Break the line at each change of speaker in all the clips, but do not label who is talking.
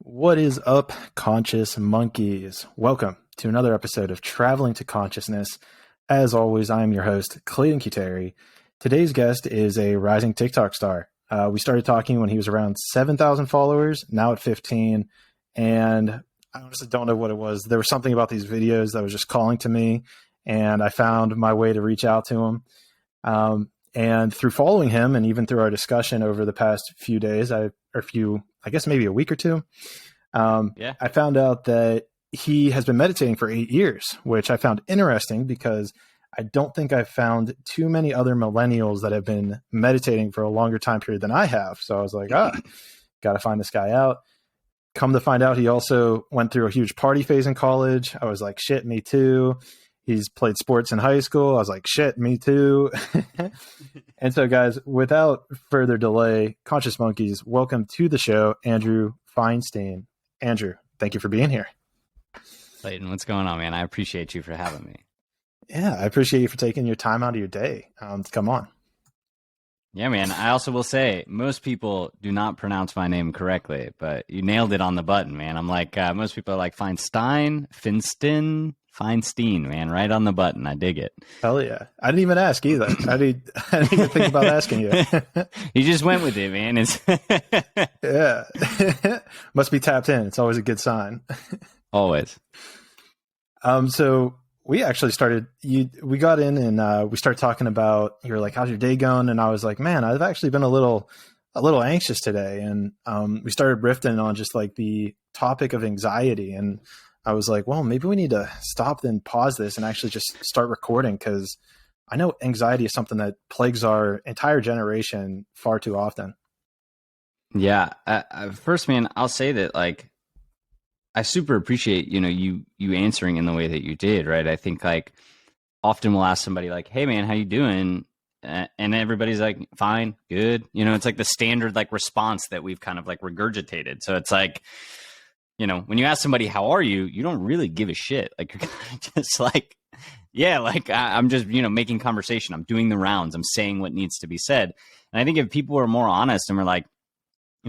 What is up, conscious monkeys? Welcome to another episode of Traveling to Consciousness. As always, I am your host, Clayton. Today's guest is a rising TikTok star. We started talking when he was around 7,000 followers, now at 15, and I honestly don't know what it was. There was something about these videos that was just calling to me, and I found my way to reach out to him. And through following him, and even through our discussion over the past few days, I guess maybe a week or two, I found out that he has been meditating for 8 years, which I found interesting because I don't think I've found too many other millennials that have been meditating for a longer time period than I have. So I was like, got to find this guy out. Come to find out, he also went through a huge party phase in college. I was like, shit, me too. He's played sports in high school. I was like, shit, me too. And so, guys, without further delay, Conscious Monkeys, welcome to the show, Andrew Feinstein. Andrew, thank you for being here.
Clayton, what's going on, man? I appreciate you for having me.
Yeah, I appreciate you for taking your time out of your day to come on.
Yeah, man. I also will say, most people do not pronounce my name correctly, but you nailed it on the button, man. I'm like, most people are like Feinstein, man, right on the button. I dig it.
Hell yeah. I didn't even ask either. I didn't even think about asking you.
You just went with it, man. It's
yeah. Must be tapped in. It's always a good sign.
Always.
So we actually we got in and we started talking about, you're like, how's your day going? And I was like, man, I've actually been a little anxious today. And we started riffing on just like the topic of anxiety. And I was like, well, maybe we need to stop and pause this and actually just start recording, because I know anxiety is something that plagues our entire generation far too often.
Yeah. First, man, I'll say that, like, I super appreciate, you answering in the way that you did, right? I think, like, often we'll ask somebody like, hey man, how you doing? And everybody's like, fine, good. It's like the standard, like, response that we've kind of like regurgitated. So it's like, when you ask somebody, how are you? You don't really give a shit. Like, you're kind of just like, yeah, like I'm just, making conversation. I'm doing the rounds. I'm saying what needs to be said. And I think if people are more honest and we're like,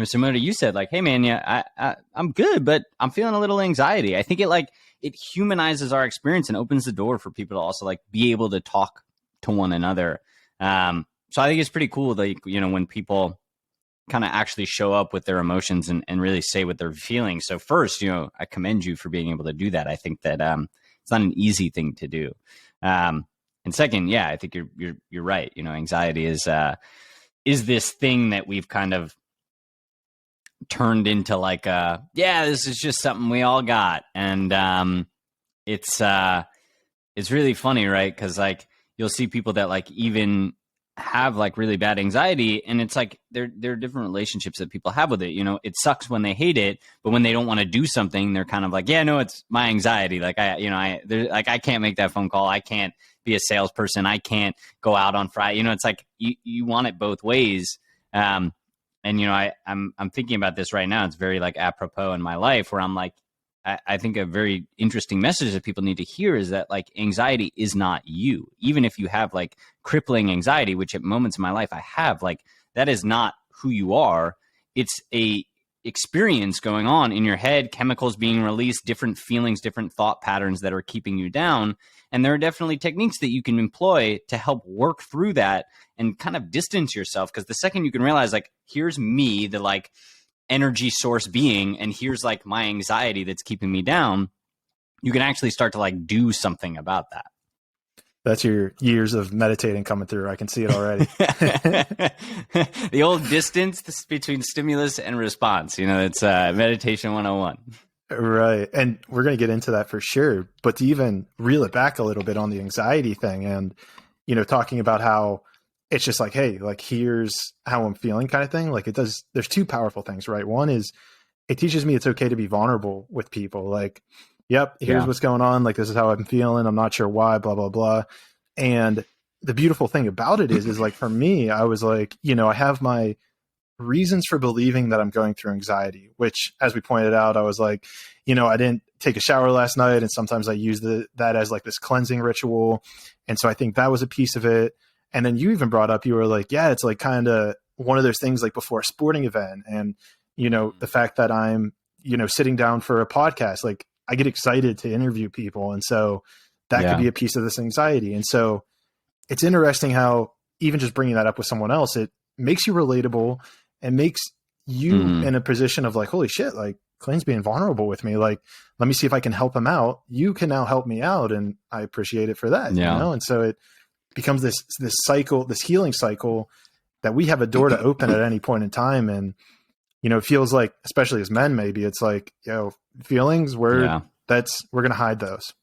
similar to you said, like, hey man, yeah, I'm good, but I'm feeling a little anxiety. I think it humanizes our experience and opens the door for people to also like be able to talk to one another. So I think it's pretty cool, like, when people kind of actually show up with their emotions and really say what they're feeling. So first, I commend you for being able to do that. I think that it's not an easy thing to do. And second, yeah, I think you're right. Anxiety is this thing that we've kind of turned into like this is just something we all got. And it's really funny, right? Because like you'll see people that like even have like really bad anxiety, and it's like there are different relationships that people have with it. It sucks when they hate it, but when they don't want to do something, they're kind of like, yeah, no, it's my anxiety. Like I can't make that phone call. I can't be a salesperson. I can't go out on Friday. It's like you want it both ways. And I'm thinking about this right now. It's very like apropos in my life, where I'm like, I think a very interesting message that people need to hear is that like anxiety is not you. Even if you have like crippling anxiety, which at moments in my life I have, like that is not who you are. It's a experience going on in your head, chemicals being released, different feelings, different thought patterns that are keeping you down. And there are definitely techniques that you can employ to help work through that and kind of distance yourself. Because the second you can realize like, here's me, the like energy source being, and here's like my anxiety that's keeping me down, you can actually start to like do something about that.
That's your years of meditating coming through. I can see it already.
The old distance between stimulus and response, it's meditation 101.
Right. And we're going to get into that for sure. But to even reel it back a little bit on the anxiety thing and, talking about how it's just like, hey, like, here's how I'm feeling kind of thing. Like there's two powerful things, right? One is it teaches me it's okay to be vulnerable with people. Like, yep, here's what's going on. Like, this is how I'm feeling. I'm not sure why, blah, blah, blah. And the beautiful thing about it is like, for me, I was like, I have my reasons for believing that I'm going through anxiety, which, as we pointed out, I was like, I didn't take a shower last night. And sometimes I use that as like this cleansing ritual. And so I think that was a piece of it. And then you even brought up, you were like, yeah, it's like kind of one of those things like before a sporting event. And, the fact that I'm, sitting down for a podcast, like I get excited to interview people. And so that could be a piece of this anxiety. And so it's interesting how even just bringing that up with someone else, it makes you relatable and makes you in a position of like, holy shit, like Clayton's being vulnerable with me. Like, let me see if I can help him out. You can now help me out. And I appreciate it for that, And so it becomes this cycle, this healing cycle that we have a door to open at any point in time. And, it feels like, especially as men, maybe it's like, feelings we're going to hide those.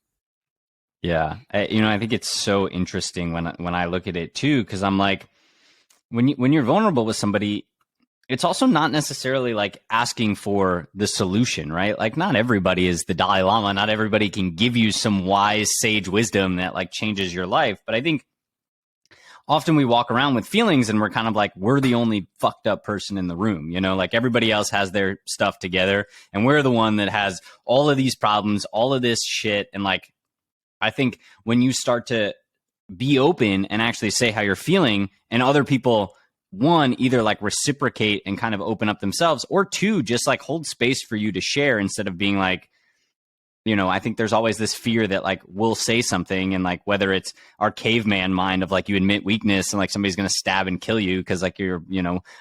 Yeah. I think it's so interesting when I look at it too, because I'm like, when you're vulnerable with somebody, it's also not necessarily like asking for the solution, right? Like not everybody is the Dalai Lama. Not everybody can give you some wise sage wisdom that like changes your life. But I think often we walk around with feelings and we're kind of like, we're the only fucked up person in the room, like everybody else has their stuff together and we're the one that has all of these problems, all of this shit. And like, I think when you start to be open and actually say how you're feeling and other people, one, either like reciprocate and kind of open up themselves, or two, just like hold space for you to share instead of being like, I think there's always this fear that like we'll say something and like whether it's our caveman mind of like you admit weakness and like somebody's going to stab and kill you because like you're,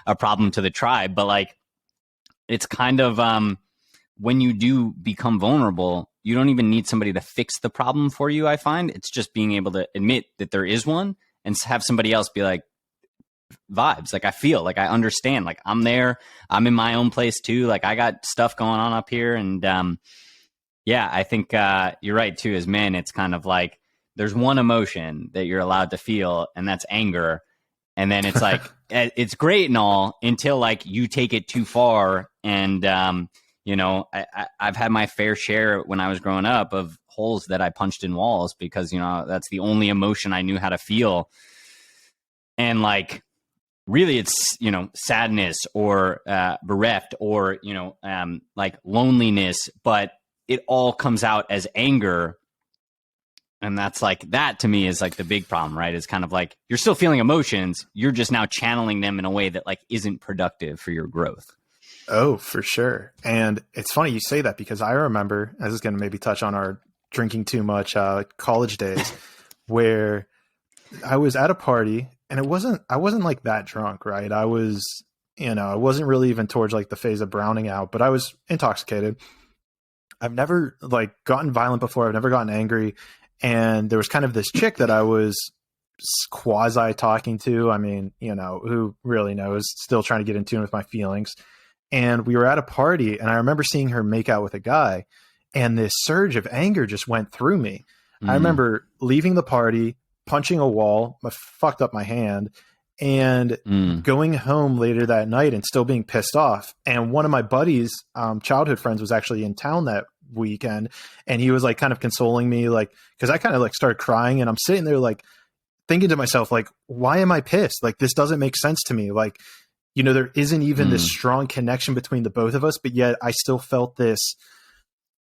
a problem to the tribe. But like it's kind of when you do become vulnerable, you don't even need somebody to fix the problem for you. I find it's just being able to admit that there is one and have somebody else be like, vibes, like I feel like I understand, like I'm there, I'm in my own place too, like I got stuff going on up here. And I think you're right too. As men, it's kind of like there's one emotion that you're allowed to feel, and that's anger. And then it's like it's great and all until like you take it too far. And I've had my fair share when I was growing up of holes that I punched in walls because that's the only emotion I knew how to feel. And like really it's sadness or bereft or like loneliness, but it all comes out as anger. And that's like, that to me is like the big problem, right? It's kind of like you're still feeling emotions, you're just now channeling them in a way that like isn't productive for your growth.
Oh, for sure. And it's funny you say that because I remember, this is going to maybe touch on our drinking too much college days, where I was at a party and I wasn't like that drunk, right? I was, I wasn't really even towards like the phase of browning out, but I was intoxicated. I've never like gotten violent before. I've never gotten angry. And there was kind of this chick that I was quasi talking to. I mean, who really knows, still trying to get in tune with my feelings. And we were at a party and I remember seeing her make out with a guy and this surge of anger just went through me. I remember leaving the party, punching a wall, I fucked up my hand, and going home later that night and still being pissed off. And one of my buddies, childhood friends, was actually in town that weekend, and he was like kind of consoling me, like, because I kind of like started crying, and I'm sitting there like thinking to myself, like, why am I pissed? Like, this doesn't make sense to me. Like, there isn't even this strong connection between the both of us, but yet I still felt this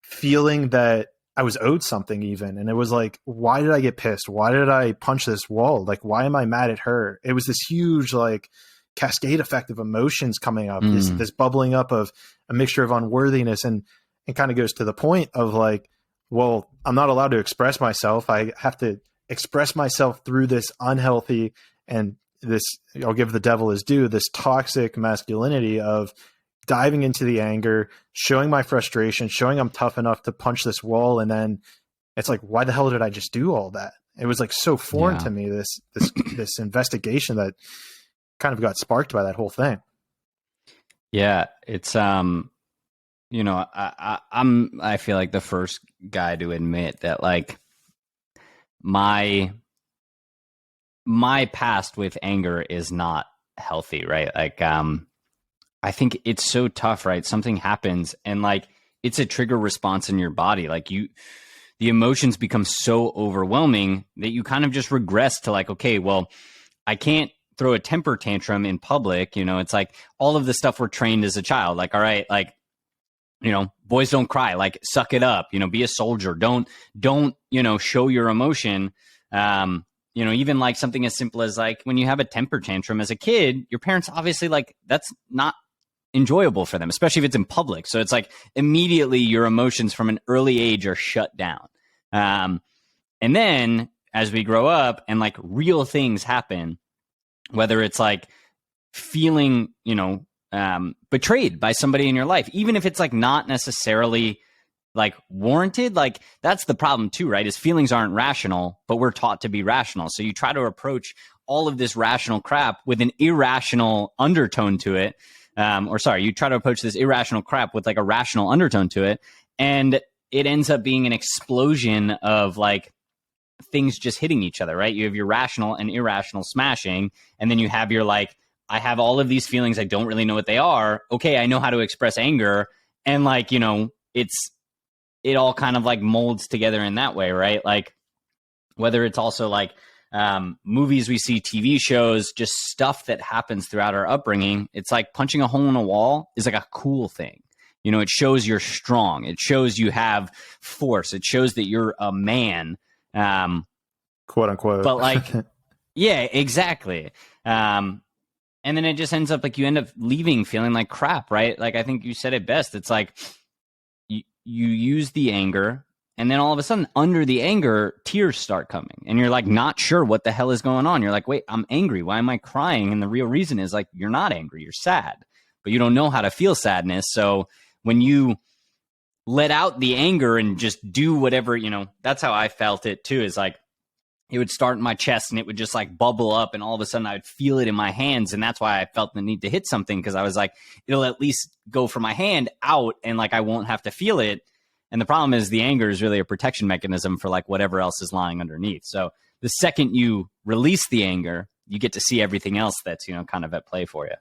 feeling that I was owed something even. And it was like, why did I get pissed? Why did I punch this wall? Like, why am I mad at her? It was this huge, like, cascade effect of emotions coming up, this bubbling up of a mixture of unworthiness. And it kind of goes to the point of like, well, I'm not allowed to express myself. I have to express myself through this unhealthy and this, I'll give the devil his due, this toxic masculinity of diving into the anger, showing my frustration, showing I'm tough enough to punch this wall. And then it's like, why the hell did I just do all that? It was like so foreign to me, this investigation that kind of got sparked by that whole thing.
Yeah. It's, I feel like the first guy to admit that like my past with anger is not healthy, right? Like, I think it's so tough, right? Something happens and like it's a trigger response in your body. Like the emotions become so overwhelming that you kind of just regress to like, okay, well, I can't throw a temper tantrum in public. It's like all of the stuff we're trained as a child. Like, all right, like, boys don't cry, like suck it up, be a soldier. Don't, show your emotion. Even like something as simple as like when you have a temper tantrum as a kid, your parents obviously like, that's not enjoyable for them, especially if it's in public. So it's like immediately your emotions from an early age are shut down. And then as we grow up and like real things happen, whether it's like feeling, betrayed by somebody in your life, even if it's like not necessarily like warranted, like that's the problem too, right? Is feelings aren't rational, but we're taught to be rational. So you try to approach all of this rational crap with an irrational undertone to it. You try to approach this irrational crap with like a rational undertone to it. And it ends up being an explosion of like things just hitting each other, right? You have your rational and irrational smashing. And then you have your like, I have all of these feelings. I don't really know what they are. Okay, I know how to express anger. And like, it all kind of like molds together in that way, right? Like whether it's also like movies we see, TV shows, just stuff that happens throughout our upbringing. It's like punching a hole in a wall is like a cool thing. It shows you're strong. It shows you have force. It shows that you're a man.
Quote unquote.
But like, yeah, exactly. And then it just ends up like you end up leaving feeling like crap, right? Like I think you said it best. It's like you use the anger, and then all of a sudden under the anger, tears start coming. And you're like not sure what the hell is going on. You're like, wait, I'm angry. Why am I crying? And the real reason is like you're not angry, you're sad. But you don't know how to feel sadness. So when you let out the anger and just do whatever, that's how I felt it too, is like it would start in my chest and it would just like bubble up, and all of a sudden I would feel it in my hands. And that's why I felt the need to hit something, because I was like, it'll at least go from my hand out and like I won't have to feel it. And the problem is the anger is really a protection mechanism for like whatever else is lying underneath. So the second you release the anger, you get to see everything else that's, kind of at play for you.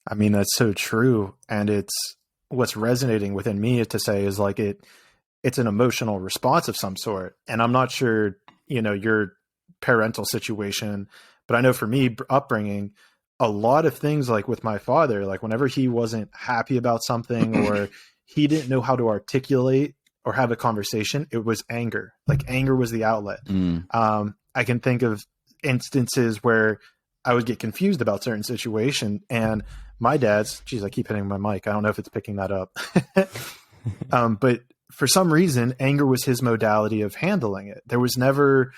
I mean, that's so true. And it's what's resonating within me to say is like it's an emotional response of some sort. And I'm not sure, your parental situation, but I know for me, upbringing, a lot of things like with my father, like whenever he wasn't happy about something or he didn't know how to articulate or have a conversation, it was anger. Like anger was the outlet. I can think of instances where I would get confused about certain situation, and my dad's, geez, I keep hitting my mic. I don't know if it's picking that up. But for some reason, anger was his modality of handling it. There was never,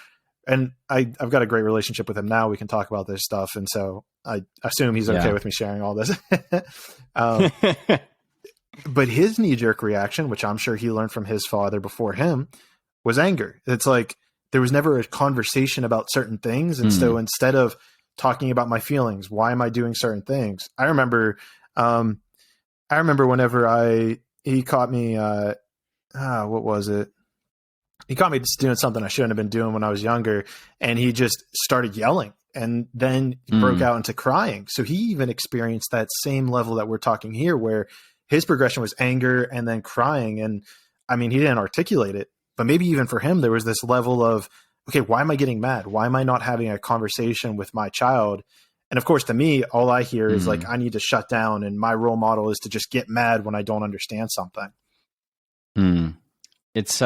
and I've got a great relationship with him now. We can talk about this stuff. And so I assume he's okay with me sharing all this. But his knee-jerk reaction, which I'm sure he learned from his father before him, was anger. It's like there was never a conversation about certain things. And so instead of talking about my feelings, why am I doing certain things? I remember whenever he caught me, what was it? He caught me just doing something I shouldn't have been doing when I was younger. And he just started yelling and then broke out into crying. So he even experienced that same level that we're talking here, where his progression was anger and then crying. And I mean, he didn't articulate it, but maybe even for him, there was this level of, okay, why am I getting mad? Why am I not having a conversation with my child? And of course, to me, all I hear is like, I need to shut down. And my role model is to just get mad when I don't understand something.
It's,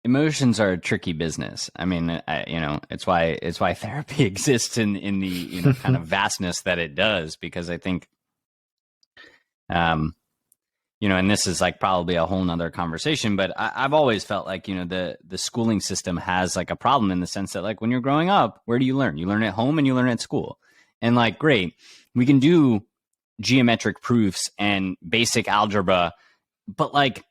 emotions are a tricky business. I mean, it's why therapy exists in the, kind of vastness that it does, because I think, and this is like probably a whole nother conversation, but I've always felt like, the schooling system has like a problem in the sense that like when you're growing up, where do you learn? You learn at home and you learn at school. And like, great, we can do geometric proofs and basic algebra, but like,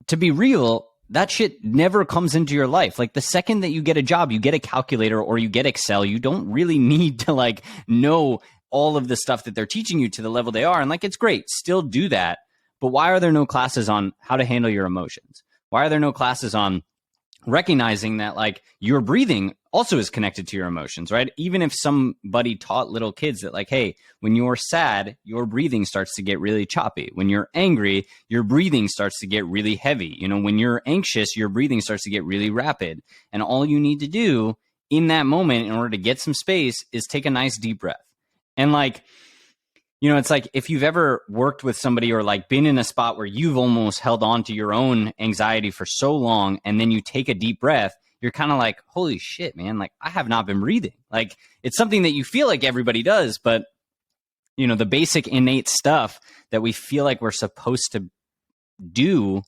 to be real, that shit never comes into your life. Like the second that you get a job, you get a calculator or you get Excel, you don't really need to like know all of the stuff that they're teaching you to the level they are. And like, it's great, still do that. But why are there no classes on how to handle your emotions? Why are there no classes on recognizing that like your breathing also is connected to your emotions, right? Even if somebody taught little kids that like, hey, when you're sad, your breathing starts to get really choppy. When you're angry, your breathing starts to get really heavy. When you're anxious, your breathing starts to get really rapid. And all you need to do in that moment in order to get some space is take a nice deep breath. And like, it's like if you've ever worked with somebody or like been in a spot where you've almost held on to your own anxiety for so long, and then you take a deep breath, you're kind of like, holy shit, man, like I have not been breathing. Like it's something that you feel like everybody does, but the basic innate stuff that we feel like we're supposed to do.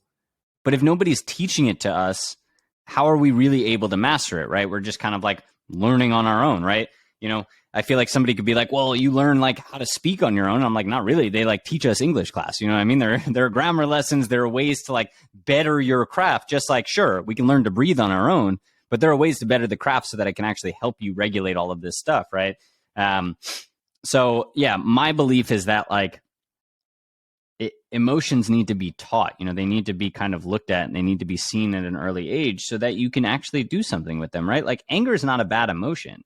But if nobody's teaching it to us, how are we really able to master it, right? We're just kind of like learning on our own, right? I feel like somebody could be like, well, you learn like how to speak on your own. I'm like, not really. They like teach us English class. You know what I mean? There are grammar lessons. There are ways to like better your craft. Just like, sure, we can learn to breathe on our own, but there are ways to better the craft so that it can actually help you regulate all of this stuff, right? So yeah, my belief is that like emotions need to be taught. They need to be kind of looked at, and they need to be seen at an early age so that you can actually do something with them, right? Like anger is not a bad emotion.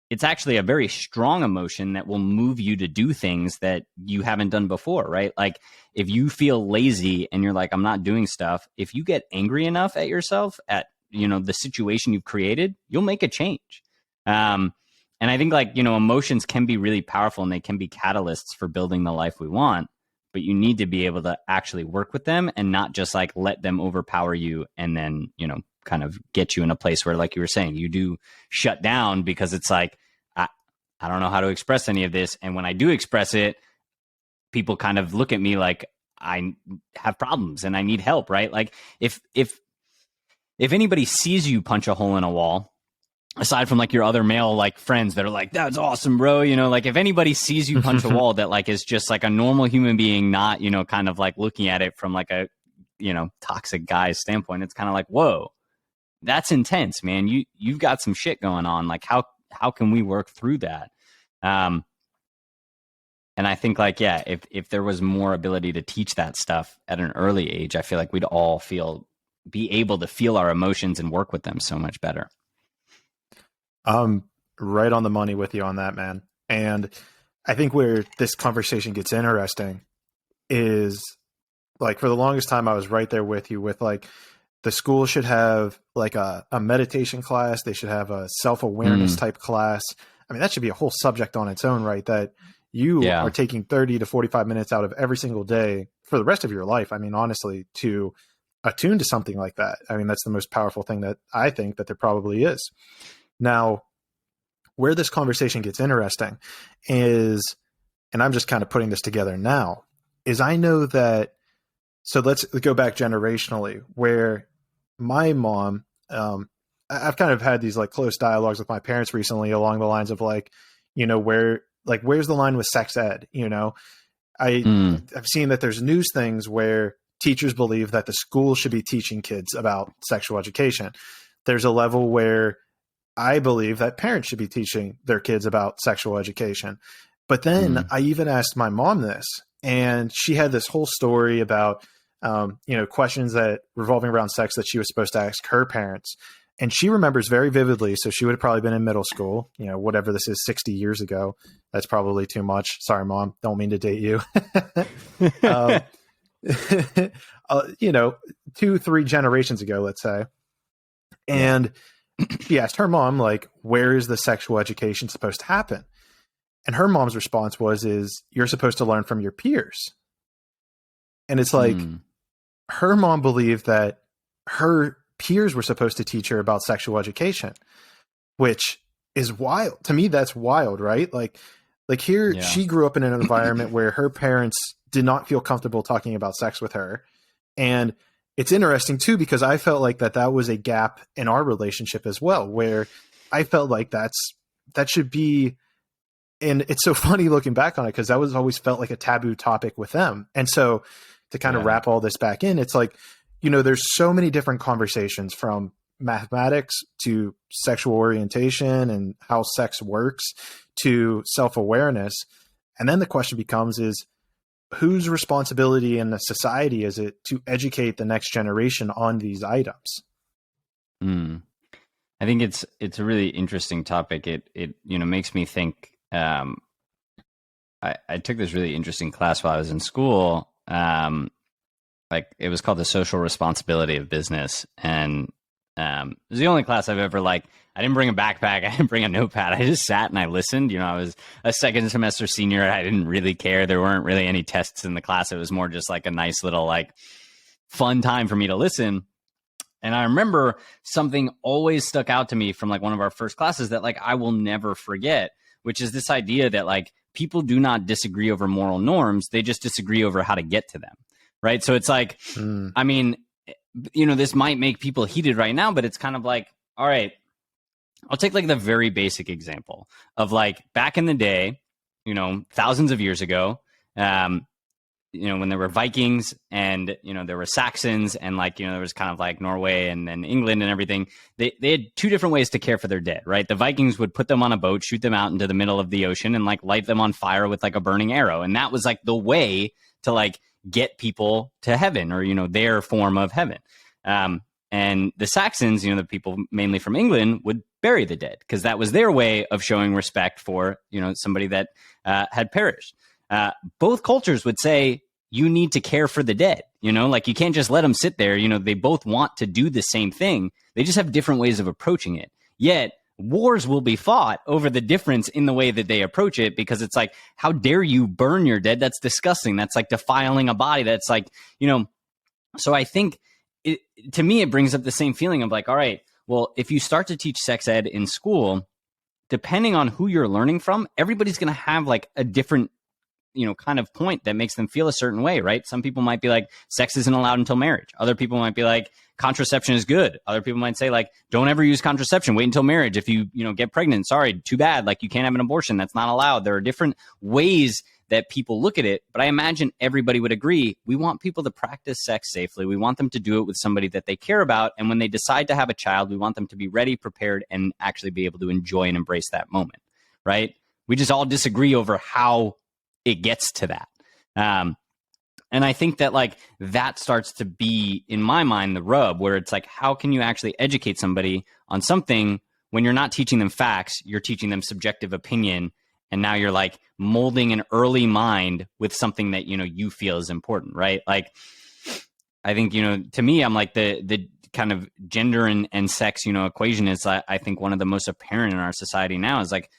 It's actually a very strong emotion that will move you to do things that you haven't done before, right? Like if you feel lazy and you're like, I'm not doing stuff, if you get angry enough at yourself, at, the situation you've created, you'll make a change. And I think like, emotions can be really powerful and they can be catalysts for building the life we want, but you need to be able to actually work with them and not just like let them overpower you and then, kind of get you in a place where, like you were saying, you do shut down because it's like, I don't know how to express any of this. And when I do express it, people kind of look at me like I have problems and I need help, right? Like if anybody sees you punch a hole in a wall, aside from like your other male like friends that are like, that's awesome, bro. Like if anybody sees you punch a wall that like is just like a normal human being, not, kind of like looking at it from like a, toxic guy's standpoint, it's kind of like, whoa, that's intense, man. You've got some shit going on. Like how can we work through that? And I think like, yeah, if there was more ability to teach that stuff at an early age, I feel like we'd all be able to feel our emotions and work with them so much better.
Right on the money with you on that, man. And I think where this conversation gets interesting is like, for the longest time, I was right there with you with like, the school should have like a meditation class. They should have a self-awareness type class. I mean, that should be a whole subject on its own, right? That you are taking 30 to 45 minutes out of every single day for the rest of your life. I mean, honestly, to attune to something like that. I mean, that's the most powerful thing that I think that there probably is. Now, where this conversation gets interesting is, and I'm just kind of putting this together now, is I know that, so let's go back generationally, where my mom, I've kind of had these like close dialogues with my parents recently along the lines of like, where's the line with sex ed? I've seen that there's news things where teachers believe that the school should be teaching kids about sexual education. There's a level where I believe that parents should be teaching their kids about sexual education. But then I even asked my mom this, and she had this whole story about, questions that revolving around sex that she was supposed to ask her parents. And she remembers very vividly. So she would have probably been in middle school, whatever this is, 60 years ago. That's probably too much. Sorry, Mom. Don't mean to date you. 2-3 generations ago, let's say. And she asked her mom, like, where is the sexual education supposed to happen? And her mom's response is you're supposed to learn from your peers. And it's like, her mom believed that her peers were supposed to teach her about sexual education, which is wild. To me, that's wild, right? Like here, she grew up in an environment where her parents did not feel comfortable talking about sex with her. And it's interesting too, because I felt like that was a gap in our relationship as well, where I felt like that should be, and it's so funny looking back on it, because that was always felt like a taboo topic with them. And so to kind of wrap all this back in, it's like, there's so many different conversations, from mathematics to sexual orientation and how sex works to self-awareness. And then the question becomes is, whose responsibility in the society is it to educate the next generation on these items?
I think it's a really interesting topic. It makes me think. I took this really interesting class while I was in school. Like it was called the social responsibility of business, and it was the only class I've ever I didn't bring a backpack. I didn't bring a notepad. I just sat and I listened. I was a second semester senior. I didn't really care. There weren't really any tests in the class. It was more just like a nice little fun time for me to listen. And I remember something always stuck out to me from one of our first classes that I will never forget, which is this idea that people do not disagree over moral norms. They just disagree over how to get to them. Right. So it's like, I mean, this might make people heated right now, but it's kind of like, all right, I'll take like the very basic example of like back in the day, thousands of years ago, when there were Vikings and, there were Saxons and like, there was kind of like Norway and then England and everything. They had two different ways to care for their dead, right? The Vikings would put them on a boat, shoot them out into the middle of the ocean and like light them on fire with like a burning arrow. And that was like the way to like get people to heaven or, their form of heaven. And the Saxons, the people mainly from England would bury the dead because that was their way of showing respect for, somebody that had perished. Both cultures would say you need to care for the dead, like you can't just let them sit there. They both want to do the same thing. They just have different ways of approaching it. Yet wars will be fought over the difference in the way that they approach it because it's like, how dare you burn your dead? That's disgusting. That's like defiling a body. That's like, so I think to me, it brings up the same feeling of like, all right, well, if you start to teach sex ed in school, depending on who you're learning from, everybody's going to have like a different, kind of point that makes them feel a certain way, right? Some people might be like, sex isn't allowed until marriage. Other people might be like, contraception is good. Other people might say like, don't ever use contraception. Wait until marriage. If you, get pregnant, sorry, too bad. Like you can't have an abortion. That's not allowed. There are different ways that people look at it, but I imagine everybody would agree. We want people to practice sex safely. We want them to do it with somebody that they care about. And when they decide to have a child, we want them to be ready, prepared, and actually be able to enjoy and embrace that moment, right? We just all disagree over how it gets to that. And I think that like that starts to be, in my mind, the rub where it's like, how can you actually educate somebody on something when you're not teaching them facts, you're teaching them subjective opinion. And now you're like molding an early mind with something that, you feel is important, right? Like, I think, to me, I'm like the kind of gender and sex, equation is, I think one of the most apparent in our society now is like,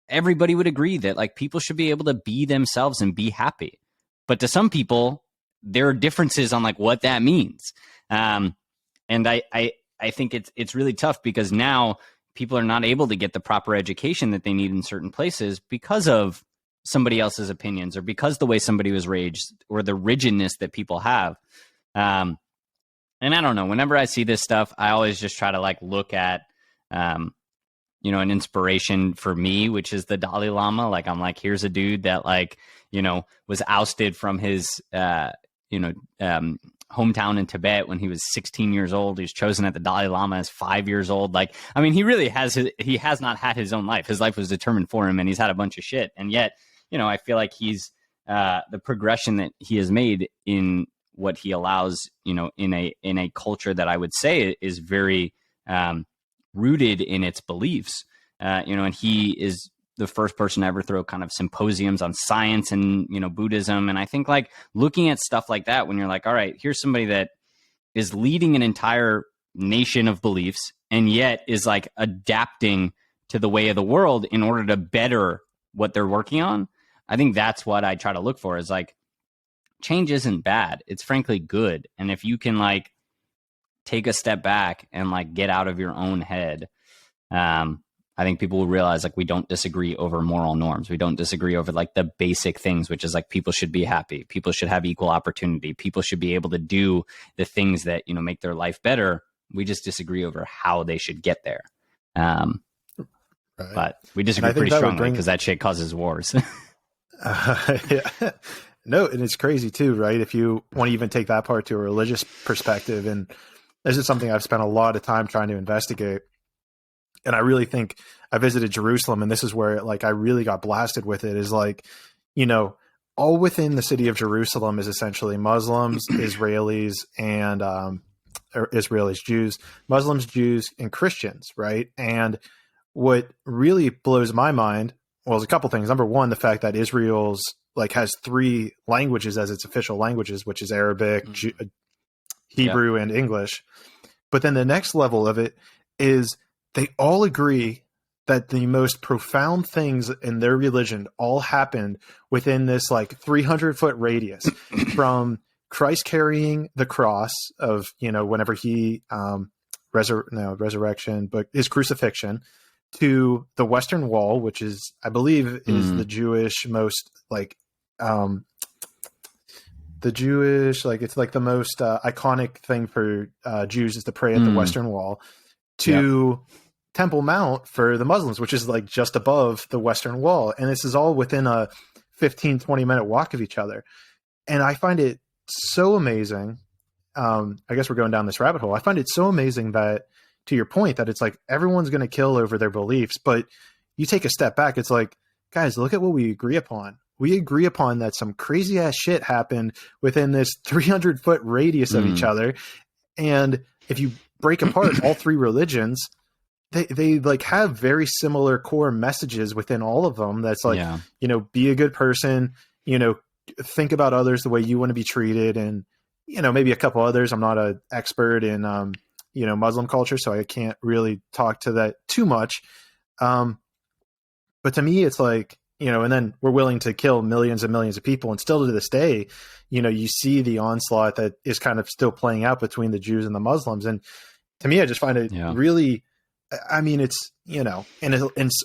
everybody would agree that like people should be able to be themselves and be happy. But to some people, there are differences on like what that means. And I think it's really tough because now people are not able to get the proper education that they need in certain places because of somebody else's opinions or because the way somebody was raised or the rigidness that people have. And I don't know, whenever I see this stuff, I always just try to like look at, an inspiration for me, which is the Dalai Lama. Like, I'm like, here's a dude that like, was ousted from his, hometown in Tibet when he was 16 years old. He was chosen at the Dalai Lama as 5 years old. Like, I mean, he has not had his own life. His life was determined for him and he's had a bunch of shit. And yet, I feel like he's, the progression that he has made in what he allows, in a culture that I would say is very, rooted in its beliefs, and he is the first person to ever throw kind of symposiums on science and, Buddhism. And I think like looking at stuff like that, when you're like, all right, here's somebody that is leading an entire nation of beliefs and yet is like adapting to the way of the world in order to better what they're working on. I think that's what I try to look for is like, change isn't bad. It's frankly good. And if you can like take a step back and like get out of your own head, I think people will realize like we don't disagree over moral norms. We don't disagree over like the basic things, which is like people should be happy. People should have equal opportunity. People should be able to do the things that, make their life better. We just disagree over how they should get there. Right. But we disagree pretty strongly because that shit causes wars.
Yeah. No, and it's crazy too, right? If you want to even take that part to a religious perspective, and this is something I've spent a lot of time trying to investigate. And I really think I visited Jerusalem, and this is where like I really got blasted with it is like, all within the city of Jerusalem is essentially Muslims, Israelis, and Israelis, Jews, Muslims, Jews, and Christians, right? And what really blows my mind, well, there's a couple things. Number one, the fact that Israel's like has 3 languages as its official languages, which is Arabic, Hebrew, and English. But then the next level of it is they all agree that the most profound things in their religion all happened within this like 300-foot radius from Christ carrying the cross of, whenever he resurrection, but his crucifixion to the Western Wall, which is, I believe, is the Jewish most the Jewish, it's like the most iconic thing for Jews is to pray at the Western Wall, to Temple Mount for the Muslims, which is like just above the Western Wall. And this is all within a 15-20 minute walk of each other. And I find it so amazing. I guess we're going down this rabbit hole. I find it so amazing that, to your point, that it's like everyone's going to kill over their beliefs, but you take a step back. It's like, guys, look at what we agree upon. We agree upon that some crazy ass shit happened within this 300-foot radius of each other. And if you break apart all three religions, they like have very similar core messages within all of them. That's like, be a good person, think about others the way you want to be treated. And, maybe a couple others. I'm not an expert in, Muslim culture, so I can't really talk to that too much. But to me, it's like, and then we're willing to kill millions and millions of people. And still to this day, you see the onslaught that is kind of still playing out between the Jews and the Muslims. And to me, I just find it really, I mean, it's, in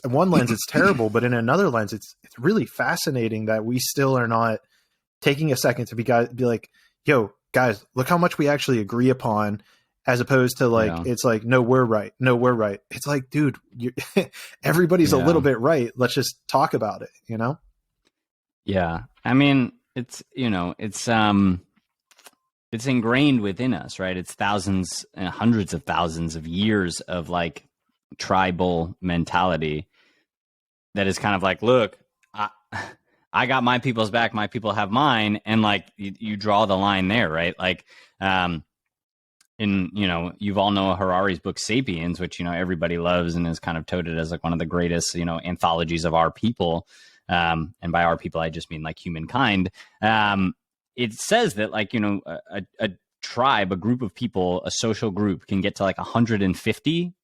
one lens, it's terrible, but in another lens, it's really fascinating that we still are not taking a second to be like, yo, guys, look how much we actually agree upon, as opposed to like, it's like, no, we're right. No, we're right. It's like, dude, everybody's a little bit right. Let's just talk about it,
Yeah. I mean, it's ingrained within us, right? It's thousands and hundreds of thousands of years of like tribal mentality that is kind of like, look, I got my people's back, my people have mine. And like, you draw the line there, right? Like, you've all know Harari's book Sapiens, which, everybody loves and is kind of touted as like one of the greatest, anthologies of our people. And by our people, I just mean like humankind. It says that like, a tribe, a group of people, a social group can get to like 150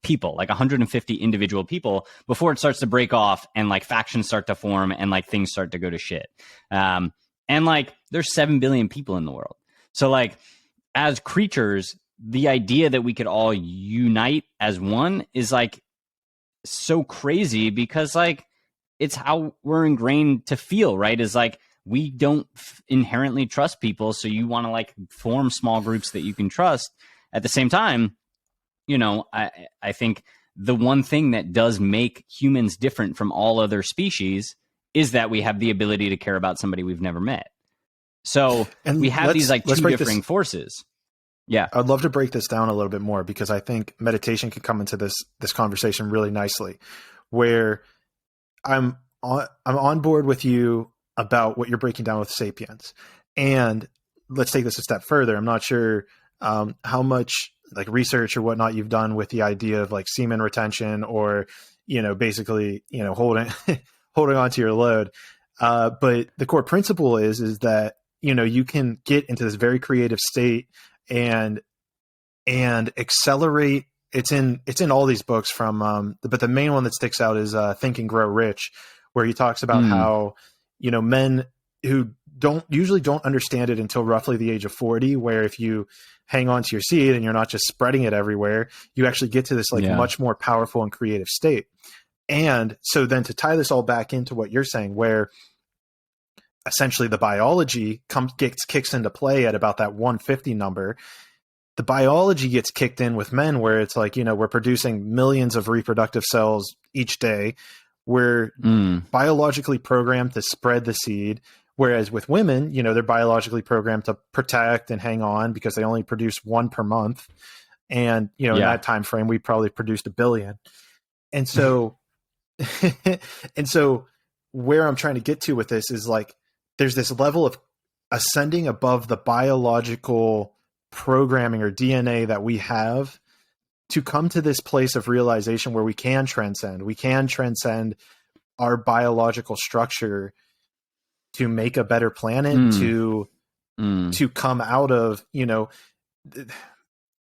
people, like 150 individual people before it starts to break off and like factions start to form and like things start to go to shit. And like there's 7 billion people in the world. So like as creatures, the idea that we could all unite as one is like so crazy because like it's how we're ingrained to feel, right? Is like we don't inherently trust people. So you want to like form small groups that you can trust. At the same time, I think the one thing that does make humans different from all other species is that we have the ability to care about somebody we've never met. So and we have these like two differing forces. Yeah.
I'd love to break this down a little bit more because I think meditation can come into this conversation really nicely, where I'm on board with you about what you're breaking down with Sapiens. And let's take this a step further. I'm not sure how much like research or whatnot you've done with the idea of like semen retention or, basically, holding on to your load. But the core principle is that, you can get into this very creative state and accelerate. It's in all these books but the main one that sticks out is Think and Grow Rich, where he talks about how, men who usually don't understand it until roughly the age of 40, where if you hang on to your seed and you're not just spreading it everywhere, you actually get to this much more powerful and creative state. And so then to tie this all back into what you're saying, where essentially the biology kicks into play at about that 150 number, the biology gets kicked in with men where it's like, we're producing millions of reproductive cells each day. We're biologically programmed to spread the seed. Whereas with women, they're biologically programmed to protect and hang on because they only produce one per month. And, in that time frame, we probably produced 1 billion. And so, where I'm trying to get to with this is like, there's this level of ascending above the biological programming or DNA that we have to come to this place of realization where we can transcend our biological structure to make a better planet, to come out of,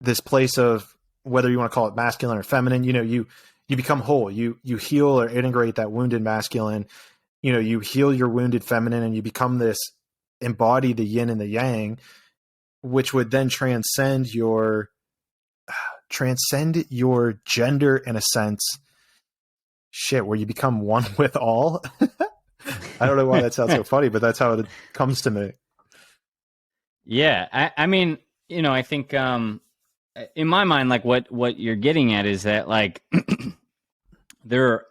this place of whether you want to call it masculine or feminine, you become whole, you heal or integrate that wounded masculine, you heal your wounded feminine and you become this, embody the yin and the yang, which would then transcend your gender in a sense shit, where you become one with all. I don't know why that sounds so funny, but that's how it comes to me.
Yeah, I mean, I think in my mind, like what you're getting at is that like there,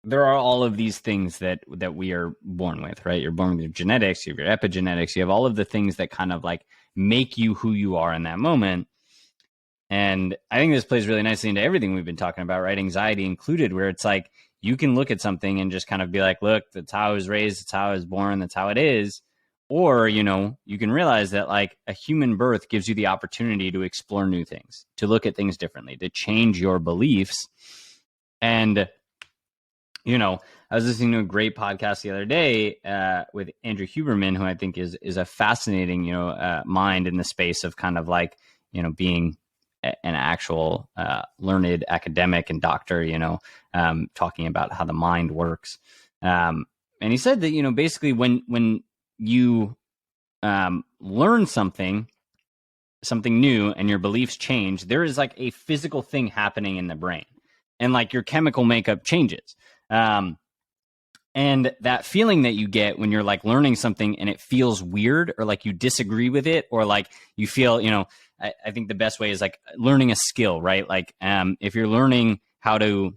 there are all of these things that we are born with, right? You're born with your genetics, you have your epigenetics, you have all of the things that kind of like make you who you are in that moment. And I think this plays really nicely into everything we've been talking about, right? Anxiety included, where it's like you can look at something and just kind of be like, look, that's how I was raised, that's how I was born, that's how it is. Or, you can realize that like a human birth gives you the opportunity to explore new things, to look at things differently, to change your beliefs. And, I was listening to a great podcast the other day with Andrew Huberman, who I think is a fascinating, mind in the space of kind of like, being an actual learned academic and doctor, talking about how the mind works. And he said that, basically when you learn something new and your beliefs change, there is like a physical thing happening in the brain and like your chemical makeup changes. And that feeling that you get when you're like learning something and it feels weird or like you disagree with it or like you feel, I think the best way is like learning a skill, right? Like if you're learning how to,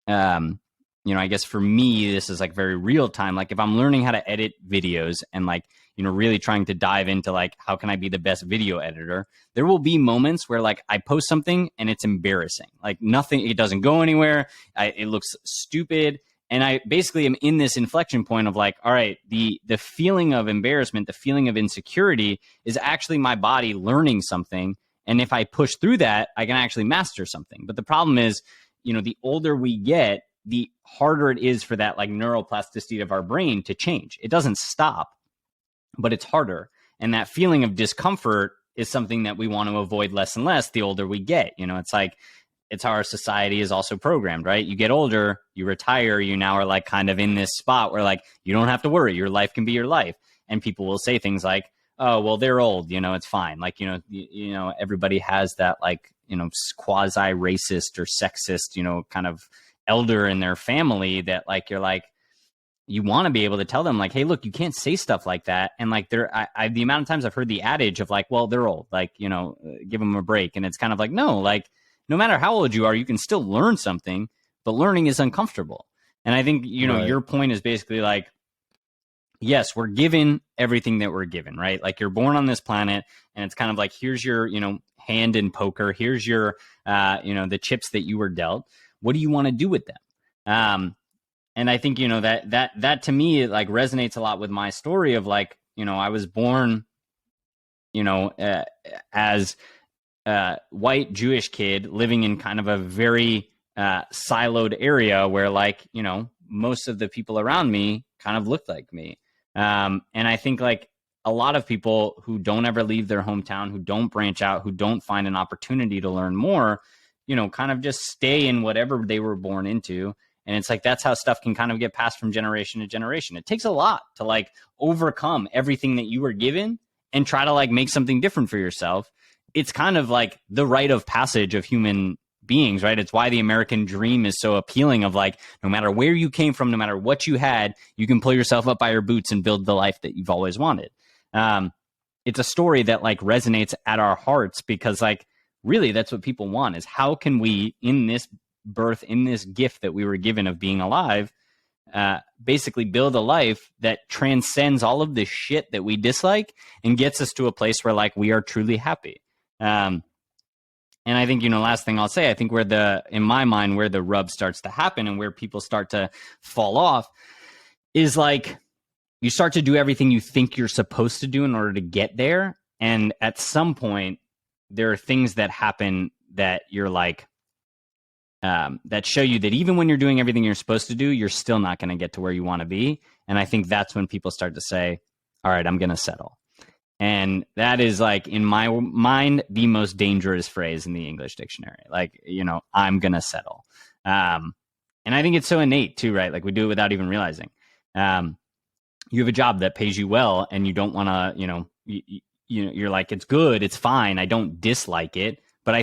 I guess for me, this is like very real time. Like if I'm learning how to edit videos and like, really trying to dive into like, how can I be the best video editor? There will be moments where like I post something and it's embarrassing. Like nothing, it doesn't go anywhere. It looks stupid. And I basically am in this inflection point of like, all right, the feeling of embarrassment, the feeling of insecurity is actually my body learning something. And if I push through that, I can actually master something. But the problem is, the older we get, the harder it is for that like neuroplasticity of our brain to change. It doesn't stop, but it's harder. And that feeling of discomfort is something that we want to avoid less and less the older we get. It's like, it's how our society is also programmed, right? You get older, you retire, you now are like kind of in this spot where like, you don't have to worry. Your life can be your life. And people will say things like, oh, well, they're old, it's fine. Like, everybody has that like, quasi racist or sexist, kind of elder in their family that like, you're like, you want to be able to tell them like, hey, look, you can't say stuff like that. And like the amount of times I've heard the adage of like, well, they're old, like, give them a break. And it's kind of like, no, like, no matter how old you are, you can still learn something, but learning is uncomfortable. And I think, right. Your point is basically like, yes, we're given everything that we're given, right? Like you're born on this planet and it's kind of like, here's your, hand in poker. Here's your, the chips that you were dealt. What do you want to do with them? And I think, that to me, it like resonates a lot with my story of like, I was born, as white Jewish kid living in kind of a very siloed area where like, most of the people around me kind of looked like me. And I think like a lot of people who don't ever leave their hometown, who don't branch out, who don't find an opportunity to learn more, kind of just stay in whatever they were born into. And it's like, that's how stuff can kind of get passed from generation to generation. It takes a lot to like overcome everything that you were given and try to like make something different for yourself. It's kind of like the rite of passage of human beings, right? It's why the American dream is so appealing of like, no matter where you came from, no matter what you had, you can pull yourself up by your boots and build the life that you've always wanted. It's a story that like resonates at our hearts because like, really that's what people want is how can we in this birth, in this gift that we were given of being alive, basically build a life that transcends all of the shit that we dislike and gets us to a place where like we are truly happy. And I think, last thing I'll say, I think in my mind, where the rub starts to happen and where people start to fall off is like, you start to do everything you think you're supposed to do in order to get there. And at some point, there are things that happen that you're like, that show you that even when you're doing everything you're supposed to do, you're still not going to get to where you want to be. And I think that's when people start to say, all right, I'm going to settle. And that is like, in my mind, the most dangerous phrase in the English dictionary. Like, I'm going to settle. And I think it's so innate too, right? Like we do it without even realizing. You have a job that pays you well and you don't want to, you're like, it's good, it's fine. I don't dislike it, but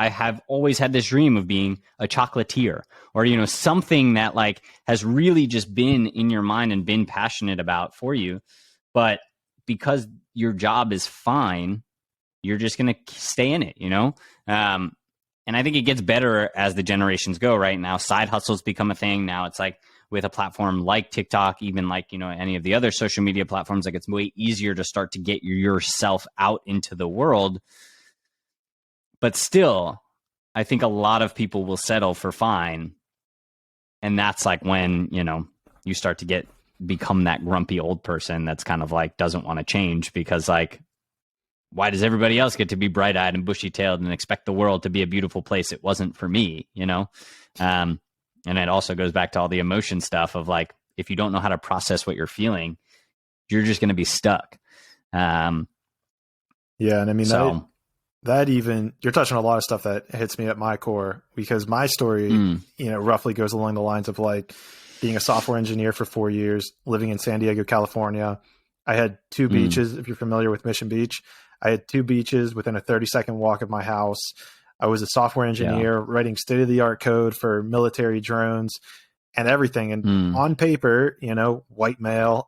I have always had this dream of being a chocolatier, or, you know, something that like has really just been in your mind and been passionate about for you. But because your job is fine, you're just going to stay in it, you know? And I think it gets better as the generations go. Right now, side hustles become a thing. Now it's like with a platform like TikTok, even like, you know, any of the other social media platforms, like it's way easier to start to get yourself out into the world. But still, I think a lot of people will settle for fine. And that's like when, you know, you start to become that grumpy old person that's kind of like doesn't want to change, because like, why does everybody else get to be bright-eyed and bushy-tailed and expect the world to be a beautiful place? It wasn't for me, you know? And it also goes back to all the emotion stuff of like, if you don't know how to process what you're feeling, you're just going to be stuck.
Yeah. And I mean, that even, you're touching on a lot of stuff that hits me at my core, because my story, you know, roughly goes along the lines of like being a software engineer for 4 years, living in San Diego, California. I had two beaches, if you're familiar with Mission Beach. I had two beaches within a 30-second walk of my house. I was a software engineer writing state-of-the-art code for military drones and everything. And on paper, you know, white male,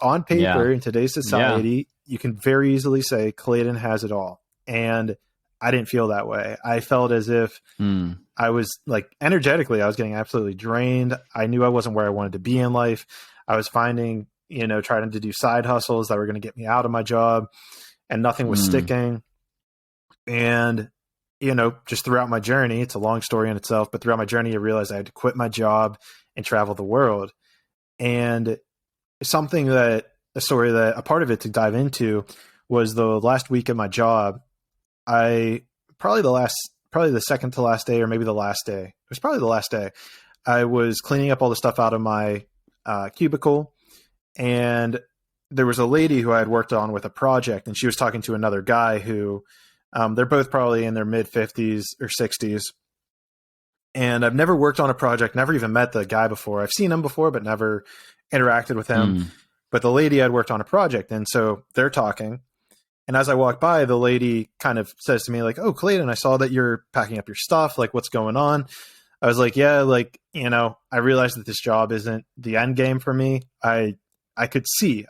on paper in today's society, you can very easily say Clayton has it all. And I didn't feel that way. I felt as if I was like energetically, I was getting absolutely drained. I knew I wasn't where I wanted to be in life. I was finding, you know, trying to do side hustles that were going to get me out of my job, and nothing was sticking. And, you know, just throughout my journey, it's a long story in itself, but throughout my journey, I realized I had to quit my job and travel the world. And a part of it to dive into was the last week of my job. Probably the second to last day, or maybe the last day. It was probably the last day. I was cleaning up all the stuff out of my cubicle, and there was a lady who I had worked on with a project, and she was talking to another guy who they're both probably in their mid 50s or 60s. And I've never worked on a project, never even met the guy before. I've seen him before, but never interacted with him. But the lady had worked on a project, and so they're talking. And as I walk by, the lady kind of says to me like, "Oh, Clayton, I saw that you're packing up your stuff. Like, what's going on?" I was like, "Yeah, like, you know, I realized that this job isn't the end game for me. I could see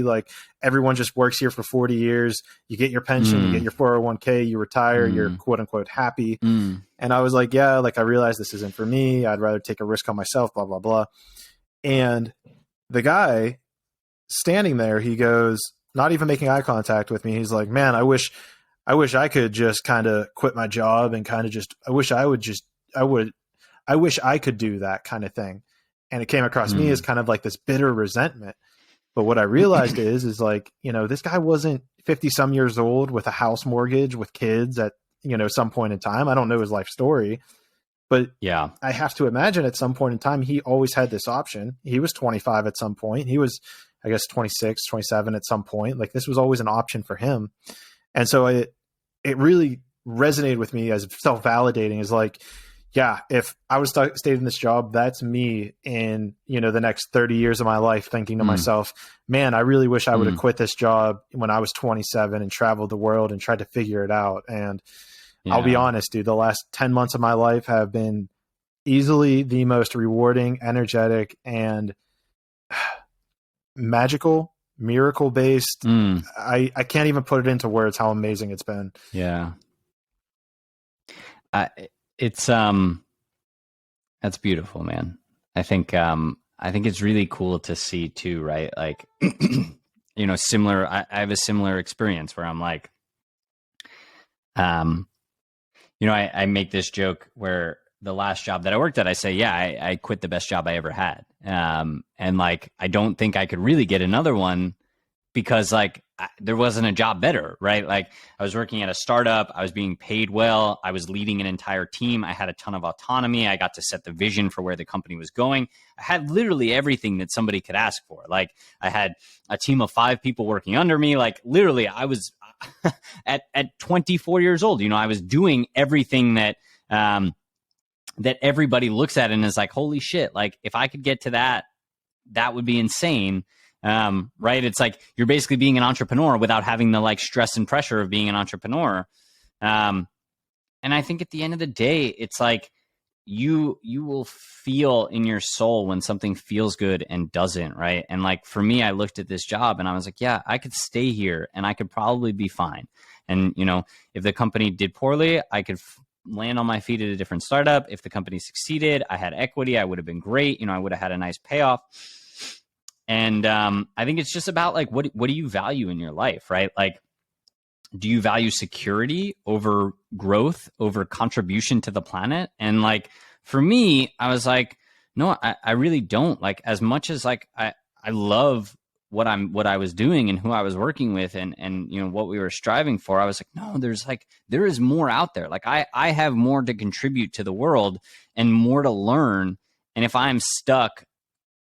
like everyone just works here for 40 years. You get your pension, you get your 401k, you retire, you're quote unquote happy." And I was like, "Yeah, like I realize this isn't for me. I'd rather take a risk on myself, blah, blah, blah." And the guy standing there, he goes, not even making eye contact with me, he's like, "Man, I wish I could just kind of quit my job and kind of just, I wish I could do that kind of thing." And it came across me as kind of like this bitter resentment. But what I realized is like, you know, this guy wasn't 50 some years old with a house mortgage with kids at, you know, some point in time. I don't know his life story, but I have to imagine at some point in time, he always had this option. He was 25 at some point. He was, I guess, 26, 27 at some point. Like this was always an option for him. And so it really resonated with me as self-validating, is like, yeah, if I was stayed in this job, that's me in, you know, the next 30 years of my life thinking to myself, man, I really wish I would have quit this job when I was 27 and traveled the world and tried to figure it out. And I'll be honest, dude, the last 10 months of my life have been easily the most rewarding, energetic, and magical, miracle-based. I can't even put it into words how amazing it's been.
Yeah. It's that's beautiful, man. I think it's really cool to see too, right? Like, you know, similar. I have a similar experience where I'm like, you know, I make this joke where the last job that I worked at, I say, yeah, I quit the best job I ever had, and like I don't think I could really get another one, because like there wasn't a job better, right? Like I was working at a startup, I was being paid well, I was leading an entire team, I had a ton of autonomy, I got to set the vision for where the company was going. I had literally everything that somebody could ask for. Like I had a team of 5 people working under me. Like literally I was at 24 years old, you know, I was doing everything that that everybody looks at and is like, holy shit, like if I could get to that, that would be insane. Right. It's like, you're basically being an entrepreneur without having the like stress and pressure of being an entrepreneur. And I think at the end of the day, it's like you will feel in your soul when something feels good and doesn't, right? And like for me, I looked at this job and I was like, yeah, I could stay here and I could probably be fine. And if the company did poorly, I could land on my feet at a different startup. If the company succeeded, I had equity, I would have been great. I would have had a nice payoff. And I think it's just about like, what do you value in your life, right? Like, do you value security over growth, over contribution to the planet? And like, for me, I was like, no, I really don't. Like, as much as like, I love what I was doing and who I was working with and what we were striving for. I was like, no, there is more out there. Like I have more to contribute to the world and more to learn. And if I'm stuck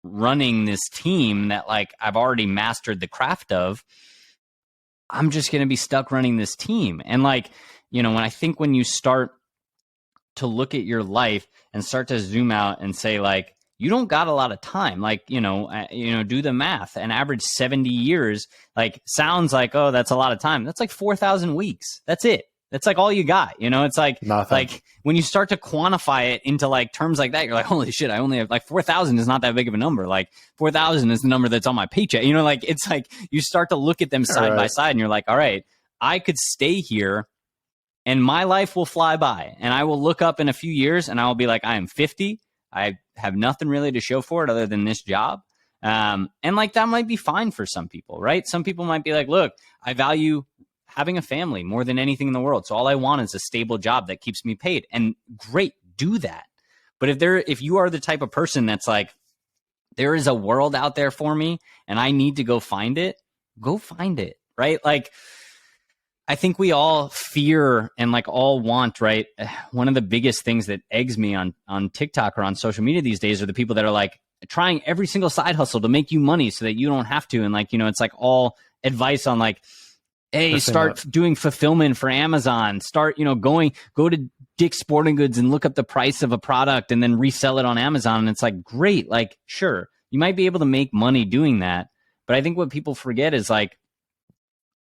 running this team that like I've already mastered the craft of, I'm just going to be stuck running this team. And like, when you start to look at your life and start to zoom out and say like, you don't got a lot of time, like, do the math. An average 70 years, like sounds like, oh, that's a lot of time. That's like 4,000 weeks. That's it. That's like all you got, it's like,
nothing.
Like when you start to quantify it into like terms like that, you're like, holy shit, I only have like 4,000 is not that big of a number. Like 4,000 is the number that's on my paycheck. Like, it's like you start to look at them side by side and you're like, all right, I could stay here and my life will fly by and I will look up in a few years and I will be like, I am 50. I have nothing really to show for it other than this job. And like, that might be fine for some people, right? Some people might be like, look, I value having a family more than anything in the world. So all I want is a stable job that keeps me paid. And great, do that. But if you are the type of person that's like, there is a world out there for me and I need to go find it, right? Like, I think we all fear and like all want, right? One of the biggest things that eggs me on TikTok or on social media these days are the people that are like trying every single side hustle to make you money so that you don't have to. And like, it's like all advice on like, hey, start doing fulfillment for Amazon. Start, go to Dick's Sporting Goods and look up the price of a product and then resell it on Amazon. And it's like, great. Like, sure, you might be able to make money doing that. But I think what people forget is like,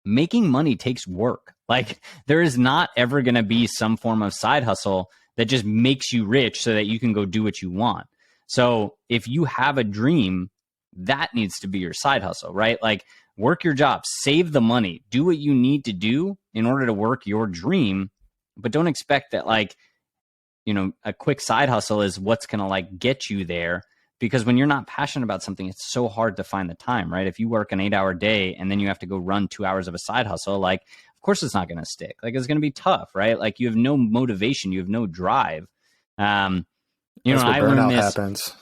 making money takes work. Like, there is not ever going to be some form of side hustle that just makes you rich so that you can go do what you want. So if you have a dream, that needs to be your side hustle, right? Like, work your job, save the money, do what you need to do in order to work your dream, but don't expect that like, a quick side hustle is what's going to like get you there. Because when you're not passionate about something, it's so hard to find the time, right? If you work an 8-hour day and then you have to go run 2 hours of a side hustle, like, of course it's not going to stick. Like, it's going to be tough, right? Like, you have no motivation, you have no drive.
That's where burnout happens.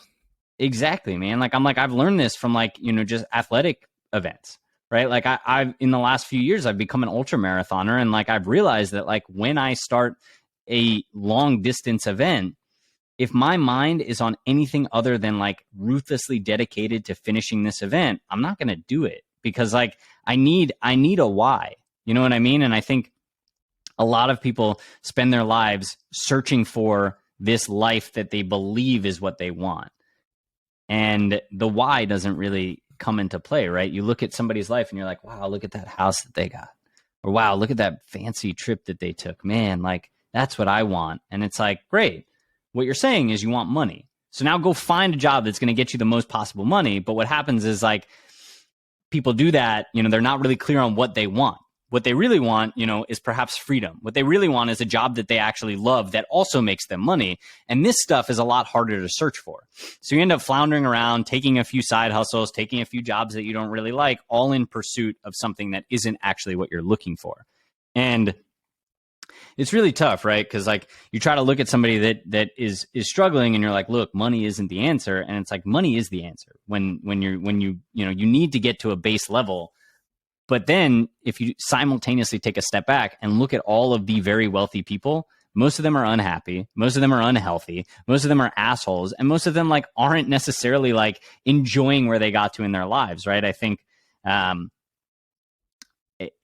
Exactly, man. Like, I've learned this from like, just athletic events, right? Like I've in the last few years, I've become an ultra marathoner. And like, I've realized that like when I start a long distance event, if my mind is on anything other than like ruthlessly dedicated to finishing this event, I'm not going to do it because like I need a why, you know what I mean? And I think a lot of people spend their lives searching for this life that they believe is what they want. And the why doesn't really come into play, right? You look at somebody's life and you're like, wow, look at that house that they got. Or wow, look at that fancy trip that they took. Man, like that's what I want. And it's like, great. What you're saying is you want money. So now go find a job that's going to get you the most possible money. But what happens is like people do that, they're not really clear on what they want. What they really want, is perhaps freedom. What they really want is a job that they actually love that also makes them money. And this stuff is a lot harder to search for. So you end up floundering around, taking a few side hustles, taking a few jobs that you don't really like, all in pursuit of something that isn't actually what you're looking for. And it's really tough, right? Because like you try to look at somebody that is struggling, and you're like, look, money isn't the answer. And it's like money is the answer when you need to get to a base level. But then if you simultaneously take a step back and look at all of the very wealthy people, most of them are unhappy. Most of them are unhealthy. Most of them are assholes. And most of them like aren't necessarily like enjoying where they got to in their lives, right? I think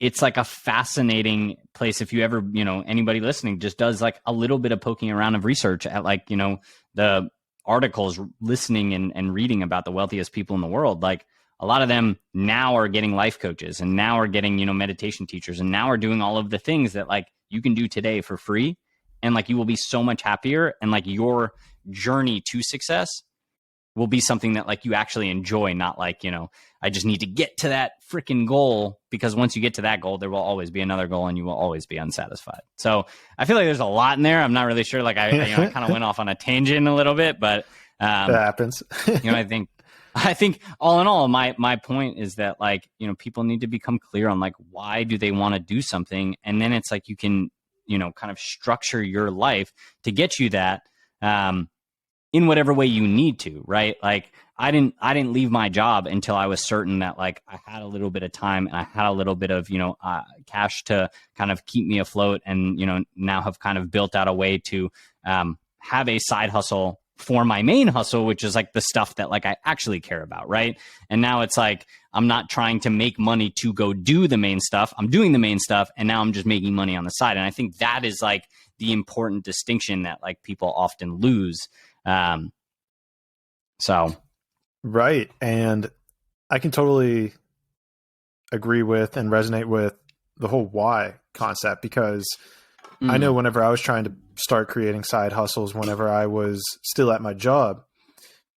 it's like a fascinating place. If you ever, anybody listening just does like a little bit of poking around of research at like, the articles, listening and reading about the wealthiest people in the world, like a lot of them now are getting life coaches and now are getting, meditation teachers and now are doing all of the things that like you can do today for free and like you will be so much happier, and like your journey to success will be something that like you actually enjoy, not like, I just need to get to that freaking goal, because once you get to that goal, there will always be another goal and you will always be unsatisfied. So I feel like there's a lot in there. I'm not really sure. Like I kind of went off on a tangent a little bit, but
that happens.
I think all in all, my point is that like, people need to become clear on like, why do they want to do something? And then it's like, you can, kind of structure your life to get you that, in whatever way you need to, right? Like I didn't leave my job until I was certain that like I had a little bit of time and I had a little bit of, cash to kind of keep me afloat, and, now have kind of built out a way to have a side hustle for my main hustle, which is like the stuff that like I actually care about, right? And now it's like, I'm not trying to make money to go do the main stuff. I'm doing the main stuff, and now I'm just making money on the side. And I think that is like the important distinction that like people often lose.
Right. And I can totally agree with and resonate with the whole why concept, because I know whenever I was trying to start creating side hustles, whenever I was still at my job,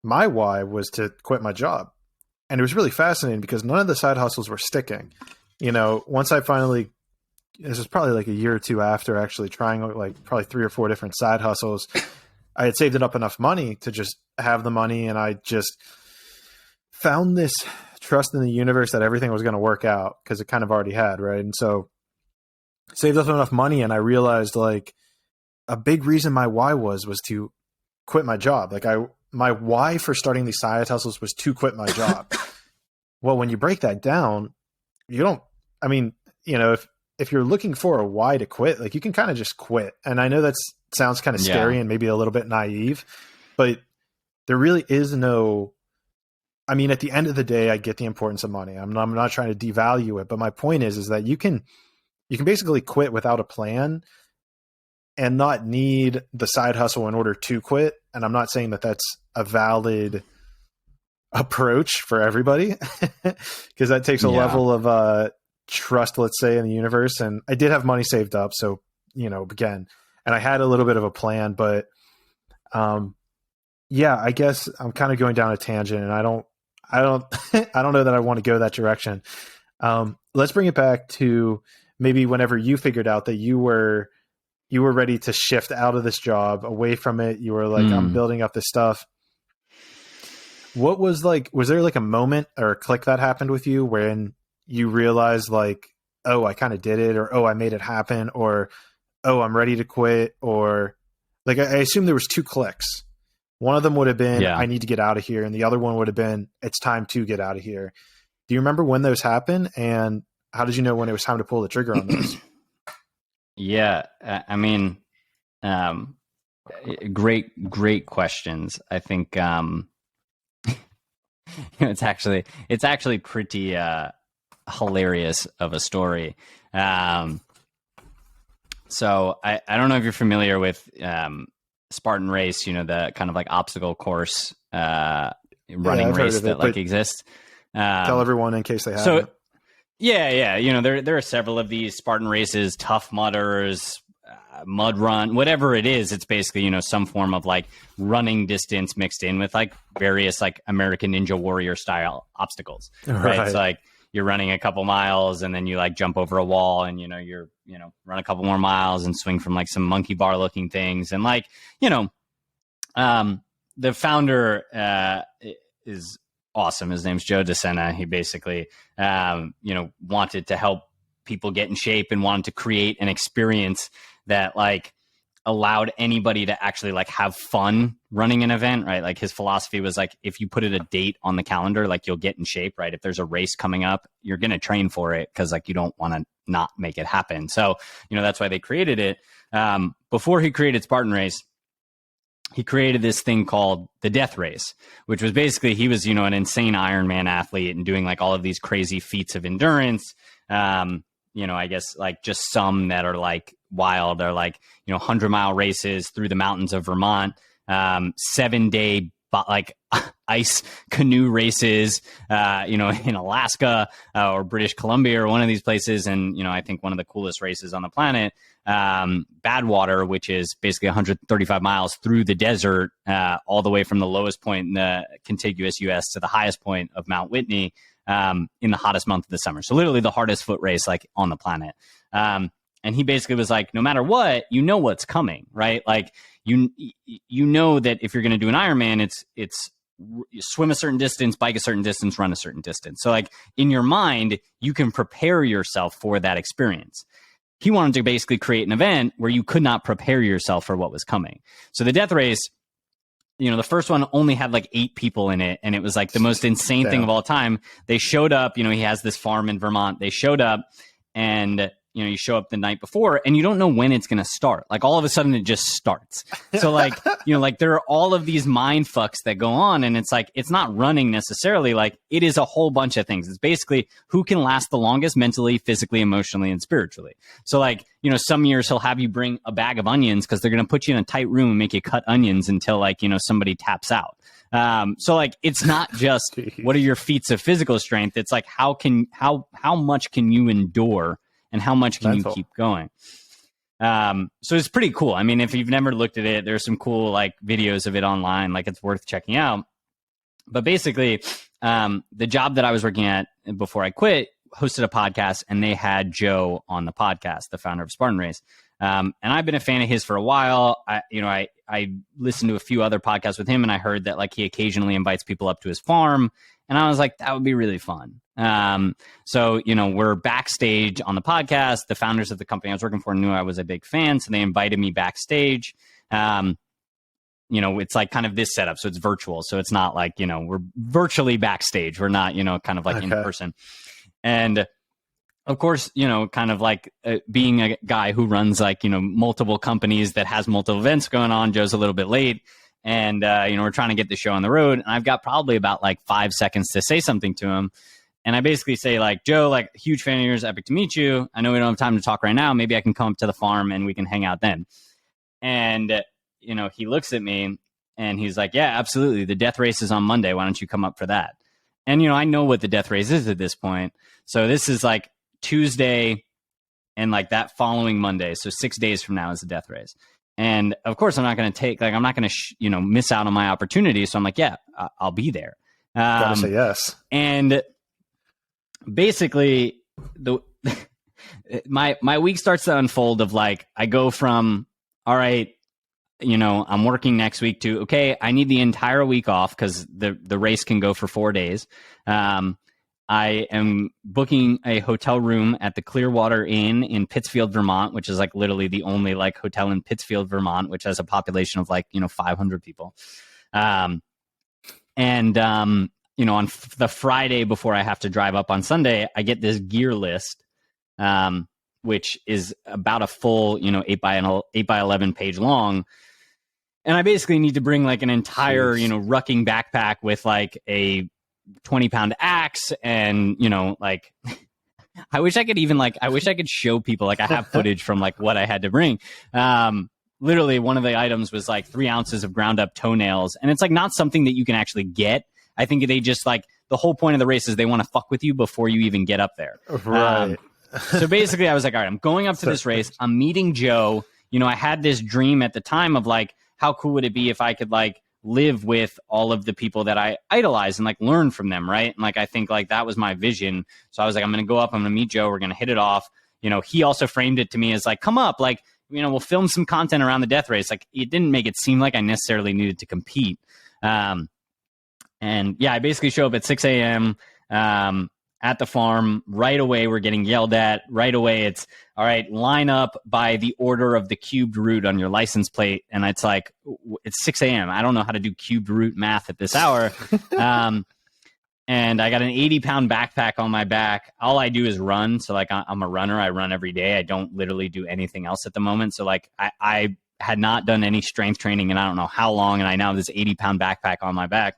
my why was to quit my job. And it was really fascinating because none of the side hustles were sticking. Once I finally, this was probably like a year or two after actually trying like probably 3 or 4 different side hustles, I had saved up enough money to just have the money, and I just found this trust in the universe that everything was going to work out, because it kind of already had, right? And so saved up enough money, and I realized like a big reason my why was to quit my job. Like my why for starting these side hustles was to quit my job. Well, when you break that down, if you're looking for a why to quit, like you can kind of just quit. And I know that sounds kind of scary and maybe a little bit naive, but there really is no, at the end of the day, I get the importance of money. I'm not trying to devalue it, but my point is that you can basically quit without a plan and not need the side hustle in order to quit. And I'm not saying that that's a valid approach for everybody, because that takes a level of trust, let's say, in the universe. And I did have money saved up. So, again, and I had a little bit of a plan, but I guess I'm kind of going down a tangent, and I don't I don't know that I want to go that direction. Let's bring it back to maybe whenever you figured out that you were ready to shift out of this job, away from it. You were like, I'm building up this stuff. What was there like a moment or a click that happened with you when you realized like, oh, I kind of did it, or, oh, I made it happen, or, oh, I'm ready to quit, or like, I assume there was 2 clicks. One of them would have been, I need to get out of here. And the other one would have been, it's time to get out of here. Do you remember when those happened? And how did you know when it was time to pull the trigger on those?
Great questions. I think, it's actually pretty, hilarious of a story. So I don't know if you're familiar with, Spartan Race, the kind of like obstacle course running race that like exists.
Tell everyone in case they haven't.
So, there are several of these Spartan races, Tough Mudders, Mud Run, whatever it is. It's basically, some form of like running distance mixed in with like various like American Ninja Warrior style obstacles. Right? It's like you're running a couple miles and then you like jump over a wall and, you're run a couple more miles and swing from like some monkey bar looking things. And like, the founder is awesome. His name's Joe DeSena. He basically, wanted to help people get in shape and wanted to create an experience that like allowed anybody to actually like have fun running an event, right? Like his philosophy was like, if you put it a date on the calendar, like you'll get in shape, right? If there's a race coming up, you're going to train for it because like you don't want to not make it happen. So, that's why they created it. Before he created Spartan Race, he created this thing called the Death Race, which was basically, he was, an insane Ironman athlete and doing like all of these crazy feats of endurance. I guess like just some that are like wild are like, 100-mile races through the mountains of Vermont, 7-day like ice canoe races, in Alaska or British Columbia or one of these places. And, I think one of the coolest races on the planet, Badwater, which is basically 135 miles through the desert, all the way from the lowest point in the contiguous U.S. to the highest point of Mount Whitney, in the hottest month of the summer. So literally the hardest foot race like on the planet. And he basically was like, no matter what, what's coming, right? Like you know that if you're going to do an Ironman, it's swim a certain distance, bike a certain distance, run a certain distance. So like in your mind, you can prepare yourself for that experience. He wanted to basically create an event where you could not prepare yourself for what was coming. So the death race, the first one only had like 8 people in it. And it was like the most insane thing of all time. They showed up, he has this farm in Vermont. They showed up and, you show up the night before and you don't know when it's going to start. Like all of a sudden it just starts. So like, like there are all of these mind fucks that go on and it's like, it's not running necessarily. Like it is a whole bunch of things. It's basically who can last the longest mentally, physically, emotionally, and spiritually. So like, some years he'll have you bring a bag of onions because they're going to put you in a tight room and make you cut onions until like, somebody taps out. So like, it's not just what are your feats of physical strength. It's like, how much can you endure? And how much can you keep going? So it's pretty cool. I mean, if you've never looked at it, there's some cool like videos of it online. Like it's worth checking out. But basically, the job that I was working at before I quit hosted a podcast, and they had Joe on the podcast, the founder of Spartan Race. And I've been a fan of his for a while. I listened to a few other podcasts with him, and I heard that like he occasionally invites people up to his farm, and I was like, that would be really fun. So, we're backstage on the podcast. The founders of the company I was working for knew I was a big fan, so they invited me backstage. It's like kind of this setup, so it's virtual. So it's not like, we're virtually backstage. We're not, kind of like in person. And of course, kind of like being a guy who runs like, multiple companies that has multiple events going on, Joe's a little bit late. And, we're trying to get the show on the road. And I've got probably about like 5 seconds to say something to him. And I basically say like, Joe, like huge fan of yours, epic to meet you. I know we don't have time to talk right now. Maybe I can come up to the farm and we can hang out then. And, he looks at me and he's like, yeah, absolutely. The death race is on Monday. Why don't you come up for that? And, I know what the death race is at this point. So this is like Tuesday and like that following Monday. So 6 days from now is the death race. And of course I'm not going to miss out on my opportunity. So I'm like, yeah, I'll be there.
Gotta say yes.
And basically my week starts to unfold of like, I go from, all right, I'm working next week to, okay, I need the entire week off because the race can go for 4 days. I am booking a hotel room at the Clearwater Inn in Pittsfield, Vermont, which is like literally the only like hotel in Pittsfield, Vermont, which has a population of like, 500 people. On the Friday before I have to drive up on Sunday, I get this gear list, which is about a full, 8 by 11 page long. And I basically need to bring like an entire, rucking backpack with like a 20-pound axe and, like I wish I could show people, like I have footage from like what I had to bring. Literally one of the items was like 3 ounces of ground up toenails. And it's like not something that you can actually get. I think they just like the whole point of the race is they want to fuck with you before you even get up there.
Right.
So basically I was like, all right, I'm going up to this race. I'm meeting Joe. I had this dream at the time of like, how cool would it be if I could like live with all of the people that I idolize and like learn from them. Right. And like, I think like that was my vision. So I was like, I'm going to go up, I'm going to meet Joe. We're going to hit it off. He also framed it to me as like, come up, like, we'll film some content around the death race. Like it didn't make it seem like I necessarily needed to compete. And yeah, I basically show up at 6 a.m. At the farm. Right away, we're getting yelled at. Right away, it's, all right, line up by the order of the cubed root on your license plate. And it's like, it's 6 a.m. I don't know how to do cubed root math at this hour. And I got an 80-pound backpack on my back. All I do is run. So like I'm a runner. I run every day. I don't literally do anything else at the moment. So like I had not done any strength training in I don't know how long. And I now have this 80-pound backpack on my back.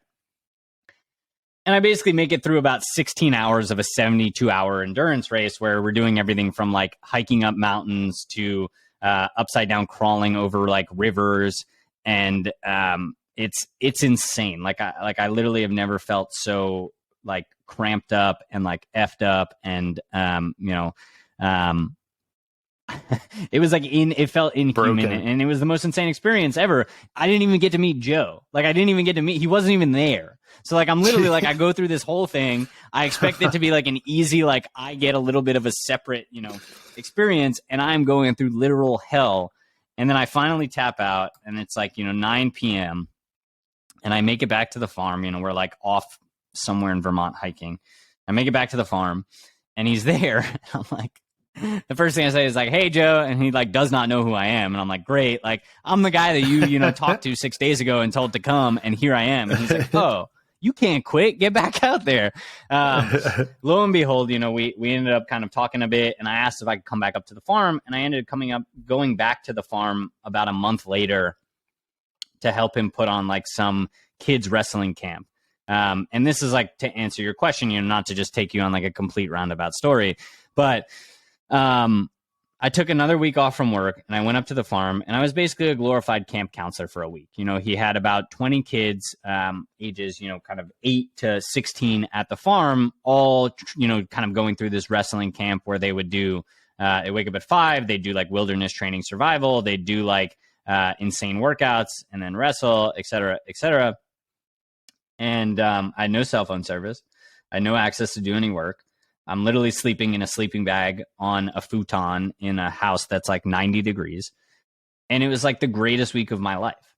And I basically make it through about 16 hours of a 72-hour endurance race where we're doing everything from like hiking up mountains to upside down crawling over like rivers. And it's insane. I literally have never felt so like cramped up and like effed up, and it was like it felt inhuman. Broken. And it was the most insane experience ever. I didn't even get to meet Joe. Like I didn't even get to meet, he wasn't even there. So like I'm literally like I go through this whole thing. I expect it to be like an easy, like I get a little bit of a separate, experience, and I'm going through literal hell. And then I finally tap out, and it's like, 9 p.m. and I make it back to the farm. We're like off somewhere in Vermont hiking. I make it back to the farm, and he's there. I'm like, the first thing I say is like, "Hey, Joe," and he like does not know who I am, and I'm like, "Great, like I'm the guy that you talked to 6 days ago and told to come, and here I am." And he's like, "Oh, you can't quit. Get back out there." Lo and behold, we ended up kind of talking a bit, and I asked if I could come back up to the farm, and I ended up going back to the farm about a month later to help him put on like some kids wrestling camp. And this is like to answer your question, not to just take you on like a complete roundabout story, but I took another week off from work, and I went up to the farm, and I was basically a glorified camp counselor for a week. He had about 20 kids, ages, kind of 8 to 16 at the farm, all, kind of going through this wrestling camp where they would do, they wake up at 5, they do like wilderness training survival, they do like insane workouts and then wrestle, et cetera, et cetera. And I had no cell phone service. I had no access to do any work. I'm literally sleeping in a sleeping bag on a futon in a house that's like 90 degrees. And it was like the greatest week of my life.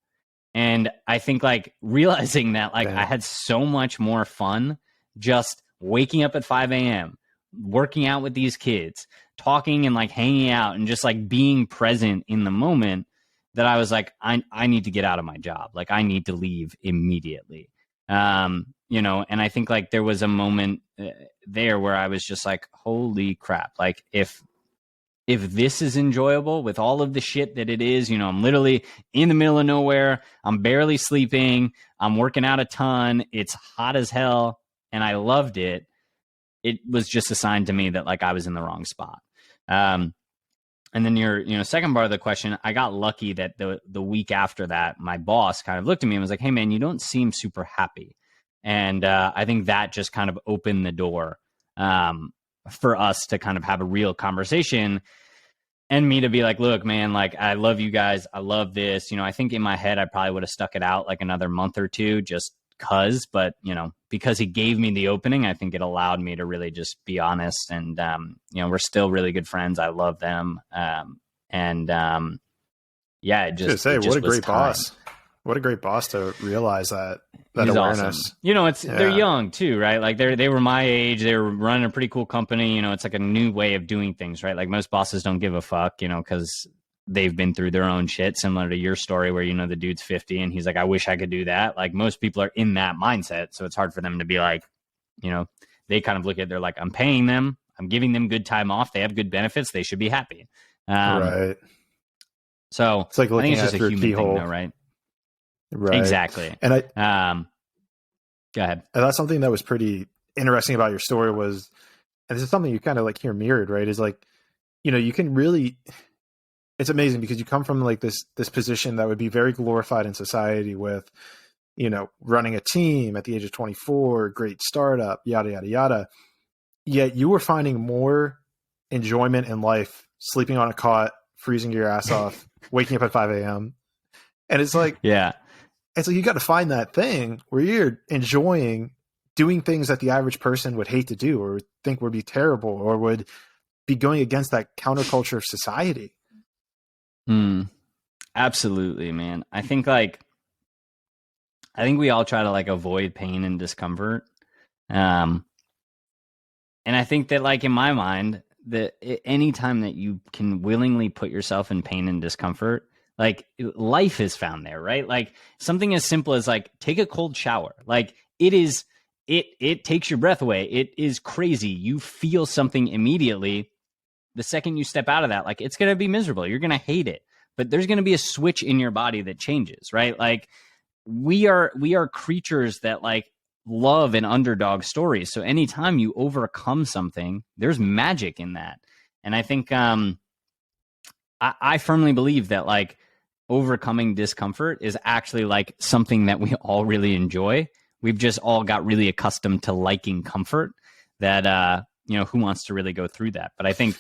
And I think like realizing that like I had so much more fun just waking up at 5 a.m., working out with these kids, talking and like hanging out and just like being present in the moment, that I was like, I need to get out of my job. Like I need to leave immediately. And I think like there was a moment there where I was just like, holy crap. Like if this is enjoyable with all of the shit that it is, I'm literally in the middle of nowhere. I'm barely sleeping. I'm working out a ton. It's hot as hell. And I loved it. It was just a sign to me that like I was in the wrong spot. And then your second part of the question, I got lucky that the week after that, my boss kind of looked at me and was like, "Hey man, you don't seem super happy." And I think that just kind of opened the door for us to kind of have a real conversation, and me to be like, "Look, man, like I love you guys. I love this." I think in my head, I probably would have stuck it out like another month or two just but because he gave me the opening, I think it allowed me to really just be honest. And, we're still really good friends. I love them. Yeah, it just,
what a great boss. What a great boss to realize that
He's
awareness.
Awesome. They're young too, right? Like they were my age. They were running a pretty cool company. It's like a new way of doing things, right? Like most bosses don't give a fuck, because they've been through their own shit, similar to your story where, the dude's 50 and he's like, I wish I could do that. Like most people are in that mindset. So it's hard for them to be like, they kind of look at, they're like, I'm paying them. I'm giving them good time off. They have good benefits. They should be happy.
Right.
So
it's like looking
I think it's
at
just a human
keyhole.
thing though, right?
Right.
Exactly.
And
go ahead.
And that's something that was pretty interesting about your story was, and this is something you kind of like hear mirrored, right? Is like, you can really, it's amazing because you come from like this position that would be very glorified in society with, running a team at the age of 24, great startup, yada, yada, yada. Yet you were finding more enjoyment in life, sleeping on a cot, freezing your ass off, waking up at 5 a.m. And it's like,
yeah.
And so you got to find that thing where you're enjoying doing things that the average person would hate to do or think would be terrible or would be going against that counterculture of society.
Absolutely, man. I think we all try to like avoid pain and discomfort. And I think that like in my mind that any time that you can willingly put yourself in pain and discomfort, like life is found there, right? Like something as simple as like take a cold shower. Like it takes your breath away. It is crazy. You feel something immediately. The second you step out of that, like it's going to be miserable. You're going to hate it, but there's going to be a switch in your body that changes, right? Like we are creatures that like love an underdog story. So anytime you overcome something, there's magic in that. And I think, I firmly believe that like overcoming discomfort is actually like something that we all really enjoy. We've just all got really accustomed to liking comfort that, who wants to really go through that? But I think,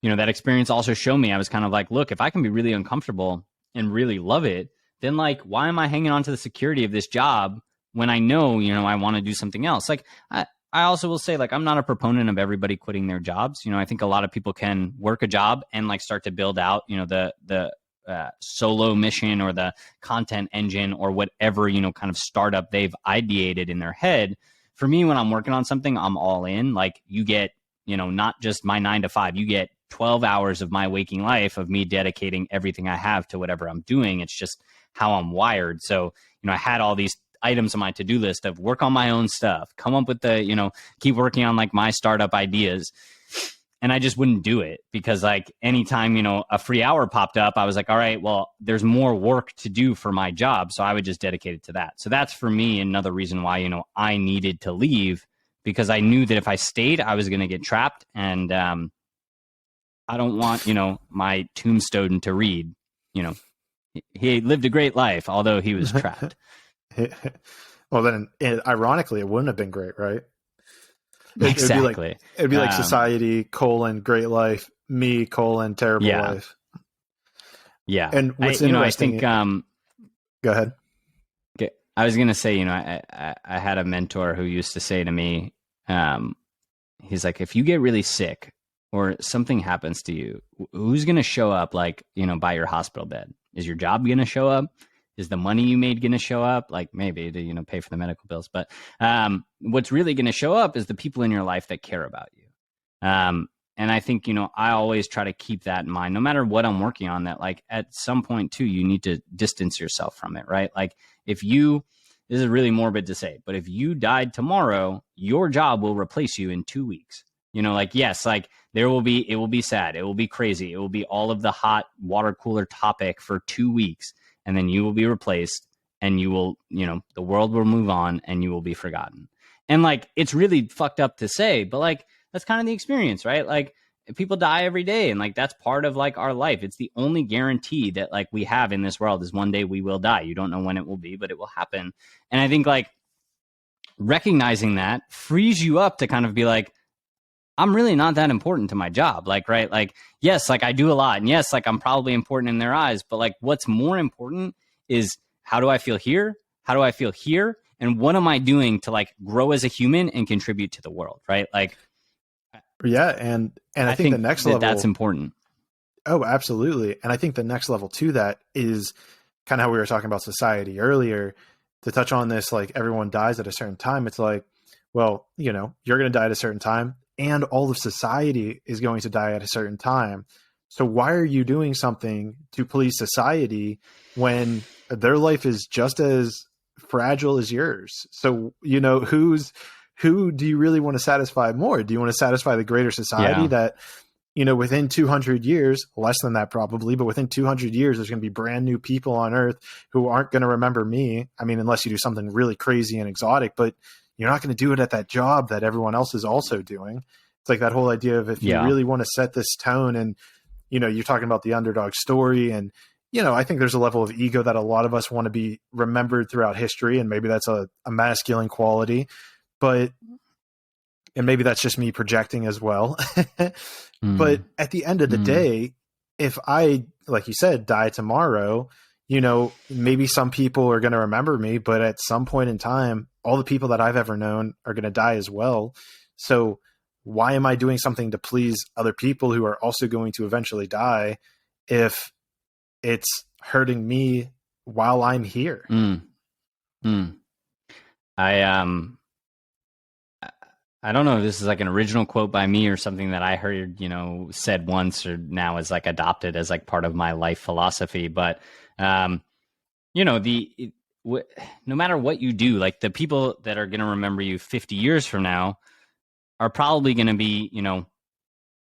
that experience also showed me, I was kind of like, look, if I can be really uncomfortable and really love it, then like, why am I hanging on to the security of this job when I know, I want to do something else? Like, I also will say, like, I'm not a proponent of everybody quitting their jobs. I think a lot of people can work a job and like start to build out, the solo mission or the content engine or whatever, kind of startup they've ideated in their head. For me, when I'm working on something, I'm all in. Like, you get, not just my 9 to 5, you get 12 hours of my waking life of me dedicating everything I have to whatever I'm doing. It's just how I'm wired. So, I had all these items on my to-do list of work on my own stuff, come up with the, keep working on like my startup ideas. And I just wouldn't do it because like anytime, a free hour popped up, I was like, all right, well, there's more work to do for my job. So I would just dedicate it to that. So that's for me another reason why, I needed to leave, because I knew that if I stayed, I was going to get trapped. And I don't want, my tombstone to read, he lived a great life, although he was trapped.
Well, then, ironically, it wouldn't have been great, right?
Exactly.
It'd be like society, great life, me, terrible life.
Yeah.
And what's interesting...
I think...
go ahead.
Okay. I was going to say, I had a mentor who used to say to me, he's like, if you get really sick or something happens to you, who's going to show up like, by your hospital bed? Is your job going to show up? Is the money you made going to show up? Like maybe to, pay for the medical bills. But what's really going to show up is the people in your life that care about you. And I think, I always try to keep that in mind, no matter what I'm working on, that like at some point too, you need to distance yourself from it, right? Like this is really morbid to say, but if you died tomorrow, your job will replace you in 2 weeks. Yes, like it will be sad. It will be crazy. It will be all of the hot water cooler topic for 2 weeks. And then you will be replaced and you will, the world will move on and you will be forgotten. And like, it's really fucked up to say, but like, that's kind of the experience, right? Like people die every day and like, that's part of like our life. It's the only guarantee that like we have in this world is one day we will die. You don't know when it will be, but it will happen. And I think like recognizing that frees you up to kind of be like, I'm really not that important to my job. Like, right. Like, yes, like I do a lot. And yes, like I'm probably important in their eyes, but like what's more important is how do I feel here? How do I feel here? And what am I doing to like grow as a human and contribute to the world? Right. Like,
yeah. And I think the next level,
that's important.
Oh, absolutely. And I think the next level to that is kind of how we were talking about society earlier. To touch on this, like everyone dies at a certain time. It's like, well, you're going to die at a certain time. And all of society is going to die at a certain time. So why are you doing something to please society when their life is just as fragile as yours? So, who do you really want to satisfy more? Do you want to satisfy the greater society that, within 200 years, less than that probably, but within 200 years, there's going to be brand new people on Earth who aren't going to remember me. I mean, unless you do something really crazy and exotic, but you're not going to do it at that job that everyone else is also doing. It's like that whole idea of if you really want to set this tone and, you're talking about the underdog story. And, I think there's a level of ego that a lot of us want to be remembered throughout history. And maybe that's a masculine quality, and maybe that's just me projecting as well. But at the end of the day, if I, like you said, die tomorrow, maybe some people are going to remember me, but at some point in time, all the people that I've ever known are going to die as well. So why am I doing something to please other people who are also going to eventually die if it's hurting me while I'm here?
I don't know if this is like an original quote by me or something that I heard, said once or now is like adopted as like part of my life philosophy. But, no matter what you do, like the people that are going to remember you 50 years from now are probably going to be,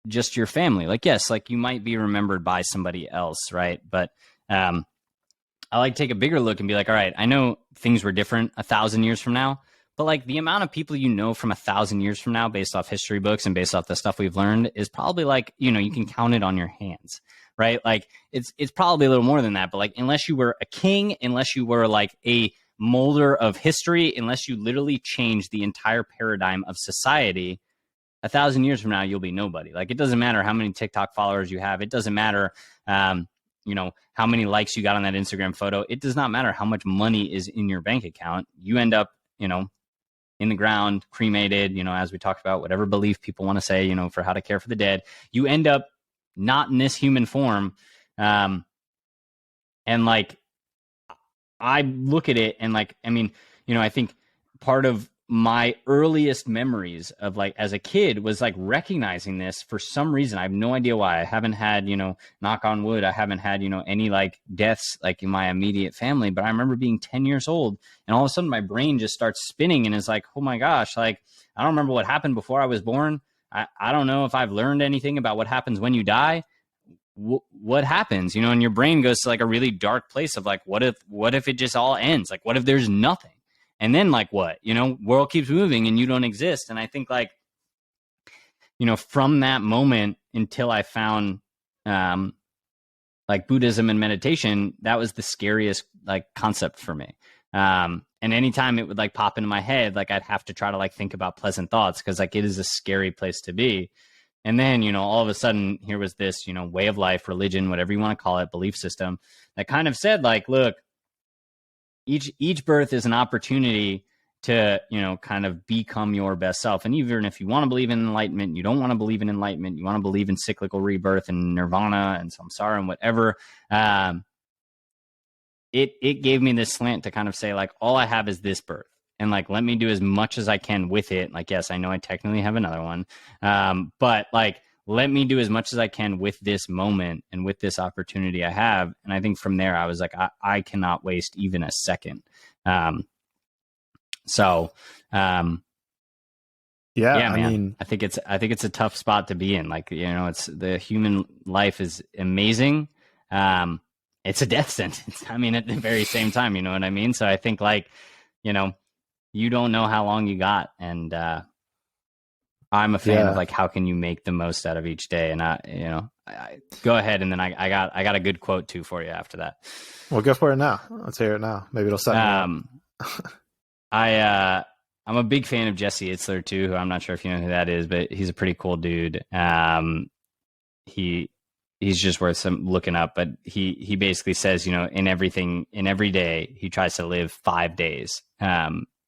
just your family. Like, yes, like you might be remembered by somebody else. Right. But, I like take a bigger look and be like, all right, I know things were different 1,000 years from now, But like the amount of people you know from 1,000 years from now, based off history books and based off the stuff we've learned, is probably like, you know, you can count it on your hands, right? Like it's probably a little more than that. But like, unless you were a king, unless you were like a molder of history, unless you literally changed the entire paradigm of society, 1,000 years from now, you'll be nobody. Like, it doesn't matter how many TikTok followers you have. It doesn't matter, you know, how many likes you got on that Instagram photo. It does not matter how much money is in your bank account. You end up, you know, in the ground, cremated, you know, as we talked about, whatever belief people want to say, you know, for how to care for the dead. You end up not in this human form. And like, I look at it and like, I mean, you know, I think part of my earliest memories of like as a kid was like recognizing this for some reason. I have no idea why. I haven't had, you know, knock on wood, I haven't had, you know, any like deaths like in my immediate family. But I remember being 10 years old and all of a sudden my brain just starts spinning and is like, oh my gosh, like I don't remember what happened before I was born. I don't know if I've learned anything about what happens when you die. What happens, you know, and your brain goes to like a really dark place of like, what if it just all ends? Like, what if there's nothing? And then like what, you know, world keeps moving and you don't exist. And I think like, you know, from that moment until I found like Buddhism and meditation, that was the scariest like concept for me. And anytime it would like pop into my head, like I'd have to try to like think about pleasant thoughts because like it is a scary place to be. And then, you know, all of a sudden here was this, you know, way of life, religion, whatever you want to call it, belief system that kind of said like, look, each birth is an opportunity to, you know, kind of become your best self. And even if you want to believe in enlightenment, you don't want to believe in enlightenment, you want to believe in cyclical rebirth and nirvana and samsara and whatever, it gave me this slant to kind of say like, all I have is this birth. And like, let me do as much as I can with it. Like, yes, I know I technically have another one. But like, let me do as much as I can with this moment and with this opportunity I have. And I think from there, I was like, I cannot waste even a second. Yeah, man,
I mean,
I think it's a tough spot to be in. Like, you know, it's the human life is amazing. It's a death sentence. I mean, at the very same time, you know what I mean? So I think like, you know, you don't know how long you got. And, I'm a fan of like, how can you make the most out of each day? And I go ahead. And then I got a good quote too for you after that.
Well, go for it now. Let's hear it now. Maybe it'll set me up.
I'm a big fan of Jesse Itzler too, who I'm not sure if you know who that is, but he's a pretty cool dude. He's just worth some looking up, but he basically says, you know, in every day, he tries to live 5 days.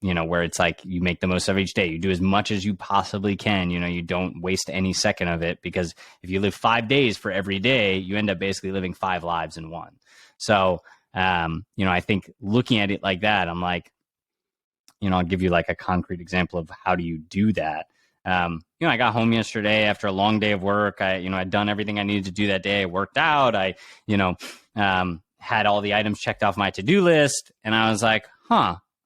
You know, where it's like you make the most of each day. You do as much as you possibly can. You know, you don't waste any second of it, because if you live 5 days for every day, you end up basically living 5 lives in one. So, you know, I think looking at it like that, I'm like, you know, I'll give you like a concrete example of how do you do that. You know, I got home yesterday after a long day of work. I'd done everything I needed to do that day. I worked out. Had all the items checked off my to-do list. And I was like,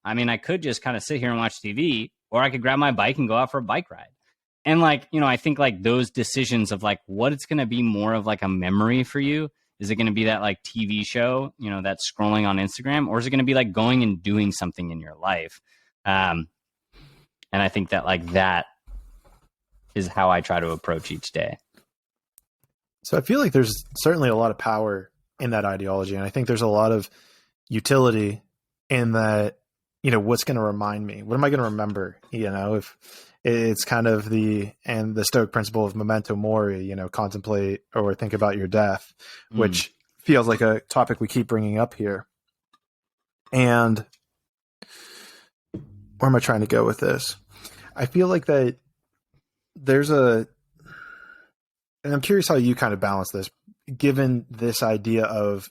I mean, I could just kind of sit here and watch TV, or I could grab my bike and go out for a bike ride. And like, you know, I think like those decisions of like what it's going to be more of like a memory for you. Is it going to be that like TV show, you know, that's scrolling on Instagram, or is it going to be like going and doing something in your life? And I think that like that is how I try to approach each day.
So I feel like there's certainly a lot of power in that ideology. And I think there's a lot of utility in that, you know, what's going to remind me? What am I going to remember? You know, if it's kind of the Stoic principle of memento mori, you know, contemplate or think about your death, which feels like a topic we keep bringing up here. And where am I trying to go with this? I feel like that there's and I'm curious how you kind of balance this, given this idea of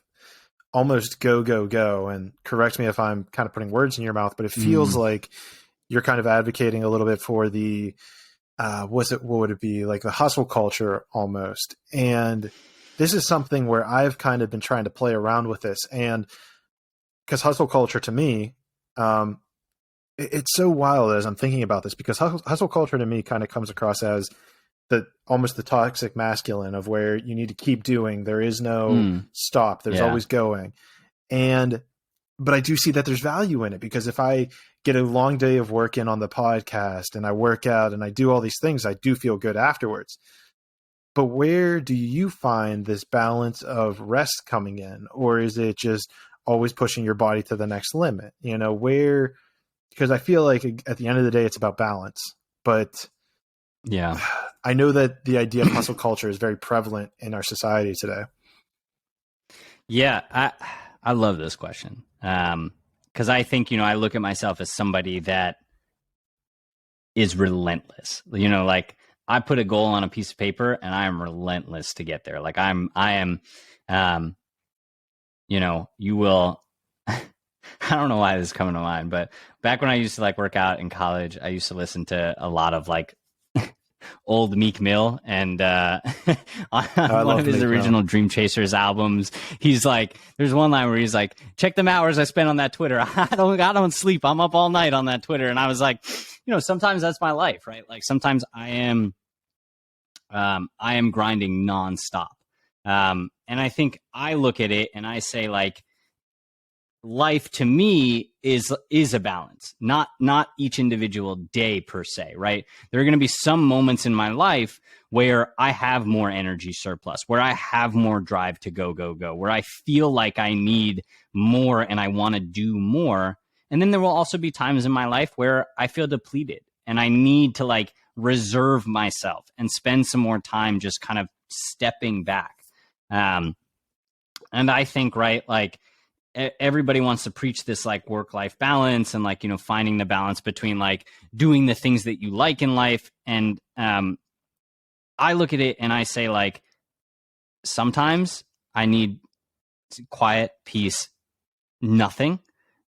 almost go, go, go, and correct me if I'm kind of putting words in your mouth, but it feels like you're kind of advocating a little bit for the, what would it be, like the hustle culture almost. And this is something where I've kind of been trying to play around with this. And because hustle culture to me, it's so wild as I'm thinking about this, because hustle culture to me kind of comes across as almost the toxic masculine of where you need to keep doing. There is no stop. There's always going. And but I do see that there's value in it, because if I get a long day of work in on the podcast and I work out and I do all these things, I do feel good afterwards. But where do you find this balance of rest coming in? Or is it just always pushing your body to the next limit? Where, because I feel like at the end of the day, it's about balance. But
yeah,
I know that the idea of hustle culture is very prevalent in our society today.
Yeah, I love this question. Because I think, I look at myself as somebody that is relentless. Like I put a goal on a piece of paper and I am relentless to get there. Like I am, you will, I don't know why this is coming to mind, but back when I used to like work out in college, I used to listen to a lot of like old Meek Mill, and on one of his original Dream Chasers albums, he's like, there's one line where he's like, check the hours I spent on that Twitter. I don't sleep. I'm up all night on that Twitter. And I was like, sometimes that's my life, right? Like sometimes I am grinding nonstop. And I think I look at it and I say like, life to me is a balance, not each individual day per se, right? There are going to be some moments in my life where I have more energy surplus, where I have more drive to go, where I feel like I need more and I want to do more. And then there will also be times in my life where I feel depleted and I need to like reserve myself and spend some more time just kind of stepping back. And I think, right, like, everybody wants to preach this like work-life balance and like, finding the balance between like doing the things that you like in life. And I look at it and I say like, sometimes I need quiet, peace, nothing.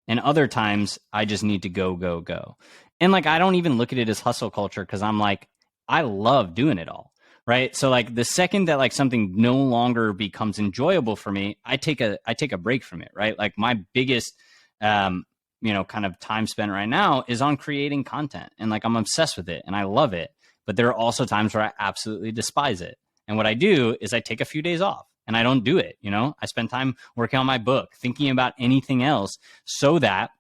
And other times I just need to go. And like, I don't even look at it as hustle culture, because I'm like, I love doing it all. Right. So like the second that like something no longer becomes enjoyable for me, I take a break from it. Right. Like my biggest, kind of time spent right now is on creating content, and like I'm obsessed with it and I love it. But there are also times where I absolutely despise it. And what I do is I take a few days off and I don't do it. I spend time working on my book, thinking about anything else, so that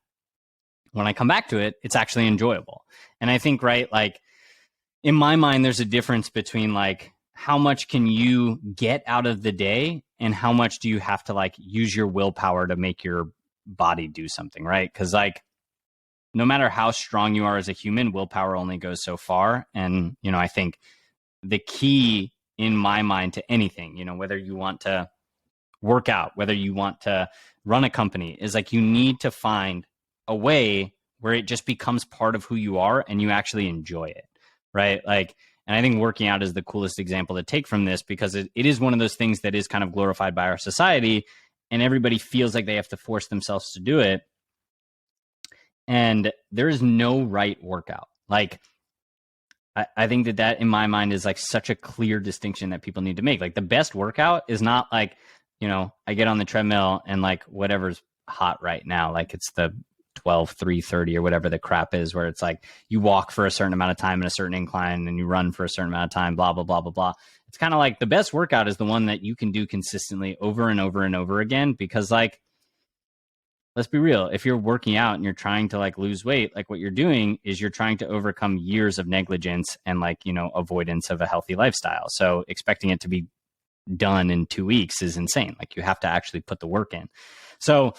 when I come back to it, it's actually enjoyable. And I think, right, like, in my mind, there's a difference between like how much can you get out of the day and how much do you have to like use your willpower to make your body do something, right? Because like no matter how strong you are as a human, willpower only goes so far. And, I think the key in my mind to anything, whether you want to work out, whether you want to run a company, is like you need to find a way where it just becomes part of who you are and you actually enjoy it. Right. Like, and I think working out is the coolest example to take from this, because it is one of those things that is kind of glorified by our society, and everybody feels like they have to force themselves to do it. And there is no right workout. Like, I think that in my mind is like such a clear distinction that people need to make. Like the best workout is not like, I get on the treadmill and like whatever's hot right now, like it's the 12-3-30 or whatever the crap is, where it's like you walk for a certain amount of time in a certain incline and you run for a certain amount of time, blah, blah, blah, blah, blah. It's kind of like the best workout is the one that you can do consistently over and over and over again, because like, let's be real. If you're working out and you're trying to like lose weight, like what you're doing is you're trying to overcome years of negligence and like, avoidance of a healthy lifestyle. So expecting it to be done in 2 weeks is insane. Like you have to actually put the work in. So,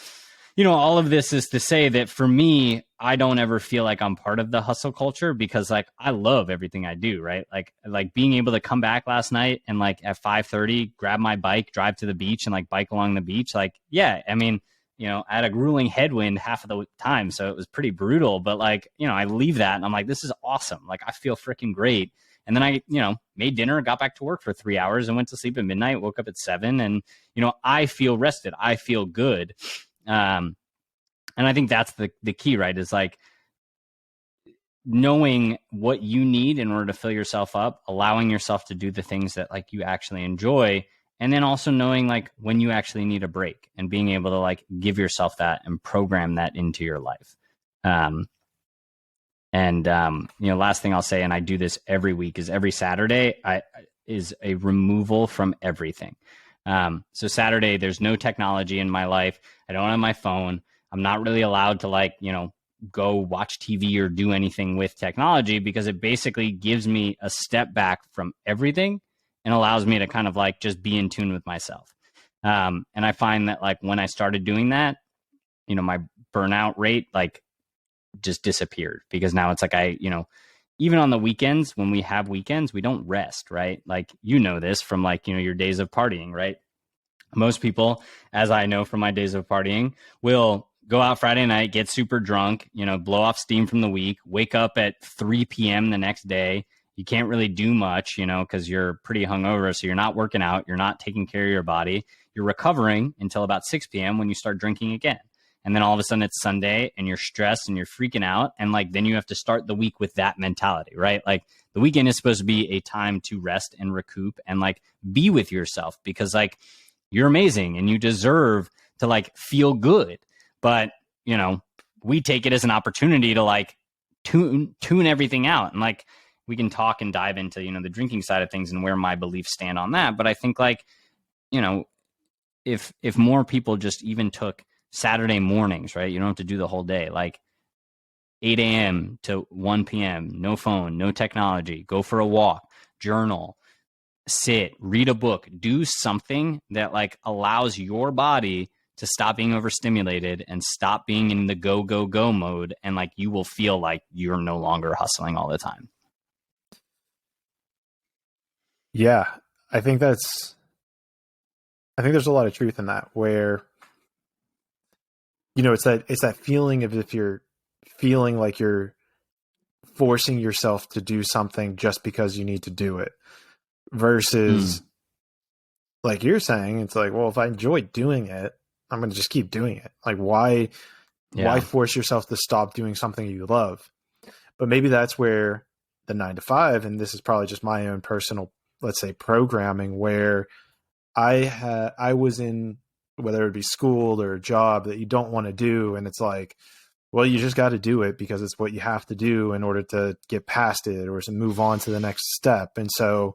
all of this is to say that for me, I don't ever feel like I'm part of the hustle culture, because like I love everything I do, right? Like being able to come back last night and like at 5:30, grab my bike, drive to the beach and like bike along the beach. Like, yeah, I mean, I had a grueling headwind half of the time, so it was pretty brutal. But like, I leave that and I'm like, this is awesome. Like I feel freaking great. And then I, made dinner, got back to work for 3 hours and went to sleep at midnight, woke up at 7. And, I feel rested. I feel good. And I think that's the key, right? Is like knowing what you need in order to fill yourself up, allowing yourself to do the things that like you actually enjoy. And then also knowing like when you actually need a break and being able to like give yourself that and program that into your life. Last thing I'll say, and I do this every week, is every Saturday is a removal from everything. So Saturday, there's no technology in my life. I don't have my phone. I'm not really allowed to like, go watch TV or do anything with technology because it basically gives me a step back from everything and allows me to kind of like just be in tune with myself. And I find that like when I started doing that, my burnout rate like just disappeared because now it's like even on the weekends, when we have weekends, we don't rest, right? Like, this from like, your days of partying, right? Most people, as I know from my days of partying, will go out Friday night, get super drunk, blow off steam from the week, wake up at 3 p.m. the next day. You can't really do much, because you're pretty hungover. So you're not working out. You're not taking care of your body. You're recovering until about 6 p.m. when you start drinking again. And then all of a sudden it's Sunday and you're stressed and you're freaking out. And like, then you have to start the week with that mentality, right? Like the weekend is supposed to be a time to rest and recoup and like be with yourself because like you're amazing and you deserve to like feel good. But, we take it as an opportunity to like tune everything out. And like, we can talk and dive into, the drinking side of things and where my beliefs stand on that. But I think like, if more people just even took Saturday mornings, right? You don't have to do the whole day, like 8 a.m. to 1 p.m., no phone, no technology, go for a walk, journal, sit, read a book, do something that like allows your body to stop being overstimulated and stop being in the go, go, go mode. And like, you will feel like you're no longer hustling all the time.
Yeah, I think there's a lot of truth in that where, it's that feeling of if you're feeling like you're forcing yourself to do something just because you need to do it versus like you're saying, it's like, well, if I enjoy doing it, I'm going to just keep doing it. Like why force yourself to stop doing something you love? But maybe that's where the 9 to 5, and this is probably just my own personal, let's say, programming where I was in, whether it be school or a job that you don't want to do. And it's like, well, you just got to do it because it's what you have to do in order to get past it or to move on to the next step. And so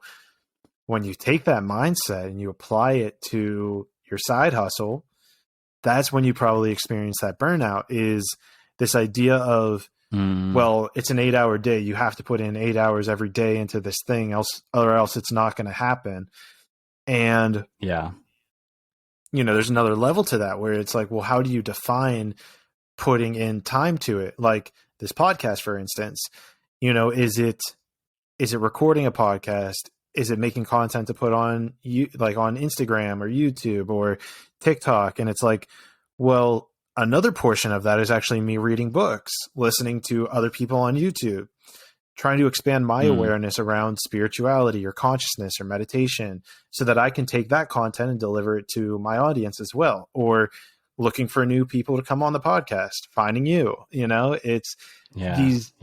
when you take that mindset and you apply it to your side hustle, that's when you probably experience that burnout, is this idea of, well, it's an 8-hour day. You have to put in 8 hours every day into this thing or else it's not going to happen. And there's another level to that where it's like, well, how do you define putting in time to it? Like this podcast, for instance, is it recording a podcast? Is it making content to put on on Instagram or YouTube or TikTok? And it's like, well, another portion of that is actually me reading books, listening to other people on YouTube, trying to expand my awareness around spirituality or consciousness or meditation so that I can take that content and deliver it to my audience as well. Or looking for new people to come on the podcast, finding you, it's these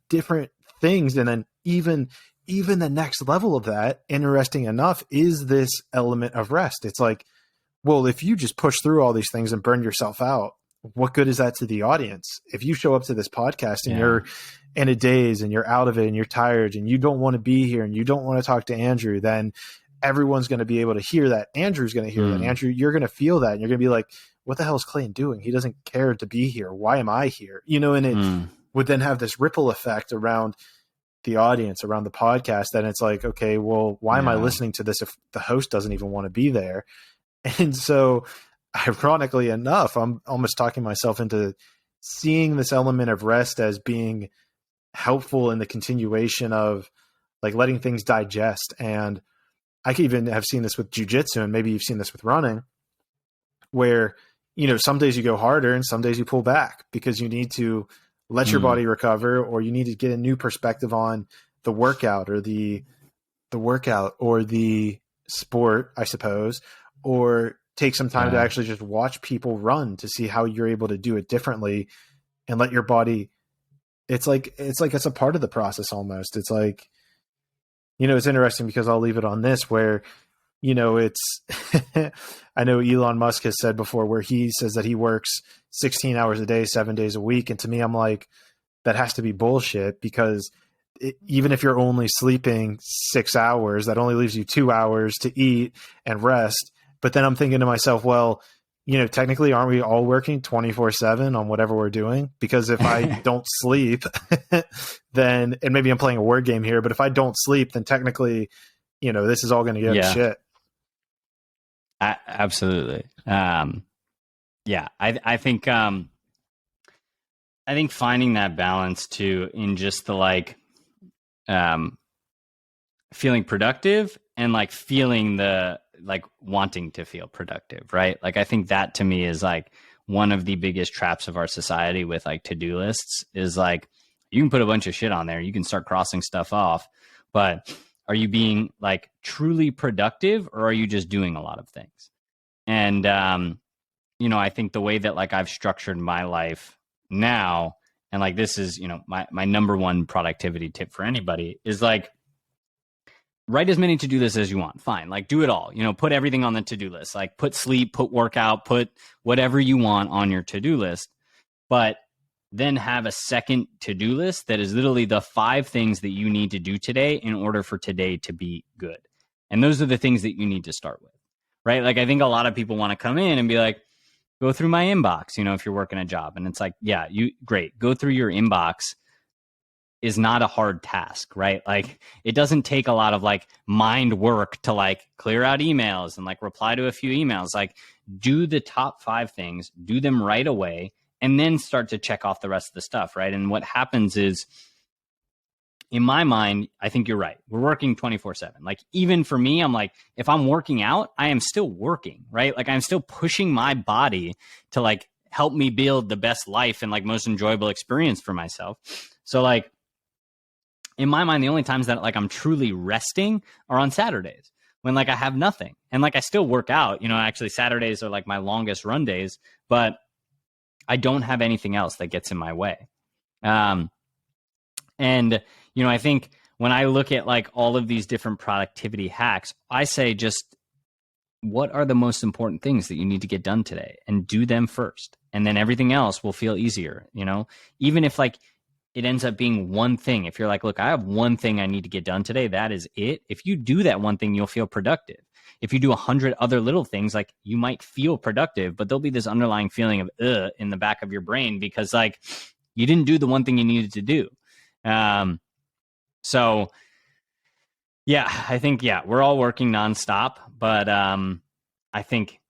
different things. And then even the next level of that, interesting enough, is this element of rest. It's like, well, if you just push through all these things and burn yourself out, what good is that to the audience? If you show up to this podcast and you're in a daze and you're out of it and you're tired and you don't want to be here and you don't want to talk to Andrew, then everyone's going to be able to hear that. Andrew's going to hear that. Andrew, you're going to feel that. And you're going to be like, what the hell is Clayton doing? He doesn't care to be here. Why am I here? And it would then have this ripple effect around the audience, around the podcast. And it's like, okay, well, why am I listening to this if the host doesn't even want to be there? And so ironically enough, I'm almost talking myself into seeing this element of rest as being helpful in the continuation of like letting things digest. And I could even have seen this with jujitsu, and maybe you've seen this with running, where, some days you go harder and some days you pull back because you need to let your body recover, or you need to get a new perspective on the workout or the sport, I suppose, or take some time to actually just watch people run to see how you're able to do it differently and let your body, it's a part of the process almost. It's like, it's interesting because I'll leave it on this where, it's, I know Elon Musk has said before where he says that he works 16 hours a day, 7 days a week. And to me, I'm like, that has to be bullshit because even if you're only sleeping 6 hours, that only leaves you 2 hours to eat and rest. But then I'm thinking to myself, well, technically, aren't we all working 24/7 on whatever we're doing? Because if I don't sleep, then, and maybe I'm playing a word game here, but if I don't sleep, then technically, this is all going to go to shit.
Absolutely. Yeah, I think finding that balance too in just the feeling productive and feeling the wanting to feel productive, right? I think that to me is one of the biggest traps of our society with to-do lists is you can put a bunch of shit on there, you can start crossing stuff off, but are you being truly productive, or are you just doing a lot of things? And I think the way that I've structured my life now, and this is my number one productivity tip for anybody is write as many to-do lists as you want. Fine. Do it all, put everything on the to-do list, put sleep, put workout, put whatever you want on your to-do list, but then have a second to-do list that is literally the 5 things that you need to do today in order for today to be good. And those are the things that you need to start with, right? I think a lot of people want to come in and be go through my inbox, if you're working a job, and it's yeah, great. Go through your inbox is not a hard task, right? It doesn't take a lot of mind work to clear out emails and reply to a few emails. Do the top 5 things, do them right away, and then start to check off the rest of the stuff, right? And what happens is, in my mind, I think you're right. We're working 24/7. Even for me, I'm if I'm working out, I am still working, right? I'm still pushing my body to help me build the best life and most enjoyable experience for myself. So in my mind, the only times that I'm truly resting are on Saturdays when I have nothing. And I still work out, actually Saturdays are my longest run days, but I don't have anything else that gets in my way. And I think when I look at all of these different productivity hacks, I say just what are the most important things that you need to get done today, and do them first. And then everything else will feel easier, even if it ends up being one thing. If you're look, I have one thing I need to get done today, that is it. If you do that one thing, you'll feel productive. If you do 100 other little things, you might feel productive, but there'll be this underlying feeling of in the back of your brain because you didn't do the one thing you needed to do. So yeah, I think, we're all working nonstop, but I think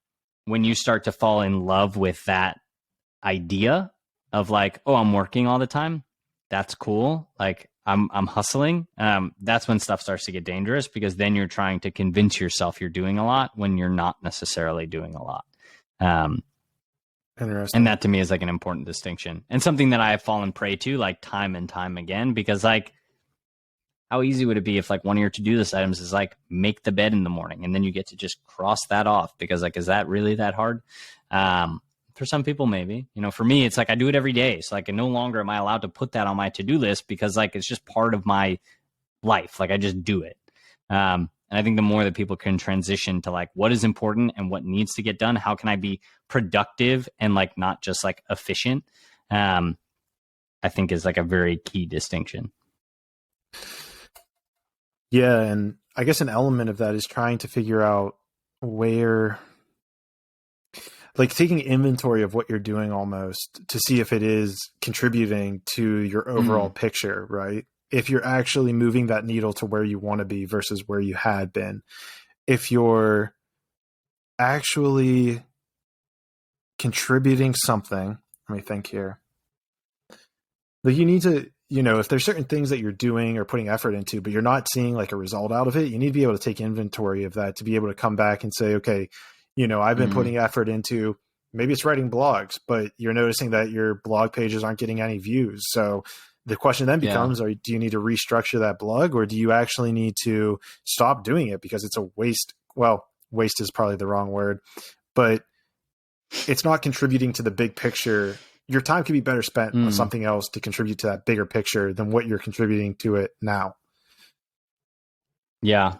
when you start to fall in love with that idea of oh, I'm working all the time, that's cool. I'm hustling. That's when stuff starts to get dangerous, because then you're trying to convince yourself you're doing a lot when you're not necessarily doing a lot.
Interesting.
And that to me is an important distinction, and something that I have fallen prey to time and time again, because how easy would it be if one of your to-do list items is make the bed in the morning, and then you get to just cross that off, because is that really that hard? For some people, maybe. For me, it's I do it every day. So no longer am I allowed to put that on my to-do list, because it's just part of my life. I just do it. And I think the more that people can transition to what is important and what needs to get done, how can I be productive and not just efficient, I think is a very key distinction.
Yeah, and I guess an element of that is trying to figure out where, taking inventory of what you're doing almost to see if it is contributing to your overall picture, right? If you're actually moving that needle to where you want to be versus where you had been. If you're actually contributing something, let me think here. You need to, if there's certain things that you're doing or putting effort into, but you're not seeing a result out of it, you need to be able to take inventory of that to be able to come back and say, okay, I've been putting effort into, maybe it's writing blogs, but you're noticing that your blog pages aren't getting any views. So the question then becomes, do you need to restructure that blog, or do you actually need to stop doing it because it's a waste? Well, waste is probably the wrong word, but it's not contributing to the big picture. Your time could be better spent on something else to contribute to that bigger picture than what you're contributing to it now.
Yeah.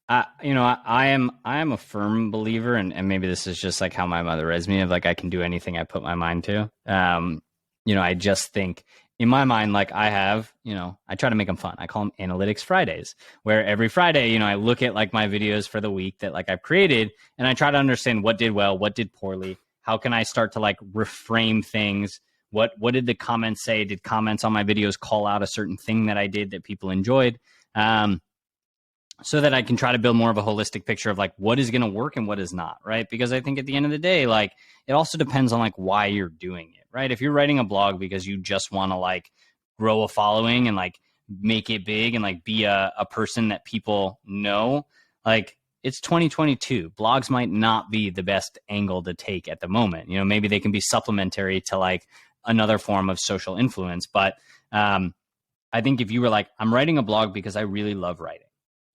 I am a firm believer, and maybe this is just how my mother raised me, of I can do anything I put my mind to. I just think in my mind, I have, I try to make them fun. I call them Analytics Fridays, where every Friday, I look at my videos for the week that I've created, and I try to understand what did well, what did poorly, How can I start to like reframe things? What did the comments say? Did comments on my videos call out a certain thing that I did that people enjoyed? So that I can try to build more of a holistic picture of like what is going to work and what is not, right? Because I think at the end of the day, like it also depends on like why you're doing it, right? If you're writing a blog because you just want to like grow a following and like make it big and like be a person that people know, like it's 2022. Blogs might not be the best angle to take at the moment. You know, maybe they can be supplementary to like another form of social influence. But I think if you were like, I'm writing a blog because I really love writing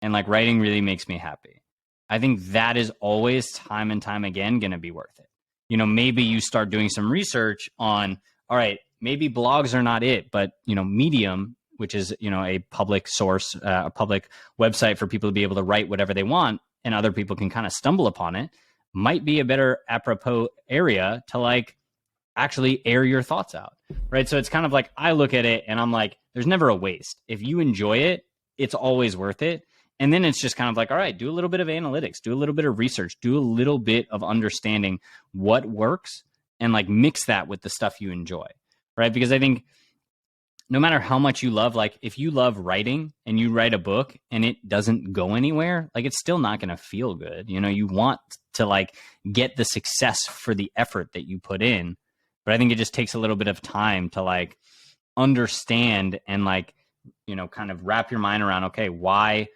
and like writing really makes me happy, I think that is always time and time again going to be worth it. You know, maybe you start doing some research on, all right, maybe blogs are not it, but, you know, Medium, which is, you know, a public source, a public website for people to be able to write whatever they want and other people can kind of stumble upon it, might be a better apropos area to like actually air your thoughts out, right? So it's kind of like, I look at it and I'm like, there's never a waste. If you enjoy it, it's always worth it. And then it's just kind of like, all right, do a little bit of analytics, do a little bit of research, do a little bit of understanding what works and like mix that with the stuff you enjoy, right? Because I think no matter how much you love, like if you love writing and you write a book and it doesn't go anywhere, like it's still not going to feel good. You know, you want to like get the success for the effort that you put in. But I think it just takes a little bit of time to like understand and like, you know, kind of wrap your mind around, okay, why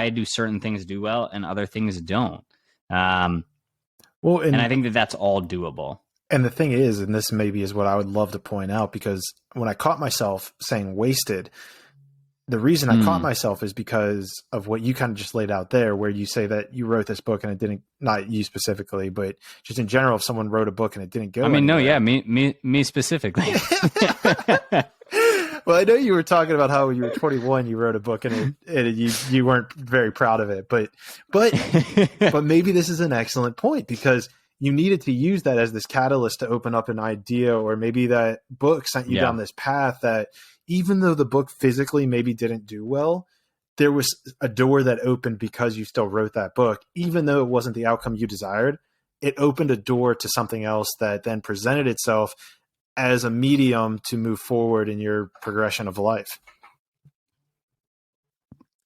do certain things do well and other things don't? And I think that that's all doable.
And the thing is, and this maybe is what I would love to point out, because when I caught myself saying wasted, the reason I caught myself is because of what you kind of just laid out there, where you say that you wrote this book and it didn't, not you specifically, but just in general, if someone wrote a book and it didn't go anywhere.
No, yeah, me specifically.
Well, I know you were talking about how when you were 21, you wrote a book and you weren't very proud of it, but maybe this is an excellent point, because you needed to use that as this catalyst to open up an idea, or maybe that book sent you down this path that even though the book physically maybe didn't do well, there was a door that opened because you still wrote that book, even though it wasn't the outcome you desired. It opened a door to something else that then presented itself as a medium to move forward in your progression of life.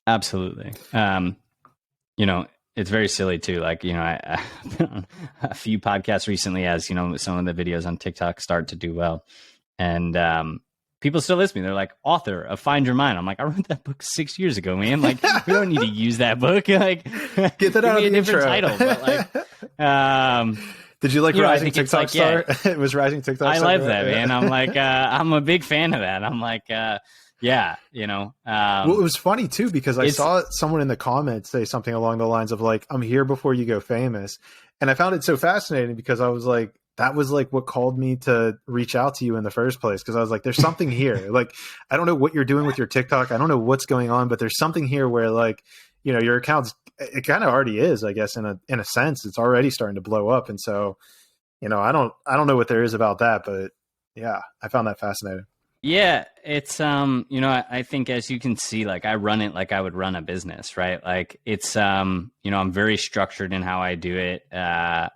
Absolutely. You know, it's very silly too. Like, you know, I been on a few podcasts recently as, you know, some of the videos on TikTok start to do well. And people still listen to me. They're like, author of Find Your Mind. I'm like, I wrote that book 6 years ago, man. Like, we don't need to use that book. Like,
get that out of the
different
intro.
title. But like,
did you like Rising TikTok Star? It was Rising TikTok Star.
I love that, man. I'm like, I'm a big fan of that. I'm like, yeah, you know.
Well, it was funny too, because I saw someone in the comments say something along the lines of like, I'm here before you go famous. And I found it so fascinating, because I was like, that was like what called me to reach out to you in the first place. Cause I was like, there's something here. Like, I don't know what you're doing with your TikTok. I don't know what's going on, but there's something here where like, you know, your account's, it kind of already is, I guess, in a sense, it's already starting to blow up. And so, you know, I don't know what there is about that, but yeah, I found that fascinating.
Yeah, it's you know, I think as you can see, like I run it like I would run a business, right? Like it's you know, I'm very structured in how I do it. I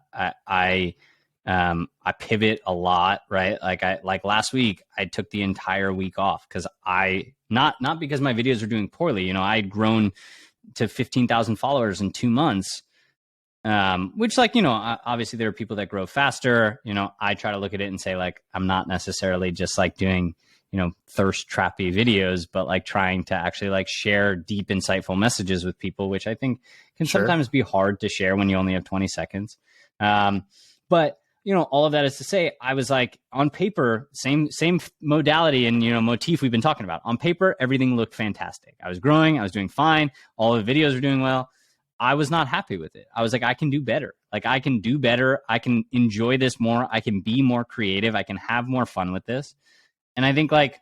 pivot a lot, right? Like last week I took the entire week off because not because my videos were doing poorly. You know, I'd grown to 15,000 followers in 2 months. Which, like, you know, obviously there are people that grow faster. You know, I try to look at it and say, like, I'm not necessarily just like doing, you know, thirst trappy videos, but like trying to actually like share deep, insightful messages with people, which I think can sometimes be hard to share when you only have 20 seconds. But, you know, all of that is to say, I was like, on paper, same modality and, you know, motif we've been talking about. On paper, everything looked fantastic. I was growing, I was doing fine. All the videos were doing well. I was not happy with it. I was like, I can do better. Like, I can do better. I can enjoy this more. I can be more creative. I can have more fun with this. And I think, like,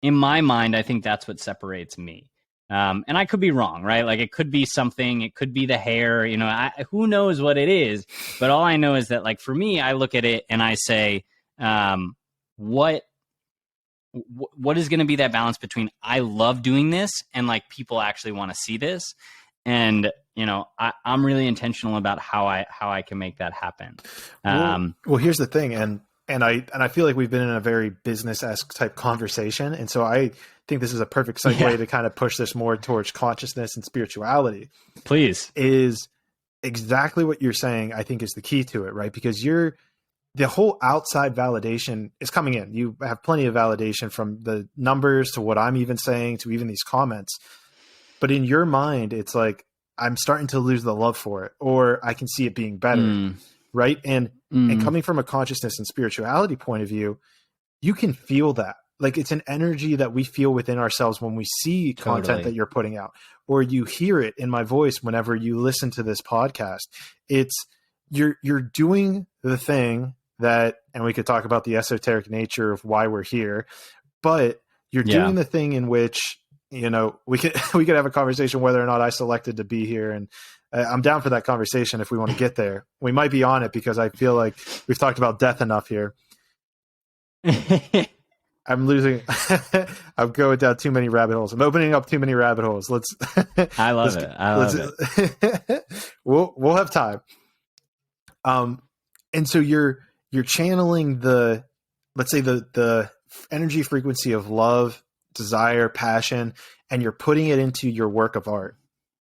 in my mind, I think that's what separates me. And I could be wrong, right? Like, it could be something. It could be the hair. You know, who knows what it is? But all I know is that, like, for me, I look at it and I say, what is going to be that balance between I love doing this and, like, people actually want to see this? And, I'm really intentional about how I can make that happen.
Well, here's the thing. And I feel like we've been in a very business-esque type conversation. And so I think this is a perfect segue to kind of push this more towards consciousness and spirituality.
Please.
Is exactly what you're saying, I think, is the key to it, right? Because the whole outside validation is coming in. You have plenty of validation from the numbers to what I'm even saying to even these comments. But in your mind, it's like, I'm starting to lose the love for it, or I can see it being better. Right. And coming from a consciousness and spirituality point of view, you can feel that. Like, it's an energy that we feel within ourselves when we see content that you're putting out, or you hear it in my voice whenever you listen to this podcast. It's you're doing the thing that, and we could talk about the esoteric nature of why we're here, but you're doing the thing in which, we could have a conversation whether or not I selected to be here. And I'm down for that conversation if we want to get there. We might be on it because I feel like we've talked about death enough here. I'm losing. I'm going down too many rabbit holes. I'm opening up too many rabbit holes.
I love it.
We'll have time. And so you're channeling let's say the energy frequency of love, desire, passion, and you're putting it into your work of art,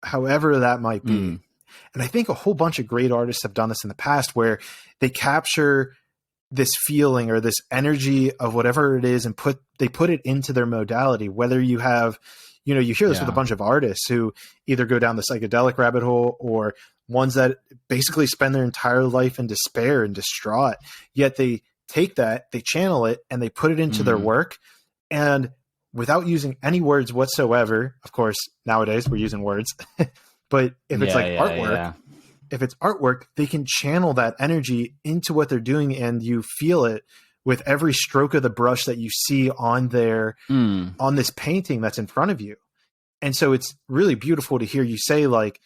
however that might be. And I think a whole bunch of great artists have done this in the past, where they capture this feeling or this energy of whatever it is and they put it into their modality. Whether you have, you hear this with a bunch of artists who either go down the psychedelic rabbit hole, or ones that basically spend their entire life in despair and distraught, yet they take that, they channel it, and they put it into their work. And without using any words whatsoever, of course, nowadays we're using words, but if it's artwork, if it's artwork, they can channel that energy into what they're doing, and you feel it with every stroke of the brush that you see on on this painting that's in front of you. And so it's really beautiful to hear you say, like,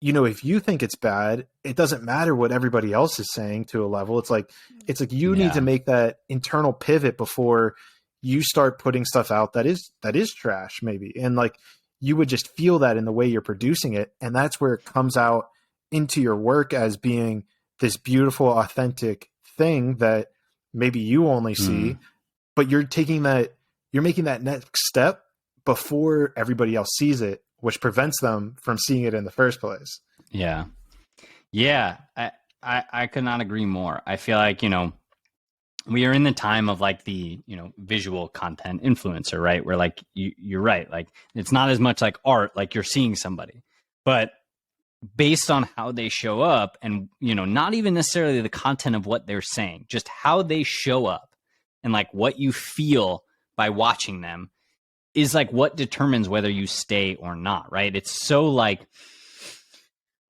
if you think it's bad, it doesn't matter what everybody else is saying to a level. It's like you need to make that internal pivot before you start putting stuff out that is trash, maybe. And like, you would just feel that in the way you're producing it. And that's where it comes out into your work as being this beautiful, authentic thing that maybe you only see, but you're making that next step before everybody else sees it, which prevents them from seeing it in the first place.
Yeah. I could not agree more. I feel like, we are in the time of like the, visual content influencer, right? Where like, you're right. Like, it's not as much like art, like you're seeing somebody, but based on how they show up, and, not even necessarily the content of what they're saying, just how they show up and like what you feel by watching them is like what determines whether you stay or not, right? It's so like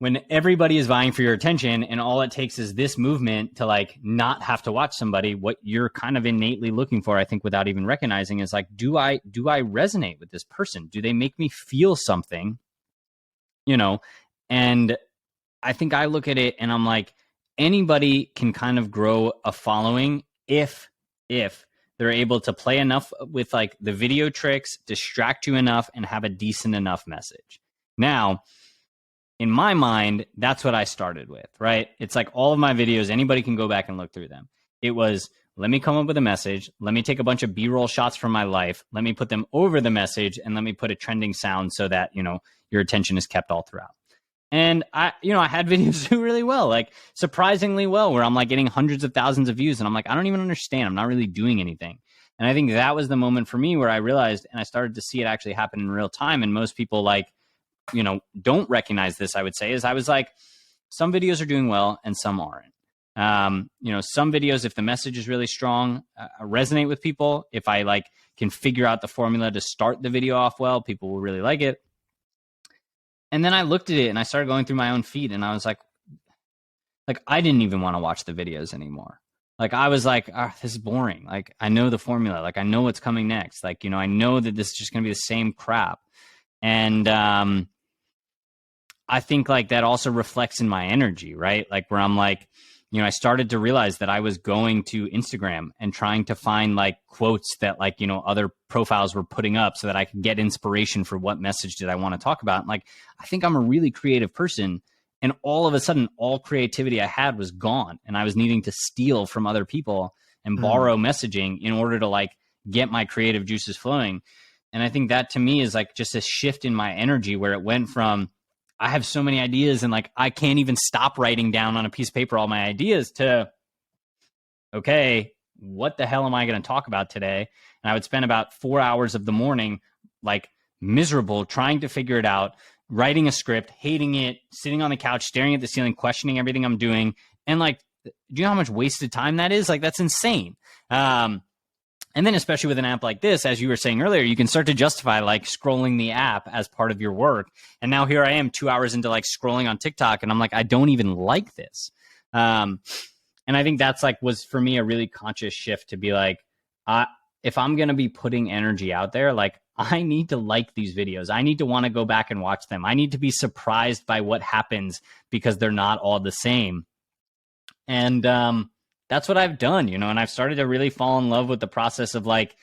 when everybody is vying for your attention and all it takes is this movement to like not have to watch somebody, what you're kind of innately looking for, I think, without even recognizing, is like, do I resonate with this person? Do they make me feel something? And I think I look at it and I'm like, anybody can kind of grow a following if they're able to play enough with like the video tricks, distract you enough, and have a decent enough message. Now, in my mind, that's what I started with, right? It's like all of my videos, anybody can go back and look through them. It was, let me come up with a message. Let me take a bunch of B-roll shots from my life. Let me put them over the message, and let me put a trending sound so that, your attention is kept all throughout. And I had videos do really well, like surprisingly well, where I'm like getting hundreds of thousands of views, and I'm like, I don't even understand. I'm not really doing anything. And I think that was the moment for me where I realized, and I started to see it actually happen in real time. And most people like, don't recognize this, I would say, is I was like, some videos are doing well and some aren't. Some videos, if the message is really strong, resonate with people. If I like can figure out the formula to start the video off well, people will really like it. And then I looked at it and I started going through my own feed, and I was like I didn't even want to watch the videos anymore. Like, I was like, this is boring. Like, I know the formula. Like, I know what's coming next. Like, I know that this is just going to be the same crap. And I think like that also reflects in my energy, right? Like, where I'm like, I started to realize that I was going to Instagram and trying to find like quotes that like, other profiles were putting up so that I could get inspiration for what message did I want to talk about. And like, I think I'm a really creative person. And all of a sudden, all creativity I had was gone. And I was needing to steal from other people and borrow messaging in order to like get my creative juices flowing. And I think that to me is like just a shift in my energy where it went from, I have so many ideas and like I can't even stop writing down on a piece of paper all my ideas to, okay, what the hell am I going to talk about today? And I would spend about 4 hours of the morning like miserable trying to figure it out, writing a script, hating it, sitting on the couch, staring at the ceiling, questioning everything I'm doing. And like, do you know how much wasted time that is? Like, that's insane. And then especially with an app like this, as you were saying earlier, you can start to justify like scrolling the app as part of your work. And now here I am 2 hours into like scrolling on TikTok and I'm like, I don't even like this. And I think that's like was for me a really conscious shift to be like, if I'm going to be putting energy out there, like I need to like these videos. I need to want to go back and watch them. I need to be surprised by what happens because they're not all the same. And, that's what I've done, and I've started to really fall in love with the process of like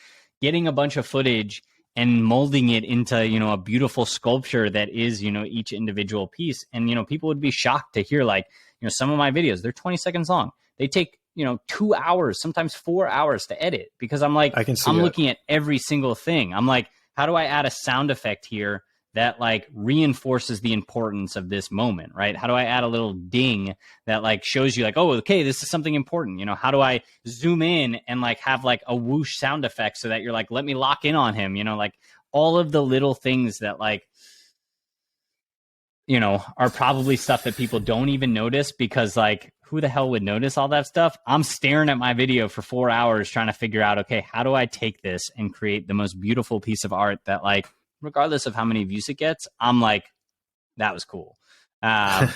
getting a bunch of footage and molding it into, a beautiful sculpture that is, each individual piece. And, people would be shocked to hear like, some of my videos, they're 20 seconds long. They take, 2 hours, sometimes 4 hours to edit because I'm like, I'm looking at every single thing. I'm like, how do I add a sound effect here that like reinforces the importance of this moment, right? How do I add a little ding that like shows you like, oh, okay, this is something important. How do I zoom in and like have like a whoosh sound effect so that you're like, let me lock in on him, like all of the little things that like, are probably stuff that people don't even notice because like, who the hell would notice all that stuff? I'm staring at my video for 4 hours trying to figure out, okay, how do I take this and create the most beautiful piece of art that like, regardless of how many views it gets, I'm like, that was cool. I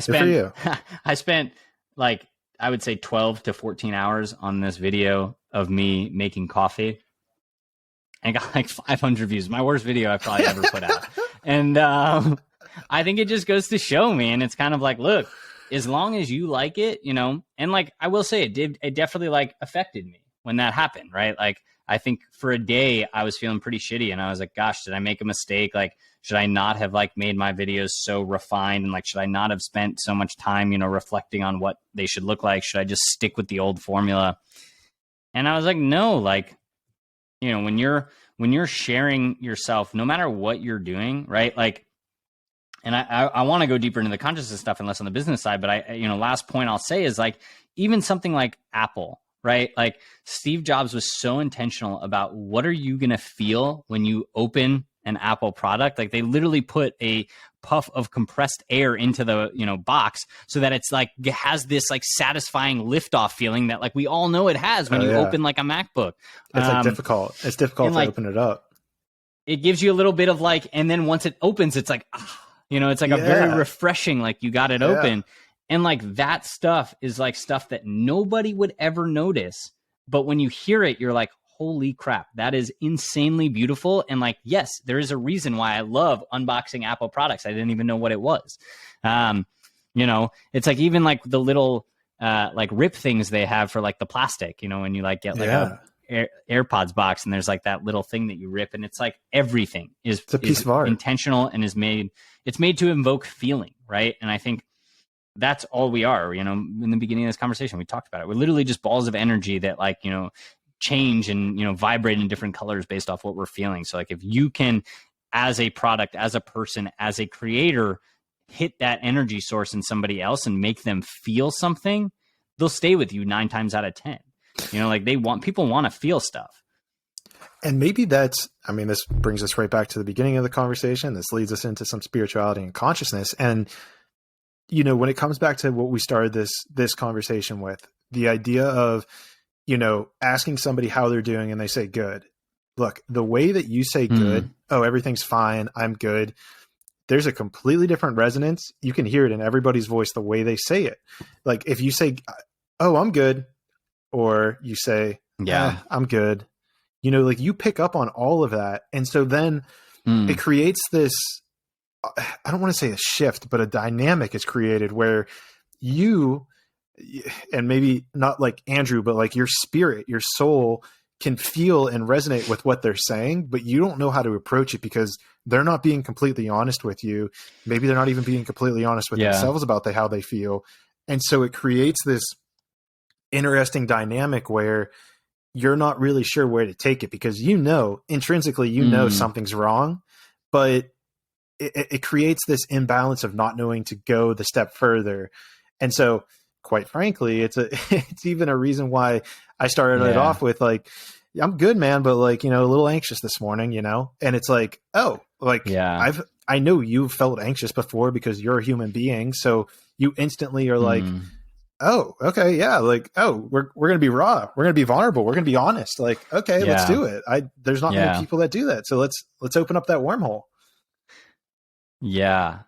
spent like, I would say 12 to 14 hours on this video of me making coffee and got like 500 views. My worst video I probably ever put out. And I think it just goes to show, man, it's kind of like, look, as long as you like it, and like, I will say it definitely like affected me when that happened, right? Like, I think for a day I was feeling pretty shitty and I was like, gosh, did I make a mistake? Like, should I not have like made my videos so refined? And like, should I not have spent so much time, reflecting on what they should look like? Should I just stick with the old formula? And I was like, no, like, when you're sharing yourself, no matter what you're doing, right? Like, and I want to go deeper into the consciousness stuff and less on the business side, but last point I'll say is like, even something like Apple, right? Like Steve Jobs was so intentional about what are you going to feel when you open an Apple product? Like they literally put a puff of compressed air into the, box so that it's like, it has this like satisfying liftoff feeling that like we all know it has when you open like a MacBook.
It's like difficult. It's difficult to open it up.
It gives you a little bit of like, and then once it opens, it's like, it's like a very refreshing, like you got it open. And like that stuff is like stuff that nobody would ever notice. But when you hear it, you're like, holy crap, that is insanely beautiful. And like, yes, there is a reason why I love unboxing Apple products. I didn't even know what it was. It's like even like the little like rip things they have for like the plastic, when you like get like a AirPods box and there's like that little thing that you rip and it's like everything is
a piece of art.
Intentional and it's made to invoke feeling, right? And I think that's all we are. In the beginning of this conversation, we talked about it. We're literally just balls of energy that like, change and, vibrate in different colors based off what we're feeling. So like if you can, as a product, as a person, as a creator, hit that energy source in somebody else and make them feel something, they'll stay with you 9 times out of 10. Like people want to feel stuff.
And maybe this brings us right back to the beginning of the conversation. This leads us into some spirituality and consciousness. And, when it comes back to what we started this conversation with, the idea of, asking somebody how they're doing and they say good. Look, the way that you say good, oh, everything's fine, I'm good. There's a completely different resonance. You can hear it in everybody's voice, the way they say it. Like if you say, oh, I'm good, or you say, I'm good, like you pick up on all of that. And so then it creates this, I don't want to say a shift, but a dynamic is created where you and maybe not like Andrew, but like your spirit, your soul can feel and resonate with what they're saying, but you don't know how to approach it because they're not being completely honest with you. Maybe they're not even being completely honest with themselves about how they feel. And so it creates this interesting dynamic where you're not really sure where to take it because intrinsically, something's wrong, but it creates this imbalance of not knowing to go the step further. And so quite frankly, it's even a reason why I started it off with like, I'm good, man, but like, a little anxious this morning, and it's like, I know you've felt anxious before because you're a human being. So you instantly are like, oh, okay. Yeah. Like, oh, we're going to be raw. We're going to be vulnerable. We're going to be honest. Like, okay, let's do it. There's not many people that do that. So let's open up that wormhole.
Yeah.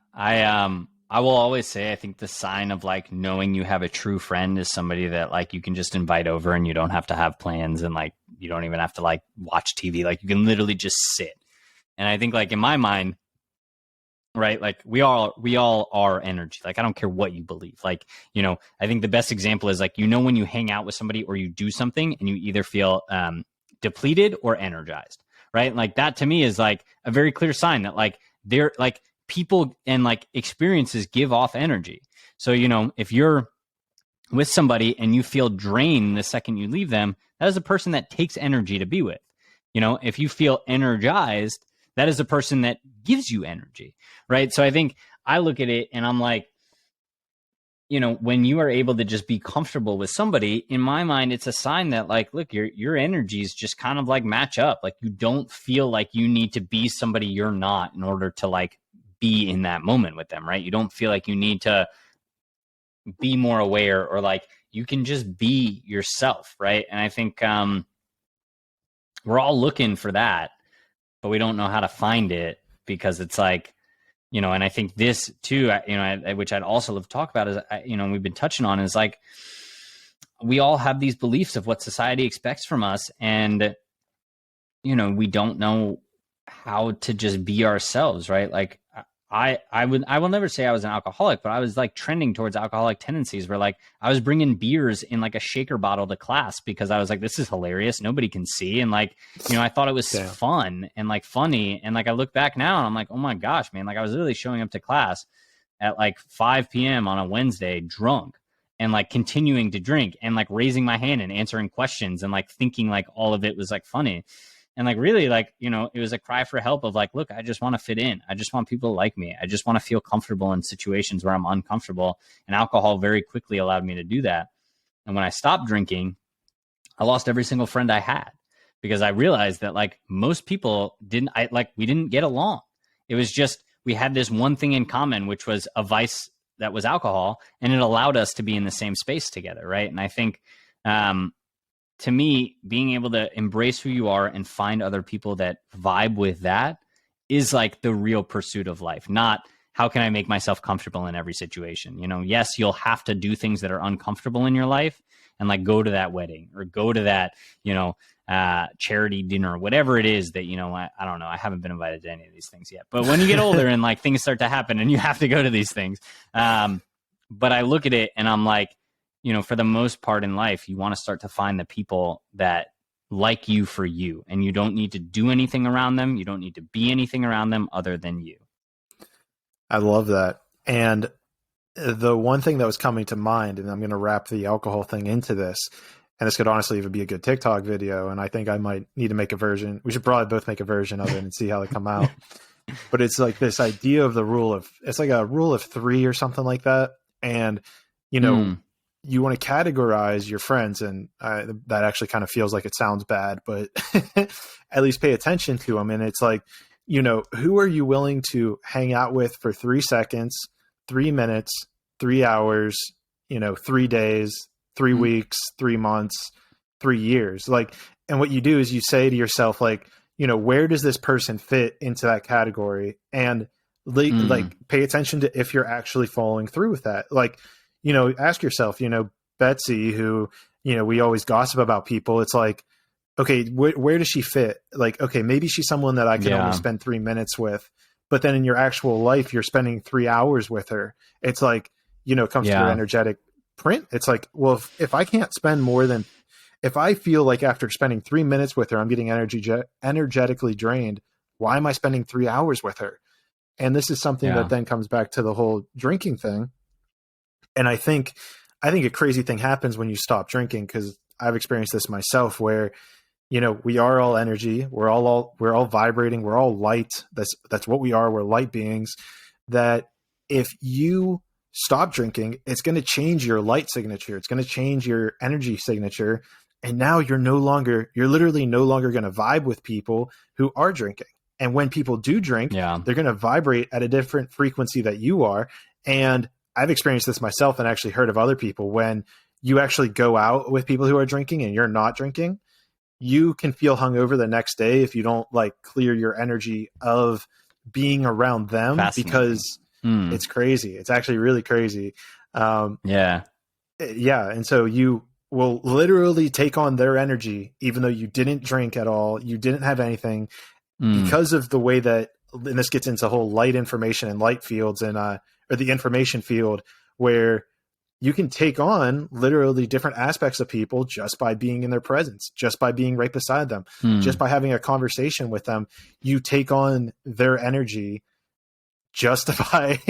I will always say, I think the sign of like knowing you have a true friend is somebody that like you can just invite over and you don't have to have plans and like you don't even have to like watch TV. Like you can literally just sit. And I think like in my mind, right, like we all are energy. Like I don't care what you believe. Like, I think the best example is like, when you hang out with somebody or you do something and you either feel depleted or energized, right? Like that to me is like a very clear sign that like they're like, people and like experiences give off energy. So, if you're with somebody and you feel drained the second you leave them, that is a person that takes energy to be with. If you feel energized, that is a person that gives you energy, right? So I think I look at it and I'm like, when you are able to just be comfortable with somebody, in my mind, it's a sign that like, look, your energies just kind of like match up. Like you don't feel like you need to be somebody you're not in order to like be in that moment with them, right? You don't feel like you need to be more aware or like you can just be yourself, right? And I think we're all looking for that, but we don't know how to find it because it's like, and I think this too, which I'd also love to talk about is, we've been touching on is like, we all have these beliefs of what society expects from us. And, we don't know how to just be ourselves, right? Like I will never say I was an alcoholic, but I was like trending towards alcoholic tendencies where like I was bringing beers in like a shaker bottle to class because I was like, this is hilarious. Nobody can see. And like, I thought it was fun and like funny. And like, I look back now and I'm like, oh my gosh, man, like I was literally showing up to class at like 5 p.m. on a Wednesday drunk and like continuing to drink and like raising my hand and answering questions and like thinking like all of it was like funny. And like, really like, it was a cry for help of like, look, I just want to fit in. I just want people to like me. I just want to feel comfortable in situations where I'm uncomfortable. And alcohol very quickly allowed me to do that. And when I stopped drinking, I lost every single friend I had because I realized that like most people we didn't get along. It was just, we had this one thing in common, which was a vice that was alcohol. And it allowed us to be in the same space together. Right. And I think, to me, being able to embrace who you are and find other people that vibe with that is like the real pursuit of life, not how can I make myself comfortable in every situation? Yes, you'll have to do things that are uncomfortable in your life and like go to that wedding or go to that, charity dinner, whatever it is that, I don't know. I haven't been invited to any of these things yet, but when you get older and like things start to happen and you have to go to these things. But I look at it and I'm like, for the most part in life, you want to start to find the people that like you for you, and you don't need to do anything around them. You don't need to be anything around them other than you.
I love that. And the one thing that was coming to mind, and I'm going to wrap the alcohol thing into this, and this could honestly even be a good TikTok video. And I think I might need to make a version. We should probably both make a version of it and see how they come out. But it's like this idea of it's like a rule of 3 or something like that. And, you want to categorize your friends, and that actually kind of feels like it sounds bad, but at least pay attention to them. And it's like, who are you willing to hang out with for 3 seconds, 3 minutes, 3 hours, 3 days, 3 weeks, 3 months, 3 years? Like, and what you do is you say to yourself, like, where does this person fit into that category? And like, pay attention to if you're actually following through with that. Like, ask yourself, Betsy, who, we always gossip about people. It's like, okay, where does she fit? Like, okay, maybe she's someone that I can only spend 3 minutes with, but then in your actual life, you're spending 3 hours with her. It's like, it comes to your energetic print. It's like, well, if I can't spend more than, if I feel like after spending 3 minutes with her, I'm getting energetically drained, why am I spending 3 hours with her? And this is something that then comes back to the whole drinking thing. And I think a crazy thing happens when you stop drinking, because I've experienced this myself where, you know, we are all energy. We're all vibrating. We're all light. That's what we are. We're light beings. That if you stop drinking, it's going to change your light signature. It's going to change your energy signature. And now you're literally no longer going to vibe with people who are drinking. And when people do drink, they're going to vibrate at a different frequency that you are. And I've experienced this myself and actually heard of other people. When you actually go out with people who are drinking and you're not drinking, you can feel hungover the next day if you don't like clear your energy of being around them, because it's crazy. It's actually really crazy. Yeah. And so you will literally take on their energy, even though you didn't drink at all. You didn't have anything, because of the way that, and this gets into whole light information and light fields and, or the information field, where you can take on literally different aspects of people just by being in their presence, just by being right beside them, just by having a conversation with them. You take on their energy just by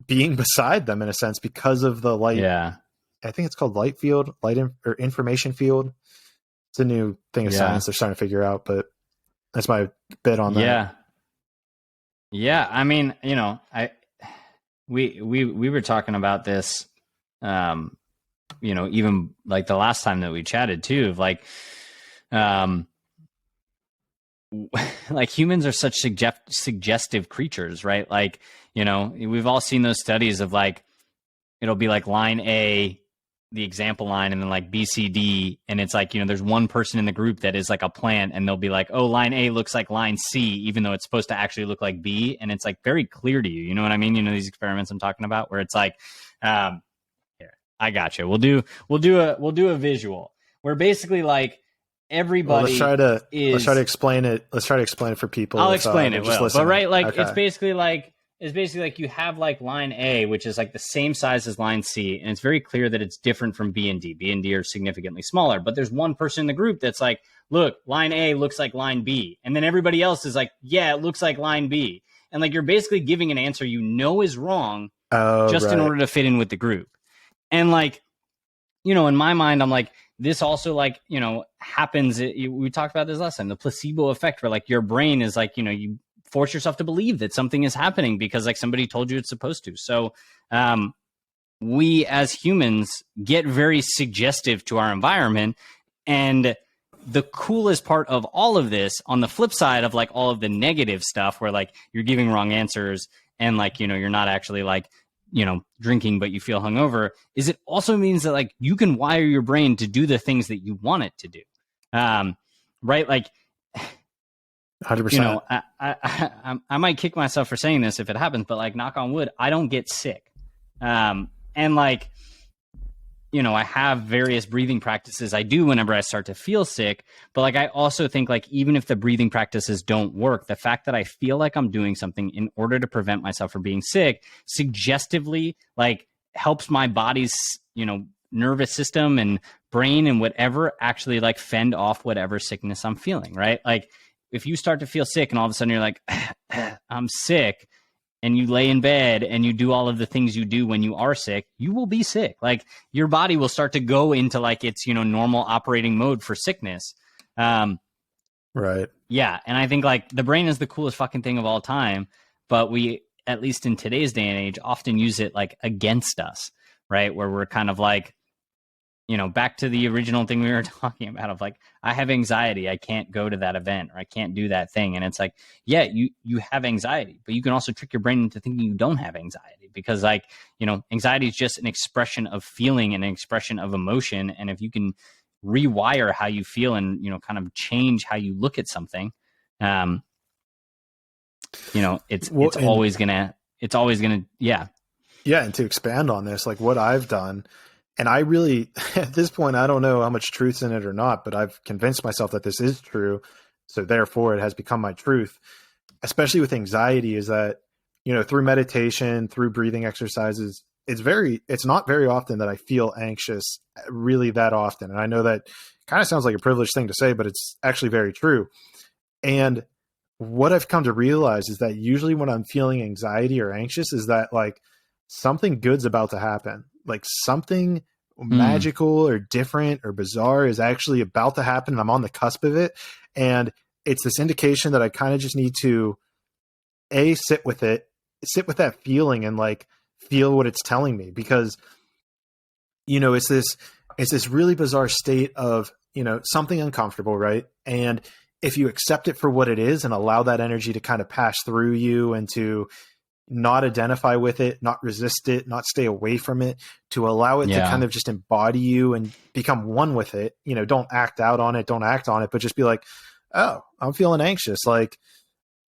being beside them, in a sense, because of the light. Yeah. I think it's called light field, or information field. It's a new thing of science they're starting to figure out, but that's my bit on that.
Yeah. Yeah. I mean, you know, we were talking about this, you know, even like the last time that we chatted too, of like, like humans are such suggestive creatures, right? Like, you know, we've all seen those studies of like, it'll be like line A, the example line, and then like B, C, D. And it's like, you know, there's one person in the group that is like a plant, and they'll be like, oh, line A looks like line C, even though it's supposed to actually look like B. And it's like very clear to you. You know what I mean? You know, these experiments I'm talking about, where it's like, here, I got you. We'll do a visual where basically like everybody
let's try to explain it. Let's try to explain it for people.
I'll explain it. But right, like okay. It's basically like you have like line A, which is like the same size as line C, and it's very clear that it's different from B and D. B and D are significantly smaller, but there's one person in the group that's like, look, line A looks like line B, and then everybody else is like, yeah, it looks like line B, and like you're basically giving an answer you know is wrong, just in order to fit in with the group. And like, you know, in my mind, I'm like, this also like, you know, happens. We talked about this last time, the placebo effect, where like your brain is like, you know, you force yourself to believe that something is happening because like somebody told you it's supposed to. So we as humans get very suggestive to our environment. And the coolest part of all of this, on the flip side of like all of the negative stuff where like you're giving wrong answers and like, you know, you're not actually like, you know, drinking, but you feel hungover, is it also means that like you can wire your brain to do the things that you want it to do. Right. Like,
100%.
You know, I might kick myself for saying this if it happens, but like, knock on wood, I don't get sick. And like, you know, I have various breathing practices I do whenever I start to feel sick. But like, I also think like, even if the breathing practices don't work, the fact that I feel like I'm doing something in order to prevent myself from being sick suggestively like helps my body's, you know, nervous system and brain and whatever actually like fend off whatever sickness I'm feeling, right? Like, if you start to feel sick and all of a sudden you're like, I'm sick, and you lay in bed and you do all of the things you do when you are sick, you will be sick. Like your body will start to go into like its, you know, normal operating mode for sickness.
Right.
Yeah. And I think like the brain is the coolest fucking thing of all time, but we, at least in today's day and age, often use it like against us, right? Where we're kind of like, you know, back to the original thing we were talking about of like, I have anxiety. I can't go to that event, or I can't do that thing. And it's like, yeah, you have anxiety, but you can also trick your brain into thinking you don't have anxiety, because like, you know, anxiety is just an expression of feeling and an expression of emotion. And if you can rewire how you feel and, you know, kind of change how you look at something, you know, it's always gonna, yeah.
Yeah. And to expand on this, like what I've done, and I really, at this point, I don't know how much truth's in it or not, but I've convinced myself that this is true. So therefore it has become my truth, especially with anxiety, is that, you know, through meditation, through breathing exercises, it's not very often that I feel anxious really that often. And I know that kind of sounds like a privileged thing to say, but it's actually very true. And what I've come to realize is that usually when I'm feeling anxiety or anxious is that like something good's about to happen. Like something magical or different or bizarre is actually about to happen, and I'm on the cusp of it. And it's this indication that I kind of just need to sit with that feeling and like feel what it's telling me, because it's this really bizarre state of something uncomfortable, right? And if you accept it for what it is and allow that energy to kind of pass through you and to not identify with it, not resist it, not stay away from it, to allow it to kind of just embody you and become one with it, don't act out on it, don't act on it, but just be like, oh, I'm feeling anxious. Like,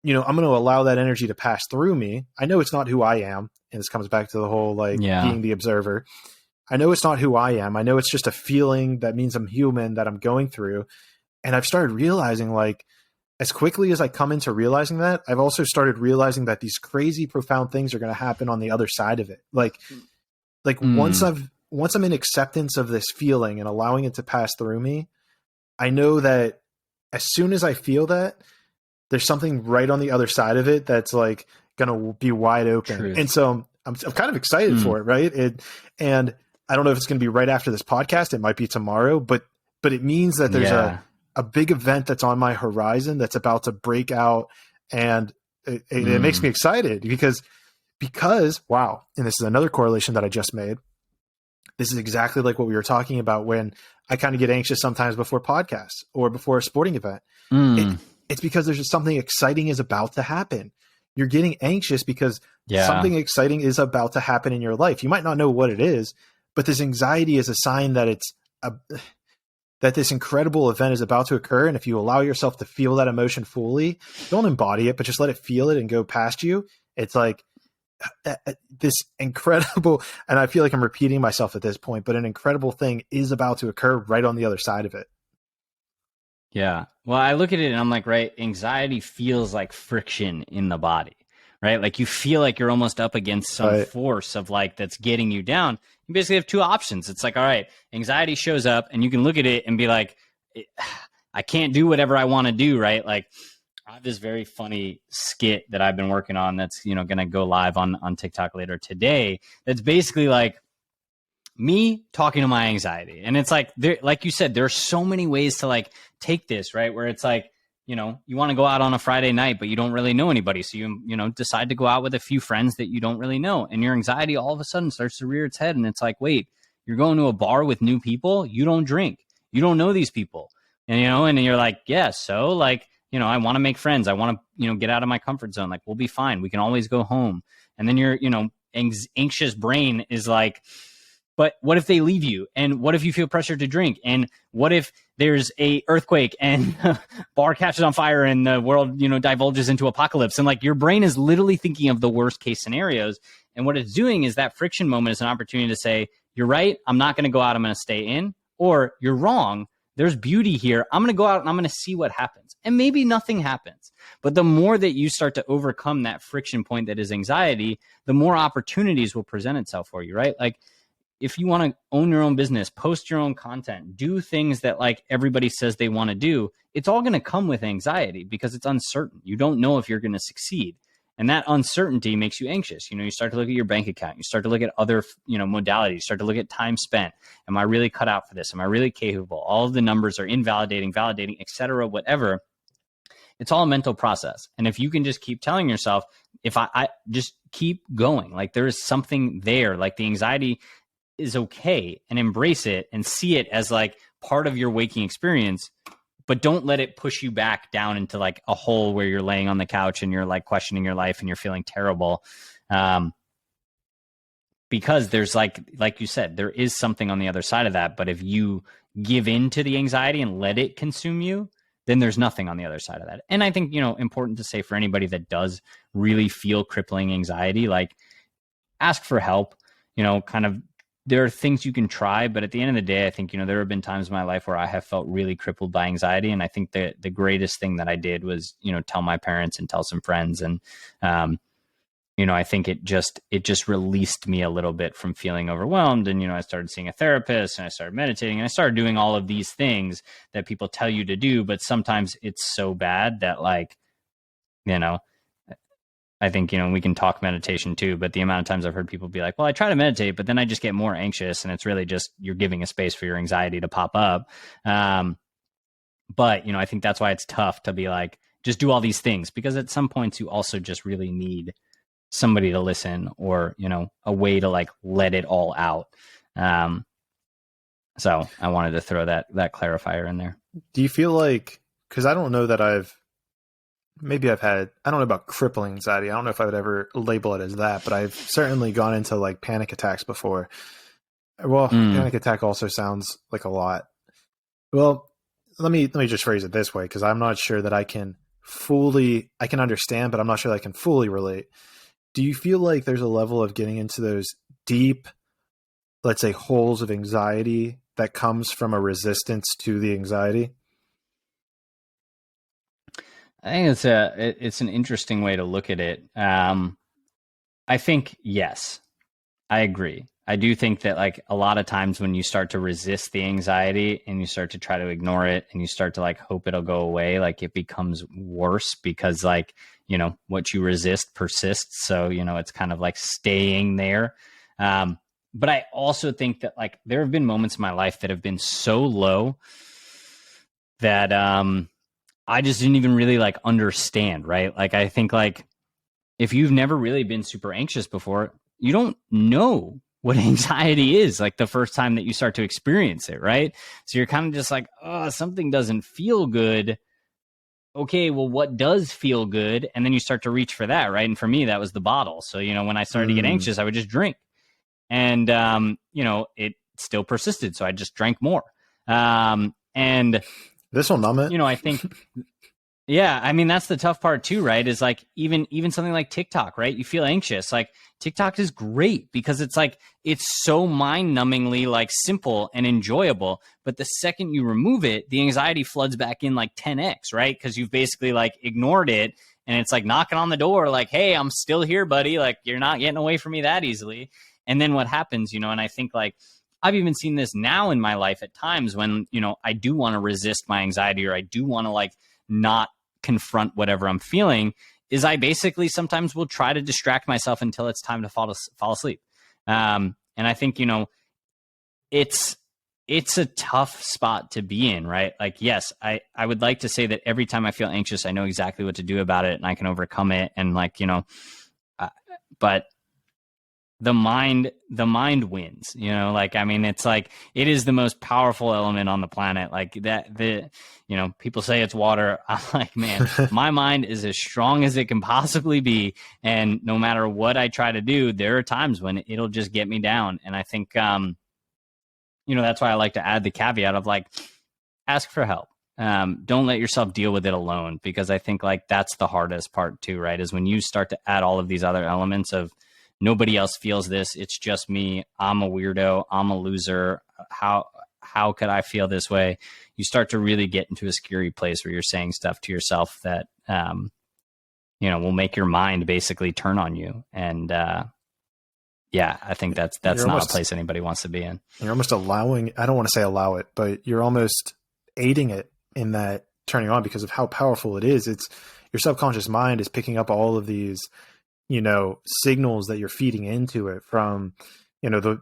I'm going to allow that energy to pass through me. I know it's not who I am. And this comes back to the whole, like being the observer. I know it's not who I am. I know it's just a feeling that means I'm human, that I'm going through. And I've started realizing, like, as quickly as I come into realizing that, I've also started realizing that these crazy, profound things are going to happen on the other side of it. Like once I'm in acceptance of this feeling and allowing it to pass through me, I know that as soon as I feel that, there's something right on the other side of it that's like going to be wide open. Truth. And so I'm kind of excited for it. Right. And I don't know if it's going to be right after this podcast. It might be tomorrow, but it means that there's a big event that's on my horizon that's about to break out. And it makes me excited because wow. And this is another correlation that I just made. This is exactly like what we were talking about when I kind of get anxious sometimes before podcasts or before a sporting event. It's because there's just something exciting is about to happen. You're getting anxious because something exciting is about to happen in your life. You might not know what it is, but this anxiety is a sign that that this incredible event is about to occur. And if you allow yourself to feel that emotion fully, don't embody it, but just let it feel it and go past you. It's like this incredible, and I feel like I'm repeating myself at this point, but an incredible thing is about to occur right on the other side of it.
Yeah. Well, I look at it and I'm like, right, anxiety feels like friction in the body, right? Like you feel like you're almost up against some force of like that's getting you down. You basically have two options. It's like, all right, anxiety shows up and you can look at it and be like, I can't do whatever I want to do, right? Like I have this very funny skit that I've been working on that's, going to go live on TikTok later today. That's basically like me talking to my anxiety. And it's like, like you said, there are so many ways to like take this, right? Where it's like, you want to go out on a Friday night, but you don't really know anybody. So you decide to go out with a few friends that you don't really know. And your anxiety all of a sudden starts to rear its head. And it's like, wait, you're going to a bar with new people. You don't drink. You don't know these people. And, and you're like, yeah, so like, I want to make friends. I want to, get out of my comfort zone. Like, we'll be fine. We can always go home. And then your, anxious brain is like, but what if they leave you? And what if you feel pressure to drink? And what if there's a earthquake and bar catches on fire and the world, divulges into apocalypse? And like your brain is literally thinking of the worst case scenarios. And what it's doing is that friction moment is an opportunity to say, you're right, I'm not going to go out, I'm going to stay in. Or you're wrong, there's beauty here. I'm going to go out and I'm going to see what happens. And maybe nothing happens. But the more that you start to overcome that friction point that is anxiety, the more opportunities will present itself for you, right? Like, if you want to own your own business, post your own content, do things that like everybody says they want to do, it's all going to come with anxiety because it's uncertain. You don't know if you're going to succeed. And that uncertainty makes you anxious. You start to look at your bank account. You start to look at other, modalities. You start to look at time spent. Am I really cut out for this? Am I really capable? All of the numbers are invalidating, validating, et cetera, whatever. It's all a mental process. And if you can just keep telling yourself, if I just keep going, like there is something there, like the anxiety is okay, and embrace it and see it as like part of your waking experience, but don't let it push you back down into like a hole where you're laying on the couch and you're like questioning your life and you're feeling terrible. Because there's like you said, there is something on the other side of that. But if you give in to the anxiety and let it consume you, then there's nothing on the other side of that. And I think, important to say for anybody that does really feel crippling anxiety, like ask for help, kind of, there are things you can try, but at the end of the day, I think, there have been times in my life where I have felt really crippled by anxiety. And I think that the greatest thing that I did was, tell my parents and tell some friends. And I think it just released me a little bit from feeling overwhelmed. And, I started seeing a therapist and I started meditating and I started doing all of these things that people tell you to do. But sometimes it's so bad that like, I think, we can talk meditation too, but the amount of times I've heard people be like, well, I try to meditate, but then I just get more anxious. And it's really just you're giving a space for your anxiety to pop up. But, I think that's why it's tough to be like, just do all these things, because at some points you also just really need somebody to listen, or, a way to like let it all out. So I wanted to throw that clarifier in there.
Do you feel like, because I don't know that I don't know about crippling anxiety. I don't know if I would ever label it as that, but I've certainly gone into like panic attacks before. Well, panic attack also sounds like a lot. Well, let me just phrase it this way, because I'm not sure that I can understand, but I'm not sure that I can fully relate. Do you feel like there's a level of getting into those deep, let's say, holes of anxiety that comes from a resistance to the anxiety?
I think it's an interesting way to look at it. I think, yes, I agree. I do think that like a lot of times when you start to resist the anxiety and you start to try to ignore it and you start to like hope it'll go away, like it becomes worse, because like, what you resist persists. So, it's kind of like staying there. But I also think that like there have been moments in my life that have been so low that I just didn't even really like understand, right? Like I think like if you've never really been super anxious before, you don't know what anxiety is like the first time that you start to experience it, right? So you're kind of just like, oh, something doesn't feel good. Okay, well, what does feel good? And then you start to reach for that, right? And for me, that was the bottle. So, when I started to get anxious, I would just drink. And, it still persisted. So I just drank more. And
this will numb it.
I think, yeah, I mean, that's the tough part too, right? Is like even something like TikTok, right? You feel anxious. Like TikTok is great because it's like, it's so mind numbingly like simple and enjoyable. But the second you remove it, the anxiety floods back in like 10x, right? Because you've basically like ignored it and it's like knocking on the door, like, hey, I'm still here, buddy. Like you're not getting away from me that easily. And then what happens, and I think like, I've even seen this now in my life at times when, I do want to resist my anxiety, or I do want to like not confront whatever I'm feeling, is I basically sometimes will try to distract myself until it's time to fall asleep. And I think, it's a tough spot to be in, right? Like, yes, I would like to say that every time I feel anxious, I know exactly what to do about it and I can overcome it. And like, but the mind wins, like, I mean, it's like, it is the most powerful element on the planet. Like that, people say it's water. I'm like, man, my mind is as strong as it can possibly be. And no matter what I try to do, there are times when it'll just get me down. And I think, that's why I like to add the caveat of like, ask for help. Don't let yourself deal with it alone, because I think like that's the hardest part too, right? Is when you start to add all of these other elements of, nobody else feels this, it's just me, I'm a weirdo, I'm a loser, how could I feel this way? You start to really get into a scary place where you're saying stuff to yourself that will make your mind basically turn on you. And yeah, I think that's not a place anybody wants to be in.
You're almost allowing, I don't want to say allow it, but you're almost aiding it in that turning on, because of how powerful it is. It's your subconscious mind is picking up all of these signals that you're feeding into it from,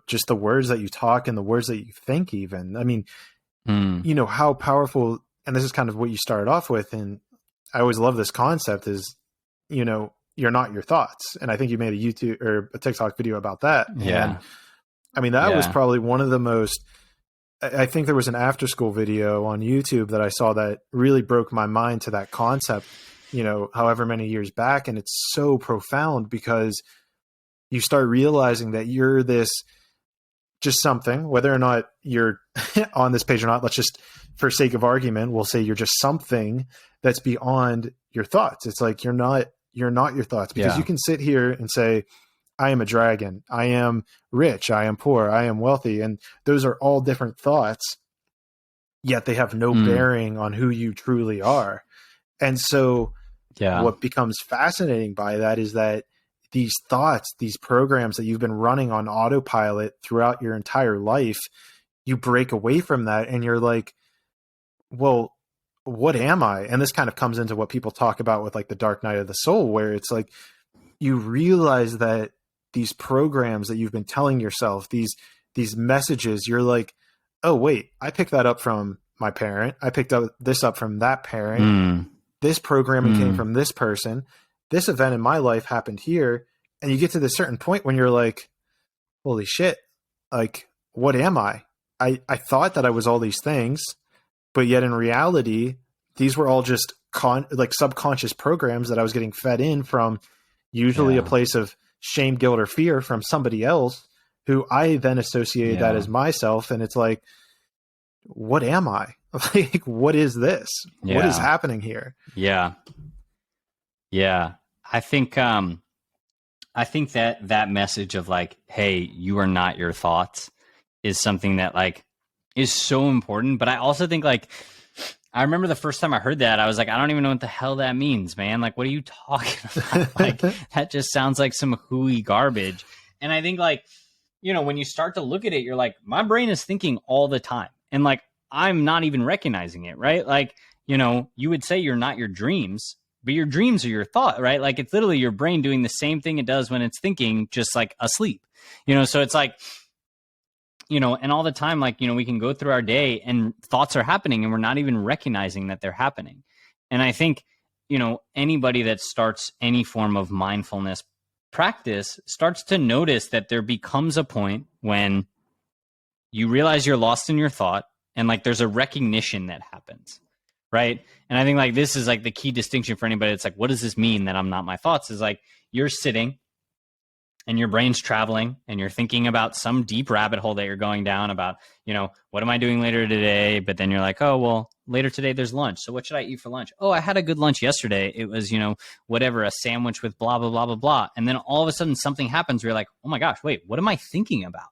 just the words that you talk and the words that you think even. I mean, how powerful, and this is kind of what you started off with. And I always love this concept is, you're not your thoughts. And I think you made a YouTube or a TikTok video about that.
Yeah.
And I mean, that was probably one of the most, I think there was an after school video on YouTube that I saw that really broke my mind to that concept, however many years back. And it's so profound because you start realizing that you're this, just something, whether or not you're on this page or not, let's just, for sake of argument, we'll say you're just something that's beyond your thoughts. It's like, you're not your thoughts, because you can sit here and say, I am a dragon, I am rich, I am poor, I am wealthy. And those are all different thoughts, yet they have no bearing on who you truly are. And so what becomes fascinating by that is that these thoughts, these programs that you've been running on autopilot throughout your entire life, you break away from that and you're like, well, what am I? And this kind of comes into what people talk about with like the dark night of the soul, where it's like you realize that these programs that you've been telling yourself, these messages, you're like, oh wait, I picked that up from my parent. I picked up this up from that parent. This programming came from this person. This event in my life happened here. And you get to this certain point when you're like, holy shit, like, what am I? I thought that I was all these things, but yet in reality, these were all just like subconscious programs that I was getting fed in from, usually a place of shame, guilt, or fear from somebody else who I then associated that as myself. And it's like, what am I? Like, what is this? What is happening here?
Yeah. I think that message of like, hey, you are not your thoughts is something that like is so important. But I also think like, I remember the first time I heard that, I was like, I don't even know what the hell that means, man. Like, what are you talking about? Like, that just sounds like some hooey garbage. And I think like, you know, when you start to look at it, you're like, my brain is thinking all the time. And like, I'm not even recognizing it, right? Like, you know, you would say you're not your dreams, but your dreams are your thought, right? Like, it's literally your brain doing the same thing it does when it's thinking, just like asleep, you know? So it's like, you know, and all the time, like, you know, we can go through our day and thoughts are happening and we're not even recognizing that they're happening. And I think, you know, anybody that starts any form of mindfulness practice starts to notice that there becomes a point when you realize you're lost in your thought and like there's a recognition that happens, right? And I think like this is like the key distinction for anybody. It's like, what does this mean that I'm not my thoughts? Is like you're sitting and your brain's traveling and you're thinking about some deep rabbit hole that you're going down about, you know, what am I doing later today? But then you're like, oh, well, later today there's lunch. So what should I eat for lunch? Oh, I had a good lunch yesterday. It was, you know, whatever, a sandwich with blah, blah, blah, blah, blah. And then all of a sudden something happens where you're like, oh my gosh, wait, what am I thinking about?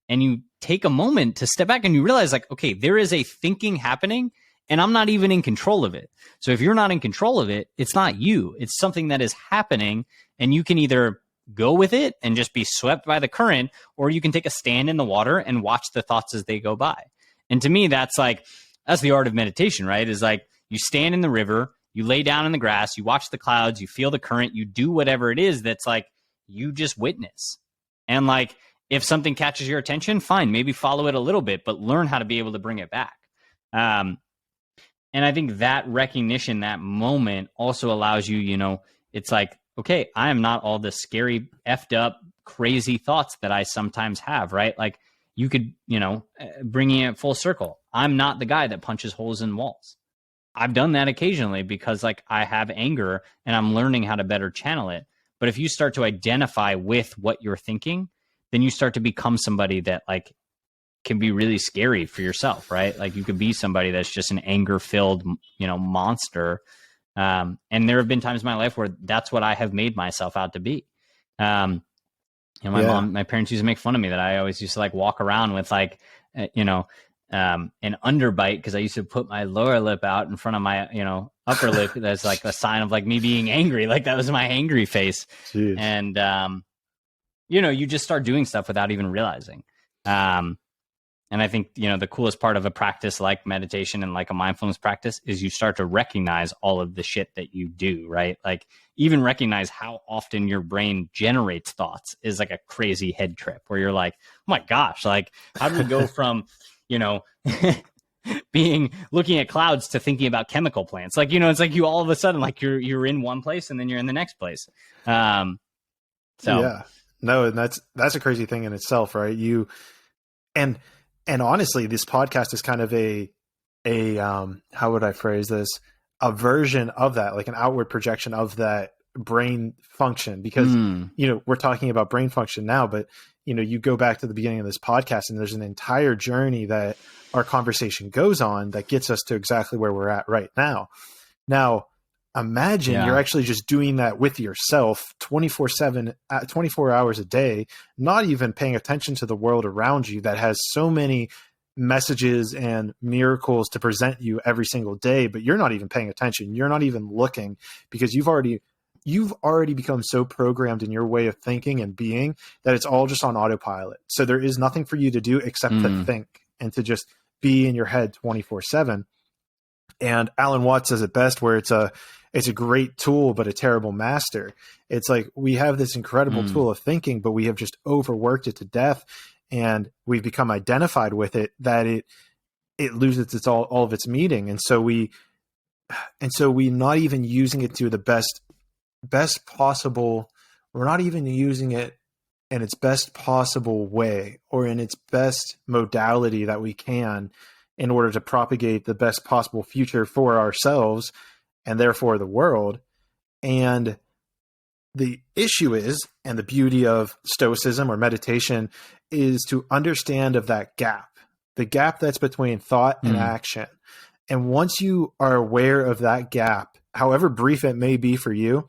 And you take a moment to step back and you realize like, okay, there is a thinking happening and I'm not even in control of it. So if you're not in control of it, it's not you. It's something that is happening and you can either go with it and just be swept by the current, or you can take a stand in the water and watch the thoughts as they go by. And to me, that's the art of meditation, right? Is like you stand in the river, you lay down in the grass, you watch the clouds, you feel the current, you do whatever it is that's like you just witness. And like if something catches your attention, fine, maybe follow it a little bit, but learn how to be able to bring it back. And I think that recognition, that moment also allows you, you know, it's like, okay, I am not all the scary, effed up, crazy thoughts that I sometimes have, right? Like you could, you know, bringing it full circle. I'm not the guy that punches holes in walls. I've done that occasionally because like I have anger and I'm learning how to better channel it. But if you start to identify with what you're thinking, then you start to become somebody that like can be really scary for yourself, right? Like you could be somebody that's just an anger-filled, you know, monster. And there have been times in my life where that's what I have made myself out to be. You know, my parents used to make fun of me that I always used to like walk around with like, you know, an underbite because I used to put my lower lip out in front of my, you know, upper lip. That's like a sign of like me being angry. Like that was my angry face.
Jeez.
And, you know, you just start doing stuff without even realizing. And I think, you know, the coolest part of a practice like meditation and like a mindfulness practice is you start to recognize all of the shit that you do, right? Like even recognize how often your brain generates thoughts is like a crazy head trip where you're like, oh my gosh, like how do we go from, you know, looking at clouds to thinking about chemical plants? Like, you know, it's like you all of a sudden, like you're in one place and then you're in the next place.
Yeah, no, and that's a crazy thing in itself, right? And honestly, this podcast is kind of a how would I phrase this? A version of that, like an outward projection of that brain function, because, you know, we're talking about brain function now, but, you know, you go back to the beginning of this podcast and there's an entire journey that our conversation goes on that gets us to exactly where we're at right now. Now, imagine you're actually just doing that with yourself 24/7, 24 hours a day, not even paying attention to the world around you that has so many messages and miracles to present you every single day, but you're not even paying attention. You're not even looking because you've already you've already become so programmed in your way of thinking and being that it's all just on autopilot. So there is nothing for you to do except to think and to just be in your head 24/7. And Alan Watts says it best, where it's a great tool, but a terrible master. It's like we have this incredible tool of thinking, but we have just overworked it to death, and we've become identified with it that it loses all of its meaning. And so we not even using it to the best possible. We're not even using it in its best possible way or in its best modality that we can in order to propagate the best possible future for ourselves and therefore the world. And the issue is, and the beauty of Stoicism or meditation is to understand of that gap, the gap that's between thought and action. And once you are aware of that gap, however brief it may be for you,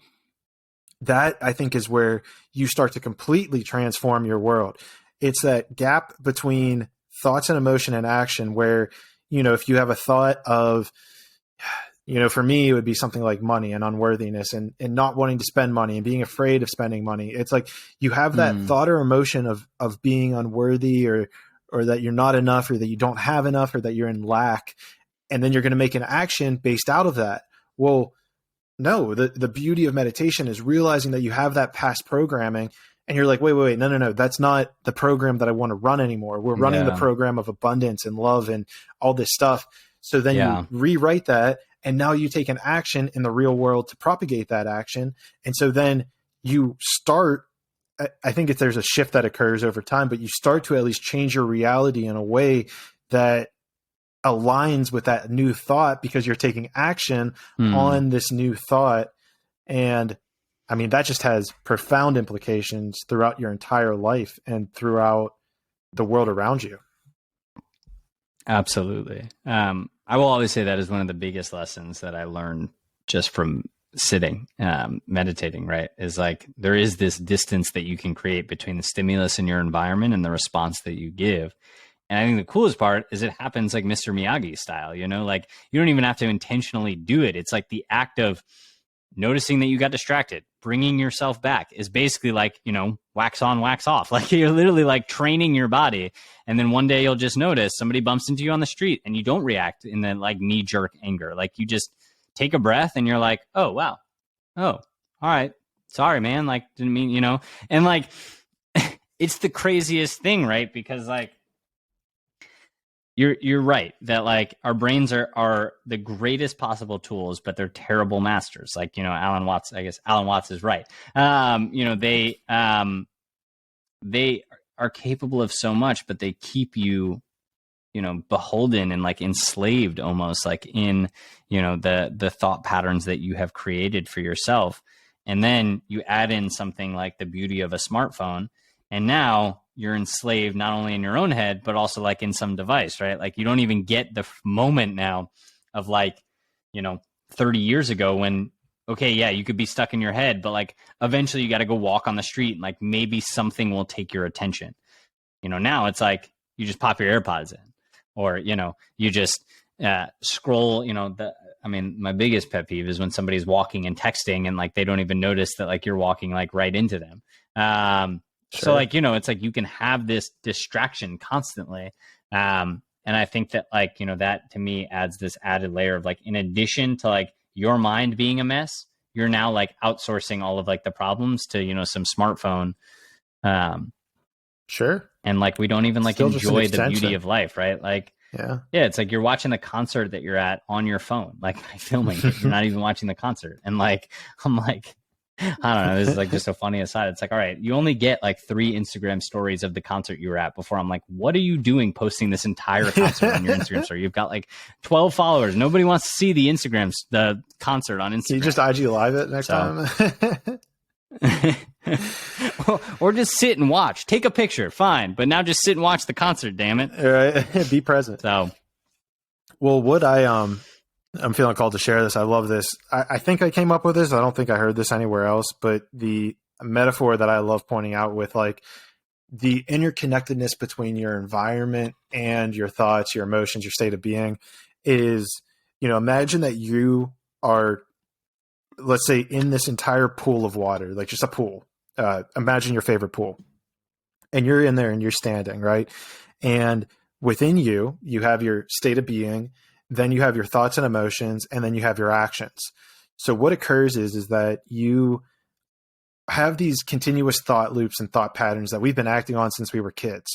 that I think is where you start to completely transform your world. It's that gap between thoughts and emotion and action where, if you have a thought of, for me, it would be something like money and unworthiness and not wanting to spend money and being afraid of spending money. It's like you have that thought or emotion of being unworthy or that you're not enough or that you don't have enough or that you're in lack. And then you're going to make an action based out of that. Well, no, the beauty of meditation is realizing that you have that past programming and you're like, wait, no. That's not the program that I want to run anymore. We're running the program of abundance and love and all this stuff. So then you rewrite that and now you take an action in the real world to propagate that action. And so then you start, I think if there's a shift that occurs over time, but you start to at least change your reality in a way that aligns with that new thought because you're taking action on this new thought. And I mean, that just has profound implications throughout your entire life and throughout the world around you.
Absolutely. I will always say that is one of the biggest lessons that I learned just from sitting, meditating, right? Is like, there is this distance that you can create between the stimulus in your environment and the response that you give. And I think the coolest part is it happens like Mr. Miyagi style, like you don't even have to intentionally do it. It's like the act of noticing that you got distracted, bringing yourself back is basically like, wax on, wax off. Like you're literally like training your body. And then one day you'll just notice somebody bumps into you on the street and you don't react in the like knee jerk anger. Like you just take a breath and you're like, oh, wow. Oh, all right. Sorry, man. Like didn't mean, and like, it's the craziest thing, right? Because like, You're right that like our brains are the greatest possible tools, but they're terrible masters. Like, Alan Watts is right. They are capable of so much, but they keep you, beholden and like enslaved almost like in, the thought patterns that you have created for yourself. And then you add in something like the beauty of a smartphone. And now you're enslaved not only in your own head, but also like in some device, right? Like you don't even get the moment now of like, 30 years ago when, okay, yeah, you could be stuck in your head, but like eventually you got to go walk on the street and like maybe something will take your attention. Now it's like you just pop your AirPods in or, you just scroll, my biggest pet peeve is when somebody's walking and texting and like they don't even notice that like you're walking like right into them. Sure. So like, it's like you can have this distraction constantly. And I think that like, that to me adds this added layer of like, in addition to like your mind being a mess, you're now like outsourcing all of like the problems to, some smartphone.
Sure.
And like, we don't even like enjoy the beauty of life, right? Like, yeah, it's like you're watching the concert that you're at on your phone, like by filming it. You're not even watching the concert. And like, I'm like, I don't know. This is like just a funny aside. It's like, all right, you only get like 3 Instagram stories of the concert you were at before. I'm like, what are you doing posting this entire concert on your Instagram story? You've got like 12 followers. Nobody wants to see the concert on Instagram.
Can you just IG live it next time?
Or just sit and watch. Take a picture, fine. But now just sit and watch the concert, damn it.
All right. Be present.
So,
well, what I'm feeling called to share this. I love this. I think I came up with this. I don't think I heard this anywhere else, but the metaphor that I love pointing out with like the interconnectedness between your environment and your thoughts, your emotions, your state of being is, imagine that you are let's say in this entire pool of water, like just a pool, imagine your favorite pool, and you're in there and you're standing, right? And within you, you have your state of being, then you have your thoughts and emotions, and then you have your actions. So what occurs is that you have these continuous thought loops and thought patterns that we've been acting on since we were kids,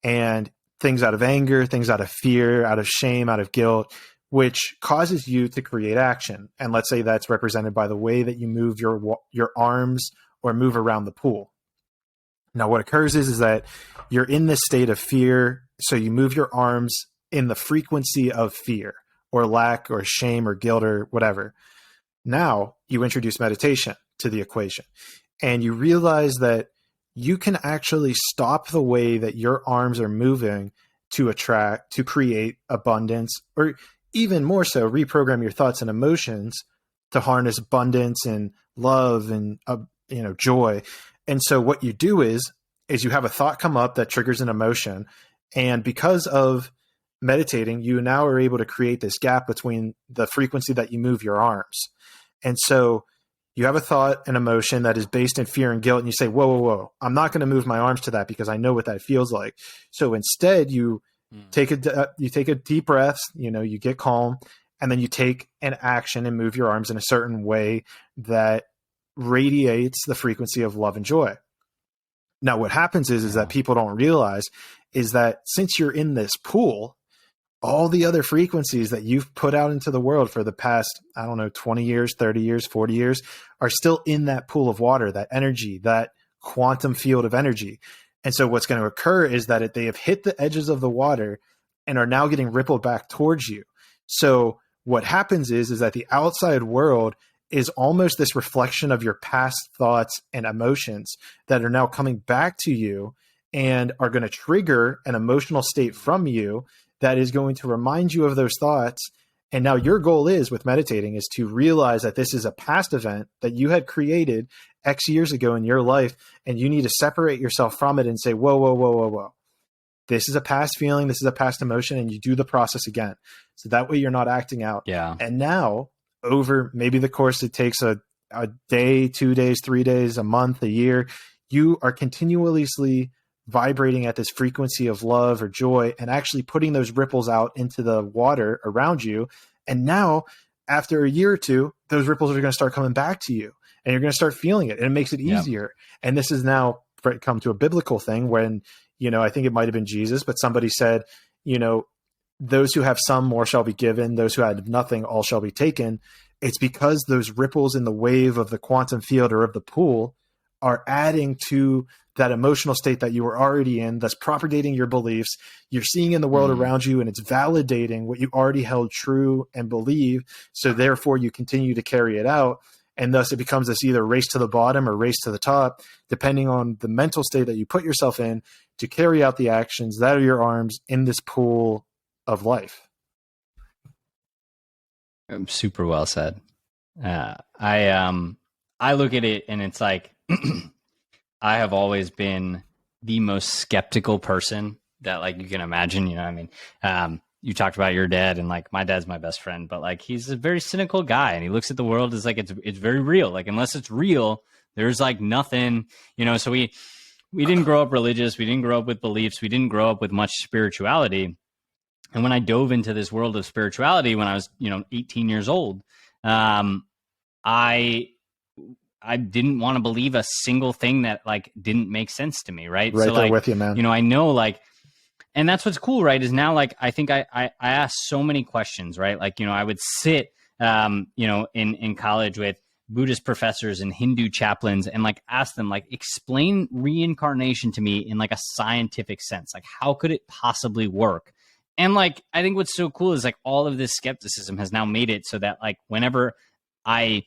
and things out of anger, things out of fear, out of shame, out of guilt, which causes you to create action. And let's say that's represented by the way that you move your arms or move around the pool. Now, what occurs is that you're in this state of fear, so you move your arms in the frequency of fear or lack or shame or guilt or whatever. Now, you introduce meditation to the equation, and you realize that you can actually stop the way that your arms are moving to create abundance, or even more so, reprogram your thoughts and emotions to harness abundance and love and joy. And so what you do is you have a thought come up that triggers an emotion. And because of meditating, you now are able to create this gap between the frequency that you move your arms. And so you have a thought and emotion that is based in fear and guilt, and you say, whoa, whoa, whoa, I'm not going to move my arms to that because I know what that feels like. So instead you take a deep breath, you get calm, and then you take an action and move your arms in a certain way that radiates the frequency of love and joy. Now, what happens is that people don't realize is that since you're in this pool, all the other frequencies that you've put out into the world for the past, 20 years, 30 years, 40 years are still in that pool of water, that energy, that quantum field of energy. And so what's going to occur is that they have hit the edges of the water and are now getting rippled back towards you. So what happens is that the outside world is almost this reflection of your past thoughts and emotions that are now coming back to you and are going to trigger an emotional state from you that is going to remind you of those thoughts. And now your goal with meditating is to realize that this is a past event that you had created X years ago in your life, and you need to separate yourself from it and say, whoa, whoa, whoa, whoa, whoa. This is a past feeling. This is a past emotion. And you do the process again. So that way you're not acting out.
Yeah.
And now over maybe the course, it takes a day, 2 days, 3 days, a month, a year, you are continuously vibrating at this frequency of love or joy and actually putting those ripples out into the water around you. And now after a year or two, those ripples are going to start coming back to you and you're going to start feeling it, and it makes it easier. Yeah. And this is now come to a biblical thing when, I think it might've been Jesus, but somebody said, those who have some, more shall be given. Those who had nothing, all shall be taken. It's because those ripples in the wave of the quantum field or of the pool are adding to that emotional state that you were already in, that's propagating your beliefs. You're seeing in the world around you, and it's validating what you already held true and believe. So therefore you continue to carry it out. And thus it becomes this either race to the bottom or race to the top, depending on the mental state that you put yourself in to carry out the actions that are your arms in this pool of life.
Super well said. I look at it and it's like, I have always been the most skeptical person that like you can imagine, you know what I mean? You talked about your dad, and like my dad's my best friend, but like he's a very cynical guy and he looks at the world as like it's very real. Like unless it's real, there's like nothing, so we didn't grow up religious, we didn't grow up with beliefs, we didn't grow up with much spirituality. And when I dove into this world of spirituality when I was, 18 years old, I didn't want to believe a single thing that like didn't make sense to me. Right.
Right
so
there
like,
with you, man.
I know like, and that's what's cool, right? Is now like, I think I asked so many questions, right? Like, I would sit, in college with Buddhist professors and Hindu chaplains and like ask them like, explain reincarnation to me in like a scientific sense. Like, how could it possibly work? And like, I think what's so cool is like all of this skepticism has now made it so that like whenever I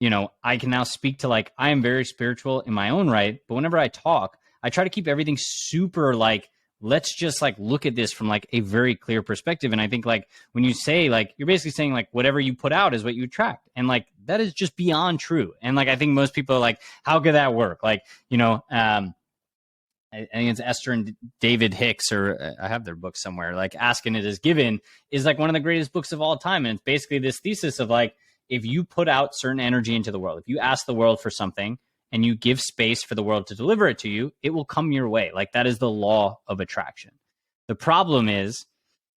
can now speak to like, I am very spiritual in my own right, but whenever I talk, I try to keep everything super like, let's just like look at this from like a very clear perspective. And I think like when you say like, you're basically saying like whatever you put out is what you attract. And like, that is just beyond true. And like, I think most people are like, how could that work? Like, I think it's Esther and David Hicks, or I have their book somewhere, like Asking It Is Given is like one of the greatest books of all time. And it's basically this thesis of like, if you put out certain energy into the world, if you ask the world for something and you give space for the world to deliver it to you, it will come your way. Like, that is the law of attraction. The problem is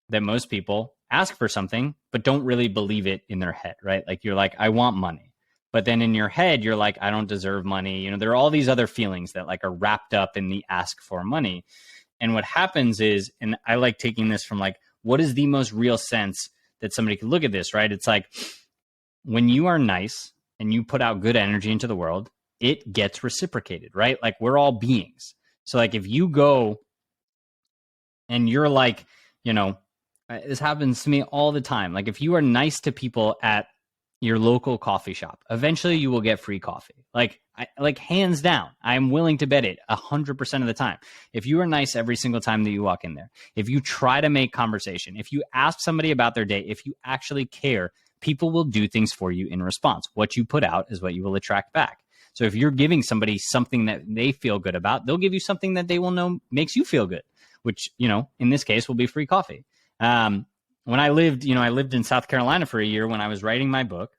that most people ask for something, but don't really believe it in their head, right? Like, you're like, I want money. But then in your head, you're like, I don't deserve money. You know, there are all these other feelings that like are wrapped up in the ask for money. And what happens is, and I like taking this from like, what is the most real sense that somebody could look at this, right? It's like, when you are nice and you put out good energy into the world, it gets reciprocated, right? Like, we're all beings. So like, if you go and you're like, you know, this happens to me all the time. Like, if you are nice to people at your local coffee shop, eventually you will get free coffee. Like, hands down, I'm willing to bet it 100% of the time. If you are nice every single time that you walk in there, if you try to make conversation, if you ask somebody about their day, if you actually care, people will do things for you in response. What you put out is what you will attract back. So if you're giving somebody something that they feel good about, they'll give you something that they will know makes you feel good, which, you know, in this case will be free coffee. When I lived in South Carolina for a year when I was writing my book,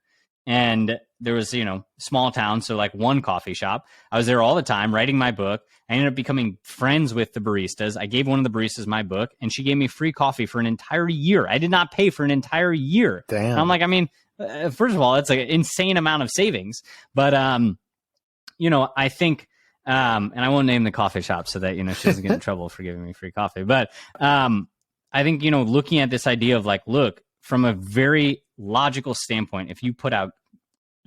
and there was, you know, small town. So like one coffee shop, I was there all the time writing my book. I ended up becoming friends with the baristas. I gave one of the baristas my book and she gave me free coffee for an entire year. I did not pay for an entire year.
Damn.
And I'm like, I mean, first of all, it's like an insane amount of savings, but, you know, I think, and I won't name the coffee shop so that, you know, she doesn't get in trouble for giving me free coffee. But, I think, you know, looking at this idea of like, look, from a very logical standpoint, if you put out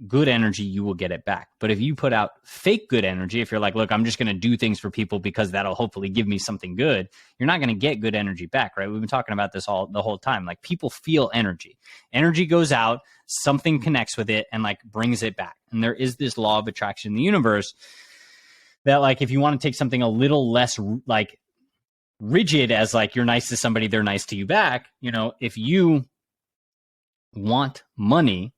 good energy, you will get it back. But if you put out fake good energy, if you're like, look, I'm just going to do things for people because that'll hopefully give me something good, you're not going to get good energy back, right? We've been talking about this the whole time. Like, people feel energy. Energy goes out, something connects with it and like brings it back. And there is this law of attraction in the universe that, like, if you want to take something a little less like rigid as like you're nice to somebody, they're nice to you back, you know, if you want money,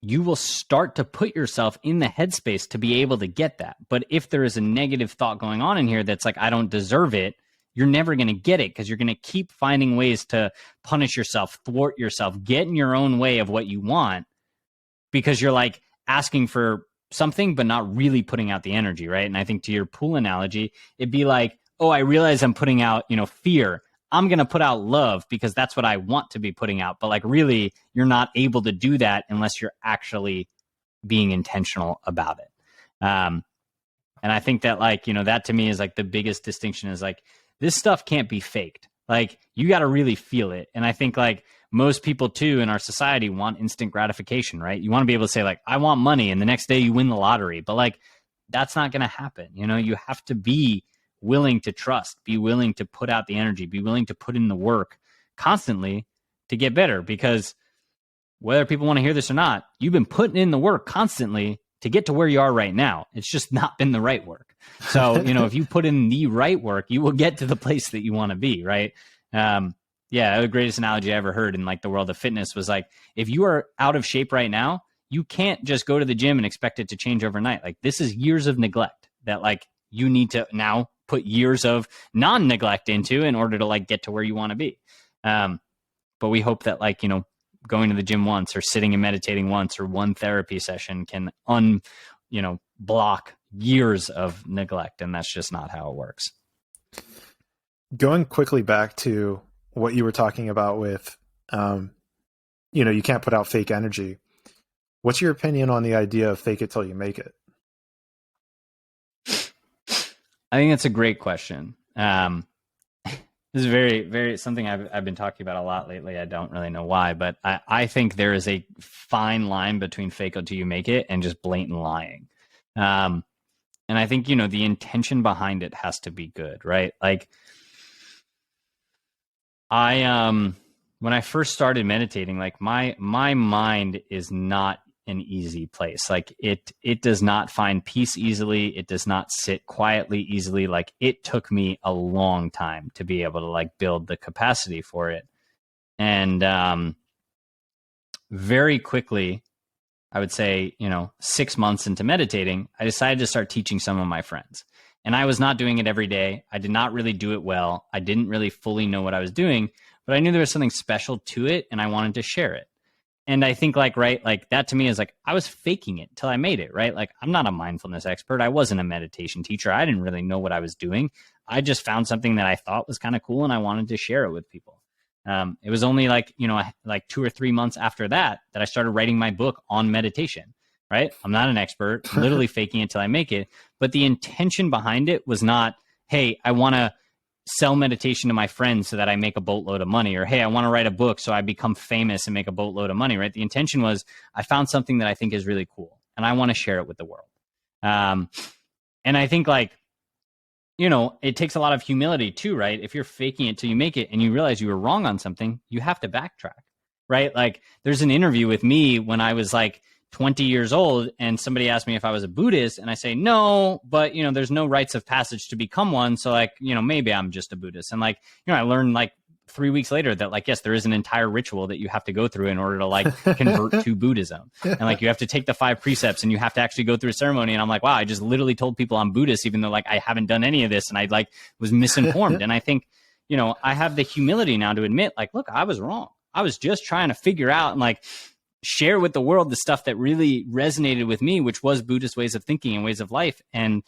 you will start to put yourself in the headspace to be able to get that. But if there is a negative thought going on in here that's like, I don't deserve it, you're never going to get it because you're going to keep finding ways to punish yourself, thwart yourself, get in your own way of what you want because you're like asking for something but not really putting out the energy, right? And I think to your pool analogy, it'd be like, oh, I realize I'm putting out, you know, fear. I'm going to put out love because that's what I want to be putting out. But like, really, you're not able to do that unless you're actually being intentional about it. And I think that, like, you know, that to me is like the biggest distinction is like, this stuff can't be faked. Like, you got to really feel it. And I think like most people too in our society want instant gratification, right? You want to be able to say like, I want money, and the next day you win the lottery. But like, that's not going to happen. You know, you have to be willing to trust, be willing to put out the energy, be willing to put in the work constantly to get better. Because whether people want to hear this or not, you've been putting in the work constantly to get to where you are right now. It's just not been the right work. So, you know, if you put in the right work, you will get to the place that you want to be, right? Yeah, the greatest analogy I ever heard in like the world of fitness was like, if you are out of shape right now, you can't just go to the gym and expect it to change overnight. Like, this is years of neglect that like you need to now put years of non-neglect into in order to like get to where you want to be. But we hope that, like, you know, going to the gym once or sitting and meditating once or one therapy session can block years of neglect. And that's just not how it works.
Going quickly back to what you were talking about with, you can't put out fake energy. What's your opinion on the idea of fake it till you make it?
I think that's a great question. This is very, very something I've been talking about a lot lately. I don't really know why, but I think there is a fine line between fake it till you make it and just blatant lying. And I think, you know, the intention behind it has to be good, right? Like, when I first started meditating, like my mind is not an easy place. Like, it does not find peace easily. It does not sit quietly easily. Like, it took me a long time to be able to like build the capacity for it. And very quickly, I would say, 6 months into meditating, I decided to start teaching some of my friends. And I was not doing it every day. I did not really do it well. I didn't really fully know what I was doing, but I knew there was something special to it and I wanted to share it. And I think like, right, like that to me is like, I was faking it till I made it, right? Like I'm not a mindfulness expert. I wasn't a meditation teacher. I didn't really know what I was doing. I just found something that I thought was kind of cool and I wanted to share it with people. It was only like, like 2 or 3 months after that I started writing my book on meditation, right? I'm not an expert. I'm literally faking it till I make it. But the intention behind it was not, hey, I want to sell meditation to my friends so that I make a boatload of money, or hey, I want to write a book so I become famous and make a boatload of money, right? The intention was I found something that I think is really cool and I want to share it with the world. And I think like, it takes a lot of humility too, right? If you're faking it till you make it and you realize you were wrong on something, you have to backtrack, right? Like there's an interview with me when I was like 20 years old and somebody asked me if I was a Buddhist and I say no, but there's no rites of passage to become one. So like, maybe I'm just a Buddhist. And like, I learned like 3 weeks later that like, yes, there is an entire ritual that you have to go through in order to like convert to Buddhism. And like, you have to take the 5 precepts and you have to actually go through a ceremony. And I'm like, wow, I just literally told people I'm Buddhist, even though like I haven't done any of this. And I like was misinformed. And I think, I have the humility now to admit like, look, I was wrong. I was just trying to figure out and like, share with the world the stuff that really resonated with me, which was Buddhist ways of thinking and ways of life. And,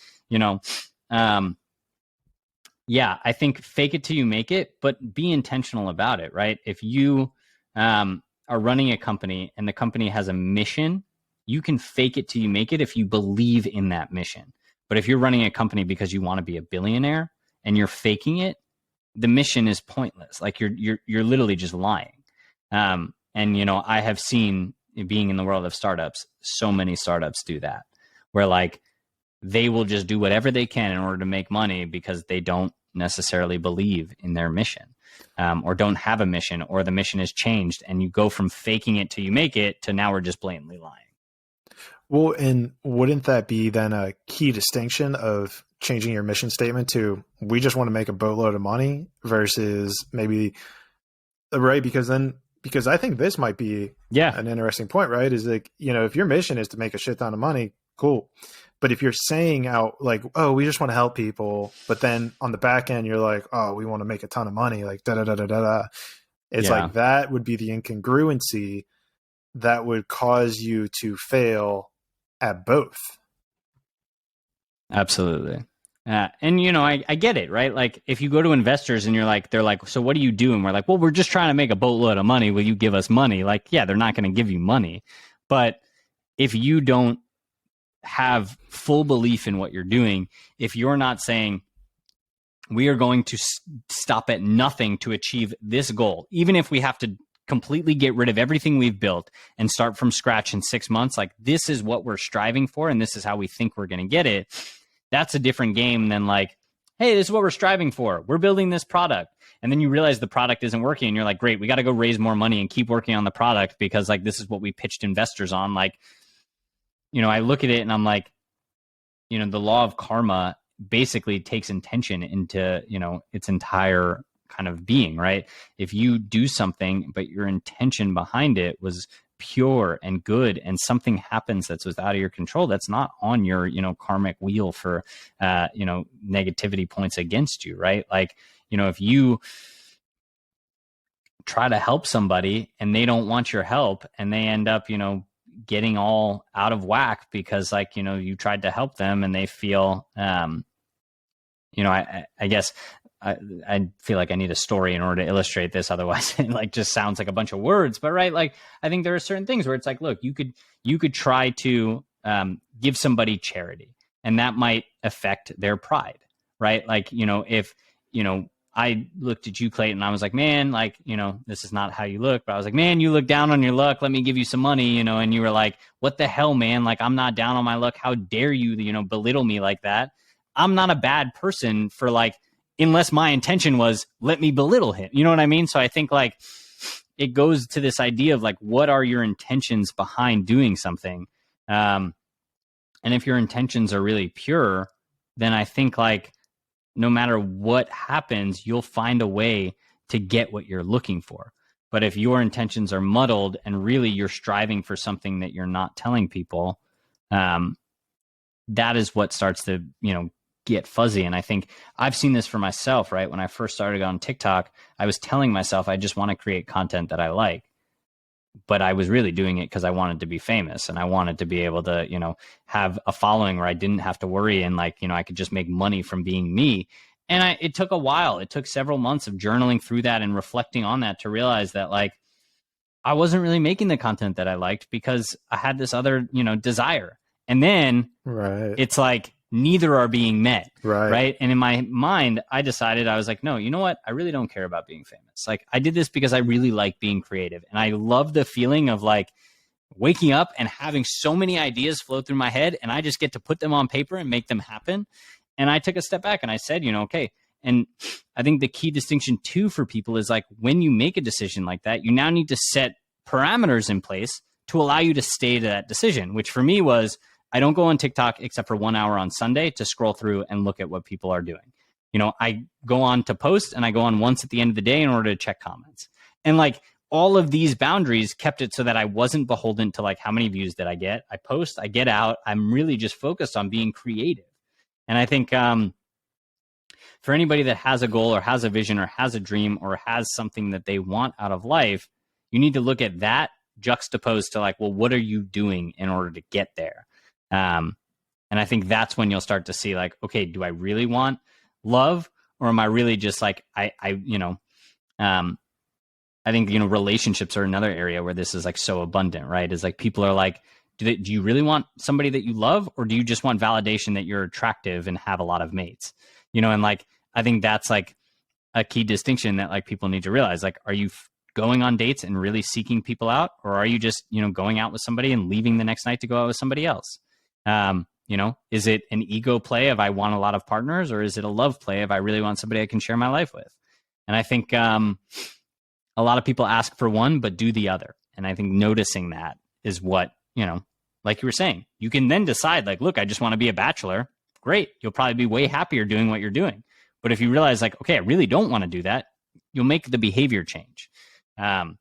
yeah, I think fake it till you make it, but be intentional about it, right? If you are running a company and the company has a mission, you can fake it till you make it if you believe in that mission. But if you're running a company because you want to be a billionaire and you're faking it, the mission is pointless. Like you're literally just lying. And, I have seen, being in the world of startups, so many startups do that, where like they will just do whatever they can in order to make money because they don't necessarily believe in their mission, or don't have a mission, or the mission has changed. And you go from faking it till you make it to now we're just blatantly lying.
Well, and wouldn't that be then a key distinction of changing your mission statement to we just want to make a boatload of money versus maybe, right? Because I think this might be an interesting point, right? Is like, if your mission is to make a shit ton of money, cool. But if you're saying out like, oh, we just want to help people, but then on the back end, you're like, oh, we want to make a ton of money, like da da da da da da. It's like that would be the incongruency that would cause you to fail at both.
Absolutely. And, I get it, right? Like if you go to investors and they're like, so what do you do? And we're like, well, we're just trying to make a boatload of money. Will you give us money? Like, yeah, they're not going to give you money. But if you don't have full belief in what you're doing, if you're not saying we are going to stop at nothing to achieve this goal, even if we have to completely get rid of everything we've built and start from scratch in 6 months, like this is what we're striving for. And this is how we think we're going to get it. That's a different game than like, hey, this is what we're striving for. We're building this product. And then you realize the product isn't working and you're like, great, we got to go raise more money and keep working on the product because like, this is what we pitched investors on. Like, I look at it and I'm like, the law of karma basically takes intention into, its entire kind of being, right? If you do something, but your intention behind it was pure and good, and something happens that's out of your control, that's not on your, karmic wheel for, negativity points against you, right? Like, if you try to help somebody and they don't want your help and they end up, getting all out of whack because like, you tried to help them and they feel, I guess I feel like I need a story in order to illustrate this. Otherwise it like just sounds like a bunch of words, but right. Like I think there are certain things where it's like, look, you could try to give somebody charity and that might affect their pride, right? Like, if, I looked at you, Clayton, and I was like, man, like, this is not how you look, but I was like, man, you look down on your luck. Let me give you some money, and you were like, what the hell, man? Like, I'm not down on my luck. How dare you, belittle me like that? I'm not a bad person for like, unless my intention was, let me belittle him. You know what I mean? So I think like it goes to this idea of like, what are your intentions behind doing something? And if your intentions are really pure, then I think like, no matter what happens, you'll find a way to get what you're looking for. But if your intentions are muddled and really you're striving for something that you're not telling people, that is what starts to, get fuzzy. And I think I've seen this for myself, right? When I first started on TikTok, I was telling myself, I just want to create content that I like. but I was really doing it because I wanted to be famous and I wanted to be able to, you know, have a following where I didn't have to worry and like, you know, I could just make money from being me. And it took a while. It took several months of journaling through that and reflecting on that to realize that like I wasn't really making the content that I liked because I had this other, you know, desire. And then
Right.
it's like neither are being met.
Right.
Right. And in my mind, I decided, I was like, no, you know what? I really don't care about being famous. Like I did this because I really like being creative. And I love the feeling of like waking up and having so many ideas flow through my head and I just get to put them on paper and make them happen. And I took a step back and I said, you know, okay. And I think the key distinction too for people is like when you make a decision like that, you now need to set parameters in place to allow you to stay to that decision, which for me was I don't go on TikTok except for 1 hour on Sunday to scroll through and look at what people are doing. You know, I go on to post and I go on once at the end of the day in order to check comments. And like all of these boundaries kept it so that I wasn't beholden to like how many views did I get. I post, I get out. I'm really just focused on being creative. And I think for anybody that has a goal or has a vision or has a dream or has something that they want out of life, you need to look at that juxtaposed to like, well, what are you doing in order to get there? And I think that's when you'll start to see like, okay, do I really want love or am I really just like, you know, I think, you know, relationships are another area where this is like so abundant, right? Is like people are like, do you really want somebody that you love or do you just want validation that you're attractive and have a lot of mates? You know, and like, I think that's like a key distinction that like people need to realize. Like, are you going on dates and really seeking people out or are you just, you know, going out with somebody and leaving the next night to go out with somebody else? You know, is it an ego play of I want a lot of partners or is it a love play of I really want somebody I can share my life with? And I think a lot of people ask for one, but do the other. And I think noticing that is what, you know, like you were saying, you can then decide like, look, I just want to be a bachelor. Great. You'll probably be way happier doing what you're doing. But if you realize like, okay, I really don't want to do that, you'll make the behavior change. And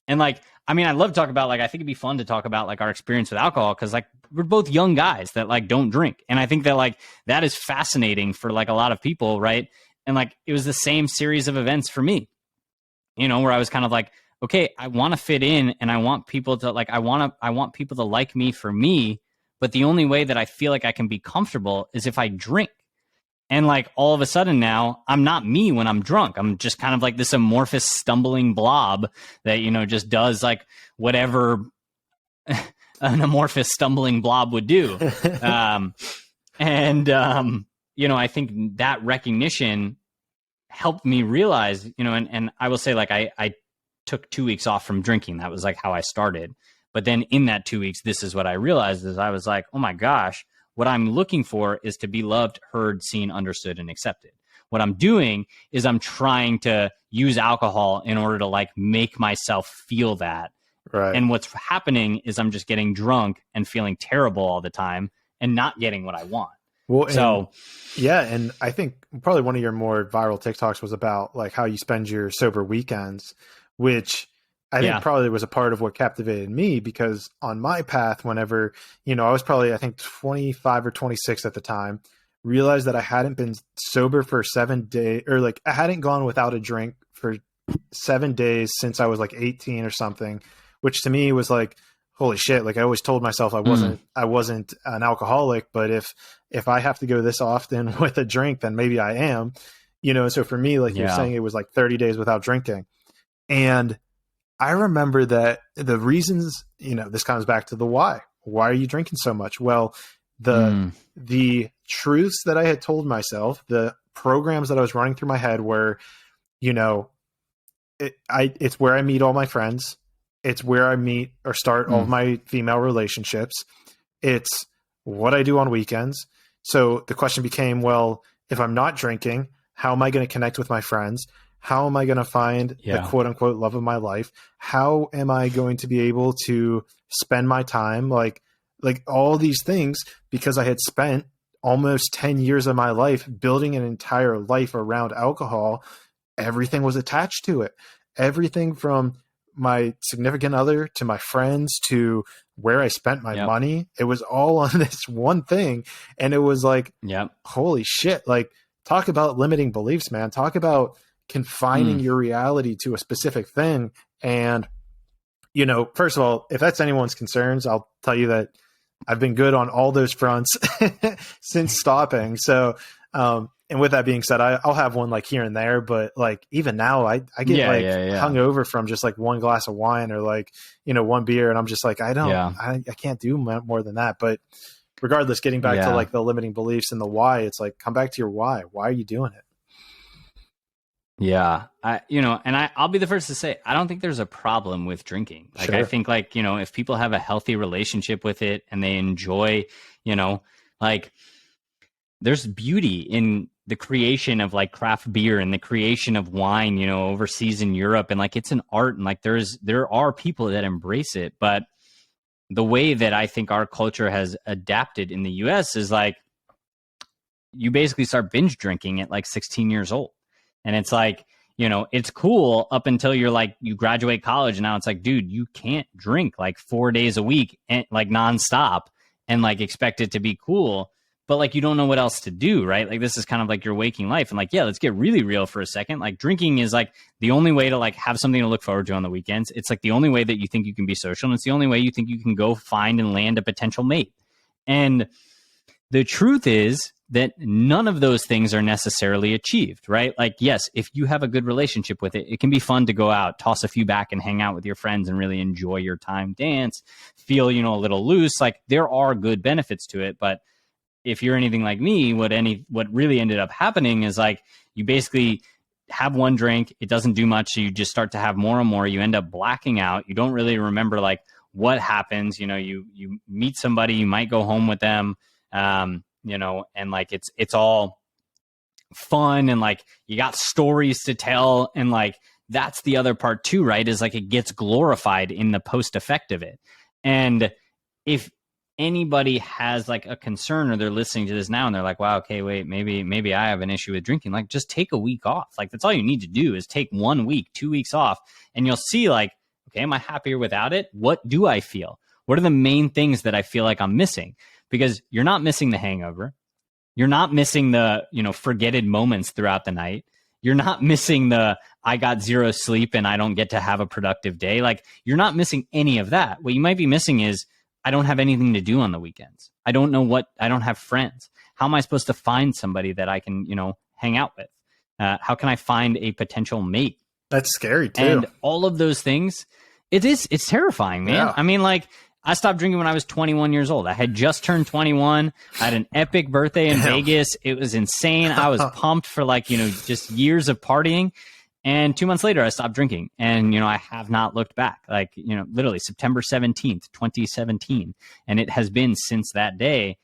like, I mean, I love to talk about like, I think it'd be fun to talk about like our experience with alcohol. Cause like we're both young guys that like don't drink. And I think that like, that is fascinating for like a lot of people. Right. And like, it was the same series of events for me, you know, where I was kind of like, okay, I want to fit in and I want people to like, I want people to like me for me. But the only way that I feel like I can be comfortable is if I drink. And like all of a sudden now I'm not me when I'm drunk. I'm just kind of like this amorphous stumbling blob that, you know, just does like whatever an amorphous stumbling blob would do. You know, I think that recognition helped me realize, you know, and I will say like, I took 2 weeks off from drinking. That was like how I started. But then in that 2 weeks, this is what I realized is I was like, oh my gosh, what I'm looking for is to be loved, heard, seen, understood, and accepted. What I'm doing is I'm trying to use alcohol in order to like make myself feel that.
Right.
And what's happening is I'm just getting drunk and feeling terrible all the time and not getting what I want.
Well,
so
yeah, and I think probably one of your more viral TikToks was about like how you spend your sober weekends, which I think probably was a part of what captivated me because on my path, whenever, you know, I was probably, I think 25 or 26 at the time, realized that I hadn't been sober for 7 days or like I hadn't gone without a drink for 7 days since I was like 18 or something, which to me was like, holy shit. Like I always told myself I wasn't an alcoholic, but if I have to go this often with a drink, then maybe I am, you know? So for me, like you're saying, it was like 30 days without drinking. And I remember that the reasons, you know, this comes back to the why. Why are you drinking so much? Well, the truths that I had told myself, the programs that I was running through my head were, you know, it's where I meet all my friends. It's where I meet or start all of my female relationships. It's what I do on weekends. So the question became, well, if I'm not drinking, how am I going to connect with my friends? How am I going to find the quote unquote love of my life? How am I going to be able to spend my time? Like all these things, because I had spent almost 10 years of my life building an entire life around alcohol. Everything was attached to it. Everything from my significant other to my friends to where I spent my money. It was all on this one thing. And it was like, holy shit. Like talk about limiting beliefs, man. Talk about confining your reality to a specific thing. And First of all, if that's anyone's concerns, I'll tell you that I've been good on all those fronts since stopping. So, and with that being said, I'll have one like here and there, but like even now I get hungover from just like one glass of wine or like, one beer. And I'm just like, I can't do more than that. But regardless, getting back to like the limiting beliefs and the why, it's like, come back to your why. Why are you doing it?
Yeah. I'll be the first to say, I don't think there's a problem with drinking. Like, sure. I think like, if people have a healthy relationship with it and they enjoy, like there's beauty in the creation of like craft beer and the creation of wine, overseas in Europe. And like, it's an art and like, there are people that embrace it. But the way that I think our culture has adapted in the US is like, you basically start binge drinking at like 16 years old. And it's like, it's cool up until you're like, you graduate college. And now it's like, dude, you can't drink like 4 days a week and like nonstop and like expect it to be cool. But like, you don't know what else to do, right? Like, this is kind of like your waking life. And like, yeah, let's get really real for a second. Like, drinking is like the only way to like have something to look forward to on the weekends. It's like the only way that you think you can be social. And it's the only way you think you can go find and land a potential mate. And the truth is that none of those things are necessarily achieved, right? Like, yes, if you have a good relationship with it, it can be fun to go out, toss a few back and hang out with your friends and really enjoy your time, dance, feel, a little loose. Like, there are good benefits to it. But if you're anything like me, what really ended up happening is like, you basically have one drink, it doesn't do much. So you just start to have more and more. You end up blacking out. You don't really remember like what happens. You meet somebody, you might go home with them. And like, it's all fun and like, you got stories to tell. And like, that's the other part too, right? Is like, it gets glorified in the post effect of it. And if anybody has like a concern or they're listening to this now and they're like, wow, okay, wait, maybe I have an issue with drinking, like just take a week off. Like, that's all you need to do is take 1 week, 2 weeks off, and you'll see like, okay, am I happier without it? What do I feel? What are the main things that I feel like I'm missing? Because you're not missing the hangover. You're not missing the, forgetted moments throughout the night. You're not missing the, I got zero sleep and I don't get to have a productive day. Like, you're not missing any of that. What you might be missing is, I don't have anything to do on the weekends. I don't have friends. How am I supposed to find somebody that I can, hang out with? How can I find a potential mate?
That's scary too.
And all of those things, it's terrifying, man. Yeah. I mean, like, I stopped drinking when I was 21 years old. I had just turned 21. I had an epic birthday in Vegas. It was insane. I was pumped for like, just years of partying. And 2 months later, I stopped drinking. And, I have not looked back. Like, literally September 17th, 2017. And it has been since that day.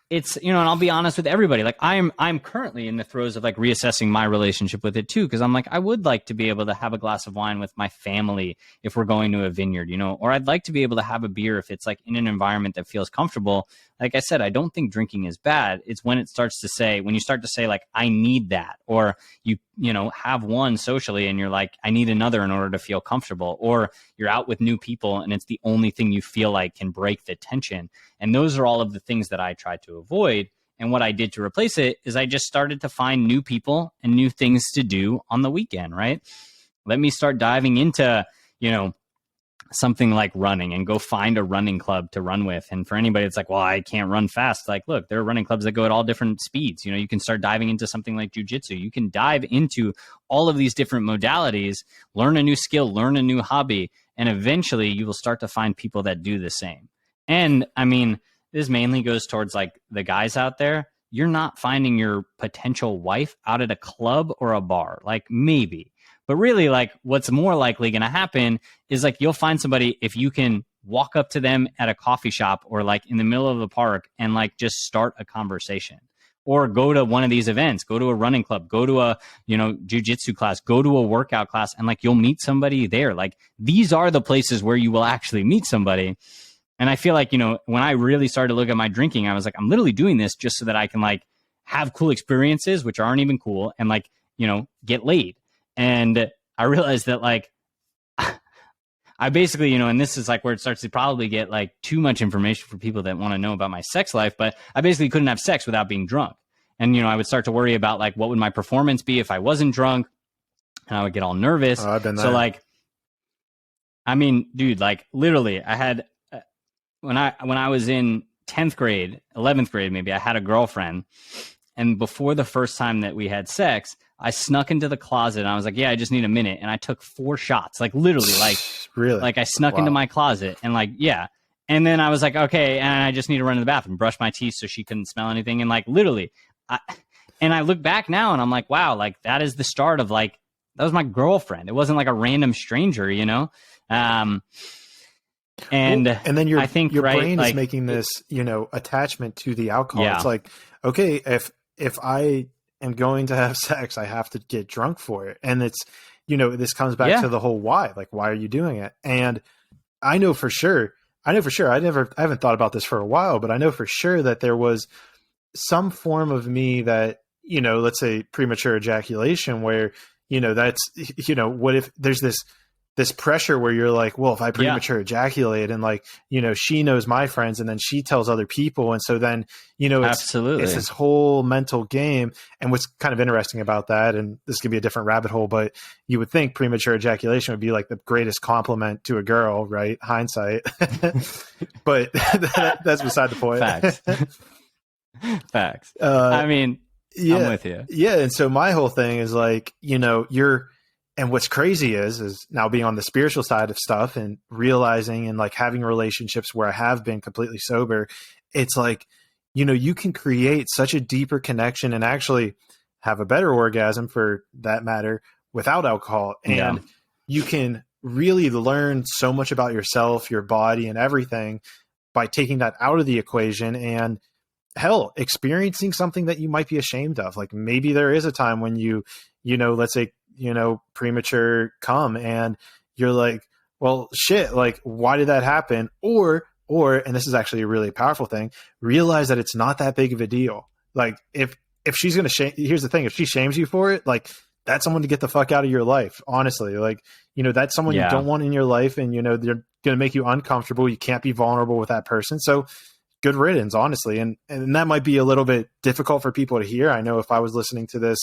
It's and I'll be honest with everybody. Like, I'm currently in the throes of like reassessing my relationship with it too. Cause I'm like, I would like to be able to have a glass of wine with my family if we're going to a vineyard, or I'd like to be able to have a beer if it's like in an environment that feels comfortable. Like I said, I don't think drinking is bad. It's when you start to say like, I need that, or you have one socially and you're like, I need another in order to feel comfortable, or you're out with new people and it's the only thing you feel like can break the tension. And those are all of the things that I try to avoid. And what I did to replace it is I just started to find new people and new things to do on the weekend, right? Let me start diving into, something like running and go find a running club to run with. And for anybody that's like, well, I can't run fast. Like, look, there are running clubs that go at all different speeds. You can start diving into something like jujitsu. You can dive into all of these different modalities, learn a new skill, learn a new hobby, and eventually you will start to find people that do the same. And I mean, this mainly goes towards like the guys out there. You're not finding your potential wife out at a club or a bar, like maybe. But really, like, what's more likely going to happen is like you'll find somebody if you can walk up to them at a coffee shop or like in the middle of the park and like just start a conversation, or go to one of these events, go to a running club, go to a, jujitsu class, go to a workout class, and like you'll meet somebody there. Like, these are the places where you will actually meet somebody. And I feel like, when I really started to look at my drinking, I was like, I'm literally doing this just so that I can like have cool experiences, which aren't even cool, and like, get laid. And I realized that like, I basically, and this is like where it starts to probably get like too much information for people that want to know about my sex life, but I basically couldn't have sex without being drunk. And, I would start to worry about like, what would my performance be if I wasn't drunk? and I would get all nervous.
Oh, I've been there.
So like, I mean, dude, like literally I had, when I was in 10th grade, 11th grade, maybe, I had a girlfriend. And before the first time that we had sex, I snuck into the closet and I was like, yeah, I just need a minute. And I took 4 shots, like literally,
really,
like I snuck into my closet and like, yeah. And then I was like, okay, and I just need to run to the bathroom, brush my teeth so she couldn't smell anything. And like literally, and I look back now and I'm like, wow, like that is the start of like, that was my girlfriend. It wasn't like a random stranger, you know? And
then
I think,
your
right,
brain
like,
is making this, attachment to the alcohol.
Yeah.
It's like, okay, if I am going to have sex, I have to get drunk for it. And it's, this comes back to the whole why. Like, why are you doing it? And I know for sure, I haven't thought about this for a while, but I know for sure that there was some form of me that, let's say premature ejaculation where, that's, what if there's this pressure where you're like, well, if I premature ejaculate and like, she knows my friends and then she tells other people. And so then, it's this whole mental game. And what's kind of interesting about that, and this could be a different rabbit hole, but you would think premature ejaculation would be like the greatest compliment to a girl, right? Hindsight. But that's beside the point.
Facts. I mean, I'm with you.
Yeah. And so my whole thing is like, and what's crazy is now being on the spiritual side of stuff and realizing and like having relationships where I have been completely sober, it's like, you can create such a deeper connection and actually have a better orgasm for that matter without alcohol. And you can really learn so much about yourself, your body and everything by taking that out of the equation and hell, experiencing something that you might be ashamed of. Like maybe there is a time when let's say, premature come and you're like, well, shit, like, why did that happen? Or, and this is actually a really powerful thing, realize that it's not that big of a deal. Like if she's going to here's the thing, if she shames you for it, like that's someone to get the fuck out of your life. Honestly, like, that's someone you don't want in your life and, they're going to make you uncomfortable. You can't be vulnerable with that person. So good riddance, honestly. And that might be a little bit difficult for people to hear. I know if I was listening to this,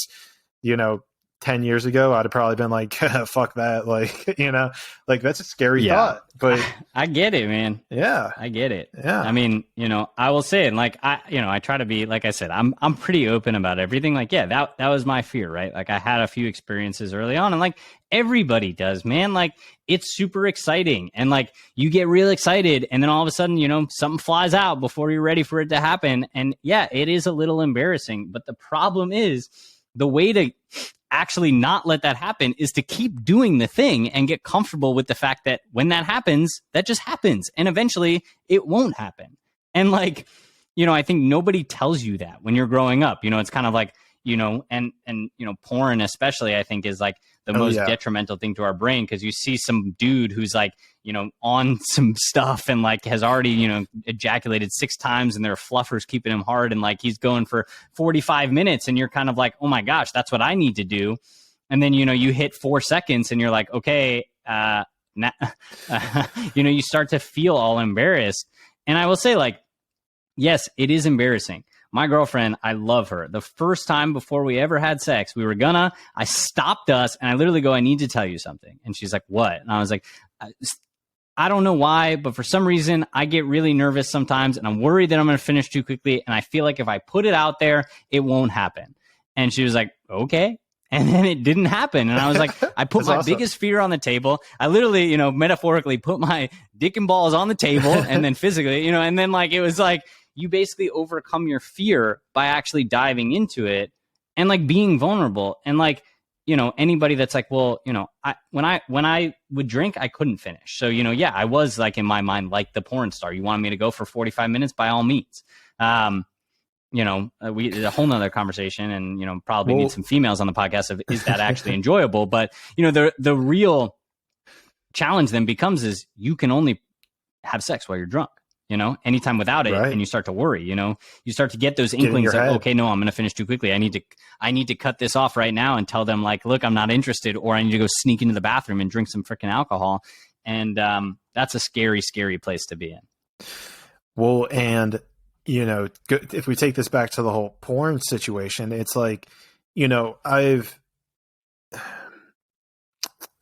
10 years ago, I'd have probably been like, fuck that. Like, like that's a scary thought, but
I get it, man.
Yeah.
I get it.
Yeah.
I mean, I will say it, like, I try to be, like I said, I'm pretty open about everything. Like, yeah, that was my fear, right? Like I had a few experiences early on and like everybody does, man. Like it's super exciting and like you get real excited and then all of a sudden, something flies out before you're ready for it to happen. And yeah, it is a little embarrassing, but the problem is the way to actually not let that happen is to keep doing the thing and get comfortable with the fact that when that happens, that just happens. And eventually it won't happen. And like, I think nobody tells you that when you're growing up, it's kind of like, and porn especially, I think is like the most detrimental thing to our brain. Cause you see some dude who's like, on some stuff and like has already, ejaculated 6 times and their fluffer's keeping him hard. And like, he's going for 45 minutes and you're kind of like, oh my gosh, that's what I need to do. And then, you hit 4 seconds and you're like, okay, you start to feel all embarrassed. And I will say like, yes, it is embarrassing. My girlfriend, I love her. The first time before we ever had sex, I stopped us and I literally go, I need to tell you something. And she's like, what? And I was like, I don't know why, but for some reason I get really nervous sometimes and I'm worried that I'm going to finish too quickly. And I feel like if I put it out there, it won't happen. And she was like, okay. And then it didn't happen. And I was like, I put my biggest fear on the table. I literally, metaphorically put my dick and balls on the table and then physically, and then like, it was like, you basically overcome your fear by actually diving into it and like being vulnerable. And like, anybody that's like, well, when I would drink, I couldn't finish. So, yeah, I was like in my mind, like the porn star. You wanted me to go for 45 minutes by all means. It's a whole nother conversation and, probably need some females on the podcast of, is that actually enjoyable? But, the real challenge then becomes is you can only have sex while you're drunk. Anytime without it, and you start to worry, you start to get those inklings of, okay, no, I'm going to finish too quickly. I need to cut this off right now and tell them like, look, I'm not interested, or I need to go sneak into the bathroom and drink some freaking alcohol. And that's a scary, scary place to be in.
Well, and, if we take this back to the whole porn situation, it's like,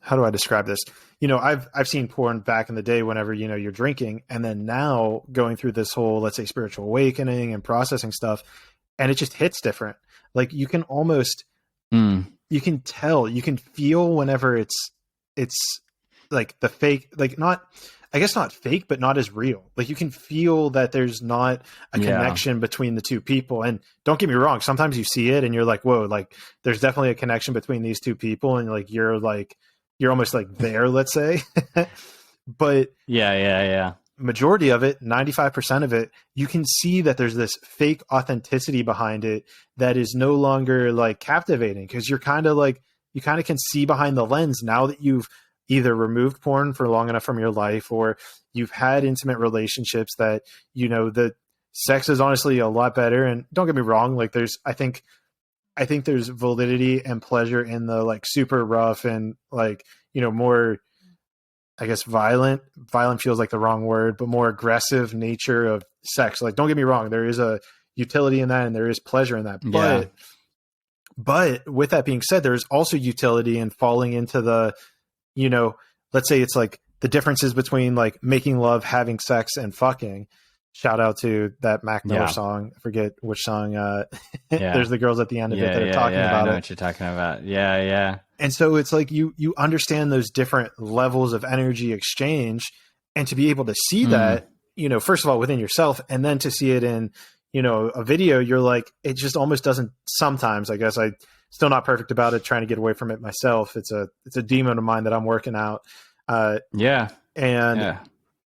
how do I describe this? I've seen porn back in the day whenever, you're drinking, and then now going through this whole, let's say, spiritual awakening and processing stuff, and it just hits different. Like you can almost, you can tell, you can feel whenever it's like the fake, like not, I guess not fake, but not as real. Like you can feel that there's not a connection between the two people. And don't get me wrong, sometimes you see it and you're like, whoa, like there's definitely a connection between these two people. And you're almost like there, let's say. But
yeah.
Majority of it, 95% of it, you can see that there's this fake authenticity behind it that is no longer like captivating, because you kind of can see behind the lens now that you've either removed porn for long enough from your life, or you've had intimate relationships that, the sex is honestly a lot better. And don't get me wrong, like I think there's validity and pleasure in the like super rough and like, more, I guess, violent feels like the wrong word, but more aggressive nature of sex. Like, don't get me wrong, there is a utility in that and there is pleasure in that. But with that being said, there's also utility in falling into the, let's say it's like the differences between like making love, having sex, and fucking. Shout out to that Mac Miller song. I forget which song. There's the girls at the end of it that are talking about
I know
it.
what you're talking about. Yeah.
And so it's like you understand those different levels of energy exchange, and to be able to see that, first of all within yourself, and then to see it in, a video, you're like, it just almost doesn't. Sometimes, I guess, I still not perfect about it, trying to get away from it myself. It's a demon of mine that I'm working out.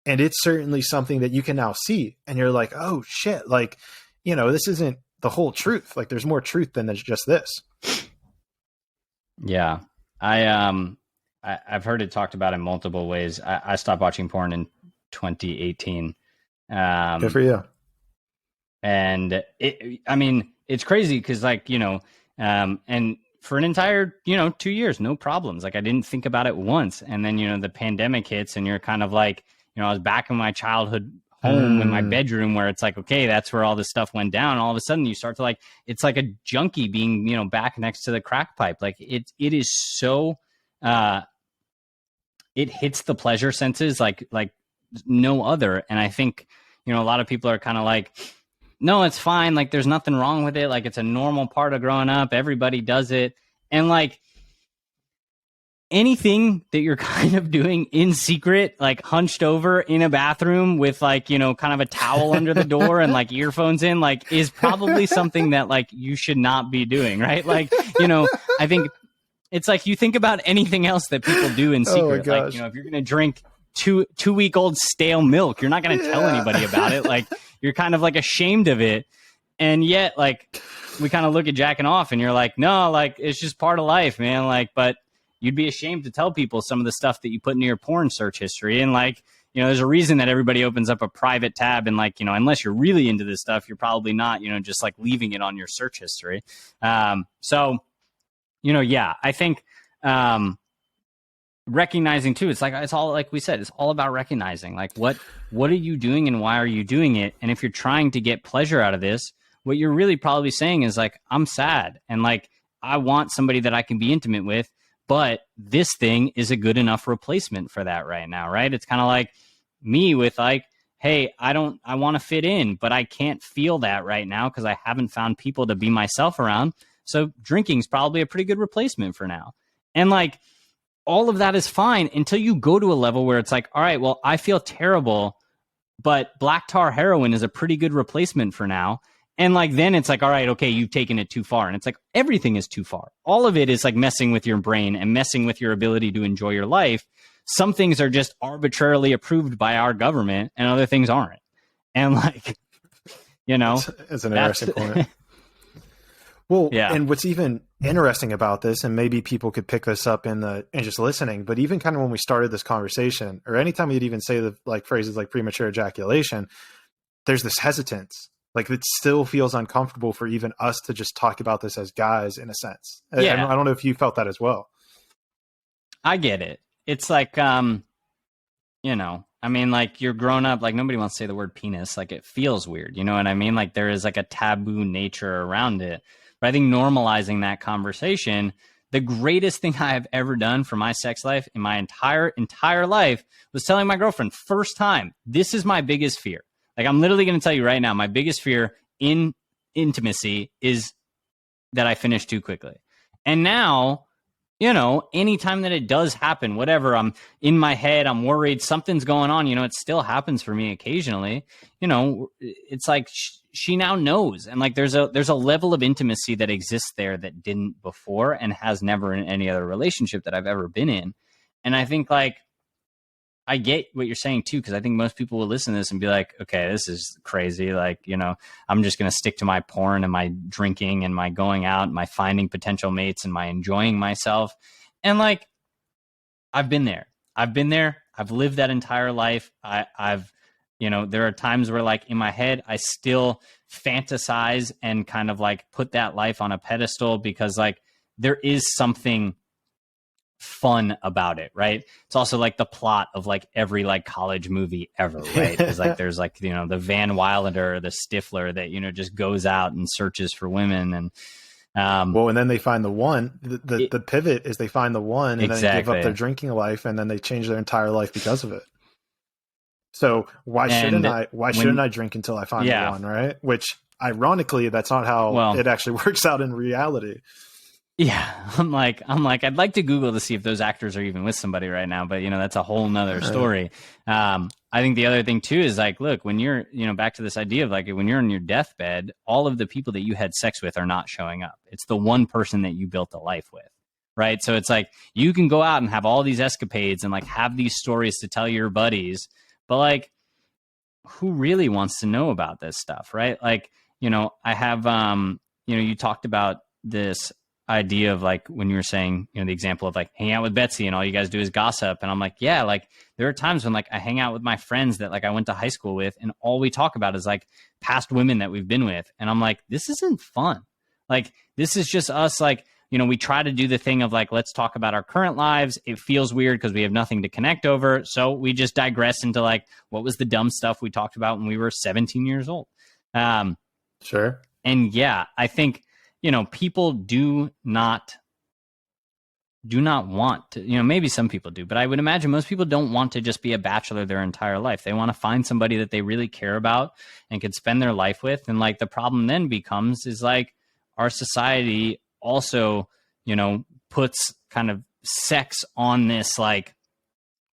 And it's certainly something that you can now see, and you're like, oh shit, like, this isn't the whole truth. Like there's more truth than just this.
Yeah. I've heard it talked about in multiple ways. I stopped watching porn in 2018.
Good for you.
And it's crazy because and for an entire, 2 years, no problems. Like I didn't think about it once. And then, the pandemic hits and you're kind of like, I was back in my childhood home in my bedroom where it's like, okay, that's where all this stuff went down. All of a sudden you start to like, it's like a junkie being, back next to the crack pipe. Like it is so, it hits the pleasure senses like no other. And I think, a lot of people are kind of like, no, it's fine. Like there's nothing wrong with it. Like it's a normal part of growing up. Everybody does it. And like, anything that you're kind of doing in secret, like hunched over in a bathroom with like, kind of a towel under the door and like earphones in, like is probably something that like you should not be doing. Right. Like, I think it's like, you think about anything else that people do in secret, like, if you're going to drink 2-week-old stale milk, you're not going to tell anybody about it. Like you're kind of like ashamed of it. And yet like we kind of look at jacking off and you're like, no, like it's just part of life, man. Like, but you'd be ashamed to tell people some of the stuff that you put into your porn search history. And like, there's a reason that everybody opens up a private tab and like, unless you're really into this stuff, you're probably not, just like leaving it on your search history. So, I think recognizing too, it's all, like we said, it's all about recognizing like what are you doing and why are you doing it? And if you're trying to get pleasure out of this, what you're really probably saying is like, I'm sad and like, I want somebody that I can be intimate with. But this thing is a good enough replacement for that right now, right? It's kind of like me with like, hey, I want to fit in, but I can't feel that right now because I haven't found people to be myself around. So drinking's probably a pretty good replacement for now. And like all of that is fine until you go to a level where it's like, all right, well, I feel terrible, but black tar heroin is a pretty good replacement for now. And like, then it's like, all right, okay, you've taken it too far. And it's like, everything is too far. All of it is like messing with your brain and messing with your ability to enjoy your life. Some things are just arbitrarily approved by our government and other things aren't. And like,
it's an interesting point. Well, yeah. And what's even interesting about this, and maybe people could pick this up in just listening, but even kind of when we started this conversation, or anytime we'd even say the like phrases like premature ejaculation, there's this hesitance. Like it still feels uncomfortable for even us to just talk about this as guys in a sense.
Yeah.
I don't know if you felt that as well.
I get it. It's like, like you're grown up, like nobody wants to say the word penis. Like it feels weird. You know what I mean? Like there is like a taboo nature around it. But I think normalizing that conversation the greatest thing I have ever done for my sex life in my entire life was telling my girlfriend, first time, this is my biggest fear. Like, I'm literally going to tell you right now, my biggest fear in intimacy is that I finish too quickly. And now, you know, anytime that it does happen, whatever, I'm in my head, I'm worried, something's going on, you know, it still happens for me occasionally. You know, it's like she now knows. And like there's a level of intimacy that exists there that didn't before and has never in any other relationship that I've ever been in. And I think like I get what you're saying too, because I think most people will listen to this and be like, okay, this is crazy. Like, you know, I'm just going to stick to my porn and my drinking and my going out and my finding potential mates and my enjoying myself. And like, I've been there. I've lived that entire life. I've, you know, there are times where like in my head, I still fantasize and kind of like put that life on a pedestal because like there is something fun about it, right? It's also like the plot of like every like college movie ever, right? It's like there's like, you know, the Van Wilder, the Stifler that, you know, just goes out and searches for women. And
well, and then they find the one. The pivot is they find the one, and then they give up their drinking life, and then they change their entire life because of it. So why shouldn't I drink until I find the one, right? Which ironically, that's not how it actually works out in reality.
Yeah, I'm like, I'd like to Google to see if those actors are even with somebody right now, but you know, that's a whole nother story. I think the other thing too is like, look, when you're, you know, back to this idea of like, when you're on your deathbed, all of the people that you had sex with are not showing up. It's the one person that you built a life with, right? So it's like, you can go out and have all these escapades and like have these stories to tell your buddies, but like, who really wants to know about this stuff, right? Like, you know, I have, you know, you talked about this idea of like when you were saying, you know, the example of like hanging out with Betsy and all you guys do is gossip. And I'm like, yeah, like there are times when like I hang out with my friends that like I went to high school with and all we talk about is like past women that we've been with. And I'm like, this isn't fun. Like, this is just us. Like, you know, we try to do the thing of like, let's talk about our current lives. It feels weird because we have nothing to connect over. So we just digress into like, what was the dumb stuff we talked about when we were 17 years old?
Sure.
And yeah, I think, you know, people do not want to, you know, maybe some people do, but I would imagine most people don't want to just be a bachelor their entire life. They want to find somebody that they really care about and can spend their life with. And like the problem then becomes is like our society also, you know, puts kind of sex on this like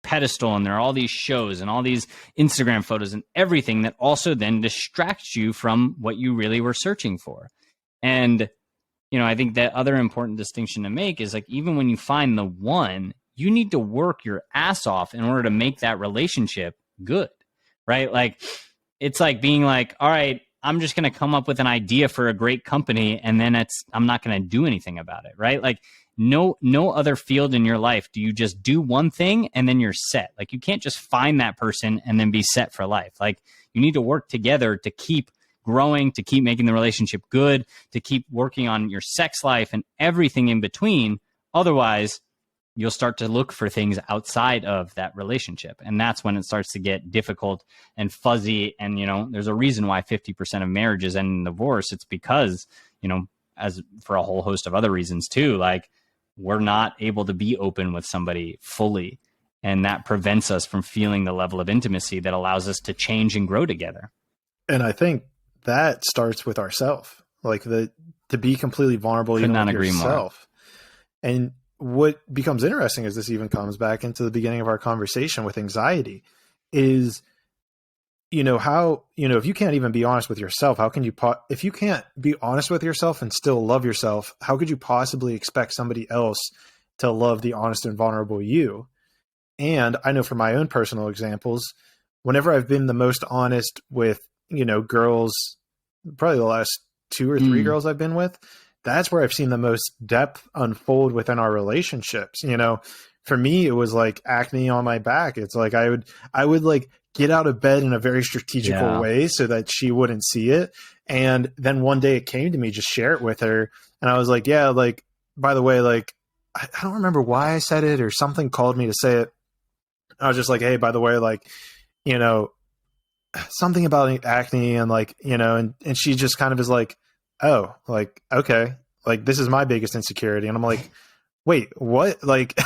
pedestal, and there are all these shows and all these Instagram photos and everything that also then distracts you from what you really were searching for. And, you know, I think that other important distinction to make is like, even when you find the one, you need to work your ass off in order to make that relationship good, right? Like, it's like being like, all right, I'm just going to come up with an idea for a great company, and then I'm not going to do anything about it, right? Like, no other field in your life do you just do one thing and then you're set. Like, you can't just find that person and then be set for life. Like, you need to work together to keep growing, to keep making the relationship good, to keep working on your sex life and everything in between. Otherwise, you'll start to look for things outside of that relationship. And that's when it starts to get difficult and fuzzy. And, you know, there's a reason why 50% of marriages end in divorce. It's because, you know, as for a whole host of other reasons too, like we're not able to be open with somebody fully. And that prevents us from feeling the level of intimacy that allows us to change and grow together.
And I think that starts with ourself, like to be completely vulnerable, even with yourself. And what becomes interesting as this even comes back into the beginning of our conversation with anxiety is, you know, how, you know, if you can't even be honest with yourself, how can you, if you can't be honest with yourself and still love yourself, how could you possibly expect somebody else to love the honest and vulnerable you? And I know from my own personal examples, whenever I've been the most honest with, you know, girls, probably the last 2 or 3 girls I've been with, that's where I've seen the most depth unfold within our relationships. You know, for me, it was like acne on my back. It's like, I would like get out of bed in a very strategical way so that she wouldn't see it. And then one day it came to me, just share it with her. And I was like, yeah, like, by the way, like, I don't remember why I said it or something called me to say it. I was just like, hey, by the way, like, you know, something about acne and like, you know, and she just kind of is like, oh, like, okay, like this is my biggest insecurity. And I'm like, wait, what? Like,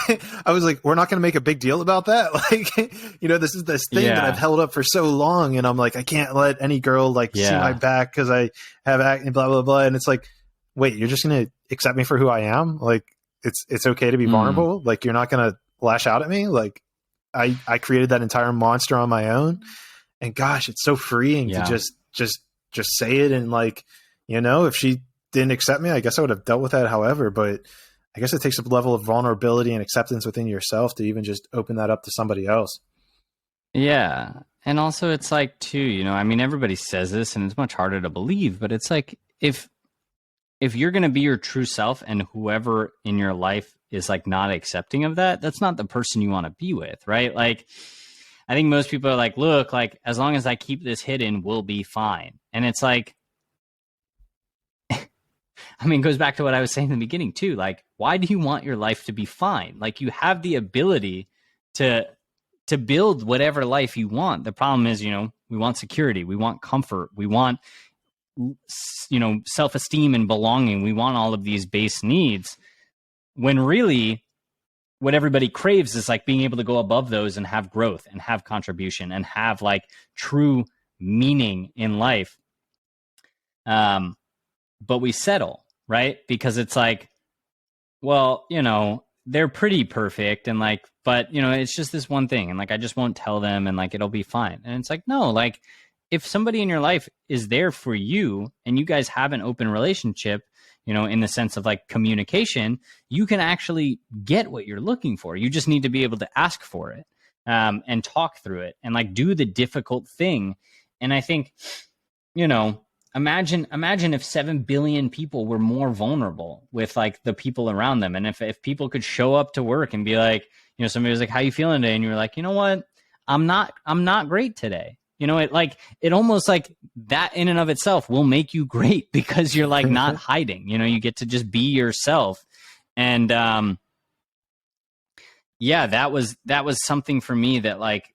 I was like, we're not going to make a big deal about that. Like, this is this thing that I've held up for so long. And I'm like, I can't let any girl like see my back because I have acne, blah, blah, blah. And it's like, wait, you're just going to accept me for who I am? Like, it's okay to be vulnerable. Like, you're not going to lash out at me. Like, I created that entire monster on my own. And gosh, it's so freeing to just say it. And like, if she didn't accept me, I guess I would have dealt with that however, but I guess it takes a level of vulnerability and acceptance within yourself to even just open that up to somebody else.
Yeah. And also it's like too, I mean, everybody says this and it's much harder to believe, but it's like, if you're going to be your true self and whoever in your life is like not accepting of that, that's not the person you want to be with. Right. Like, I think most people are like, look, like as long as I keep this hidden, we'll be fine. And it's like, I mean, it goes back to what I was saying in the beginning too. Like, why do you want your life to be fine? Like, you have the ability to build whatever life you want. The problem is, we want security, we want comfort, we want, self-esteem and belonging. We want all of these base needs when really what everybody craves is like being able to go above those and have growth and have contribution and have like true meaning in life. But we settle, right? Because it's like, well, they're pretty perfect and like, but it's just this one thing. And like, I just won't tell them and like, it'll be fine. And it's like, no, like if somebody in your life is there for you and you guys have an open relationship, in the sense of like communication, you can actually get what you're looking for. You just need to be able to ask for it, and talk through it and like do the difficult thing. And I think, imagine if 7 billion people were more vulnerable with like the people around them. And if people could show up to work and be like, somebody was like, how you feeling today? And you were like, you know what? I'm not great today. It almost like that in and of itself will make you great because you're like not hiding, you get to just be yourself. And, that was something for me that like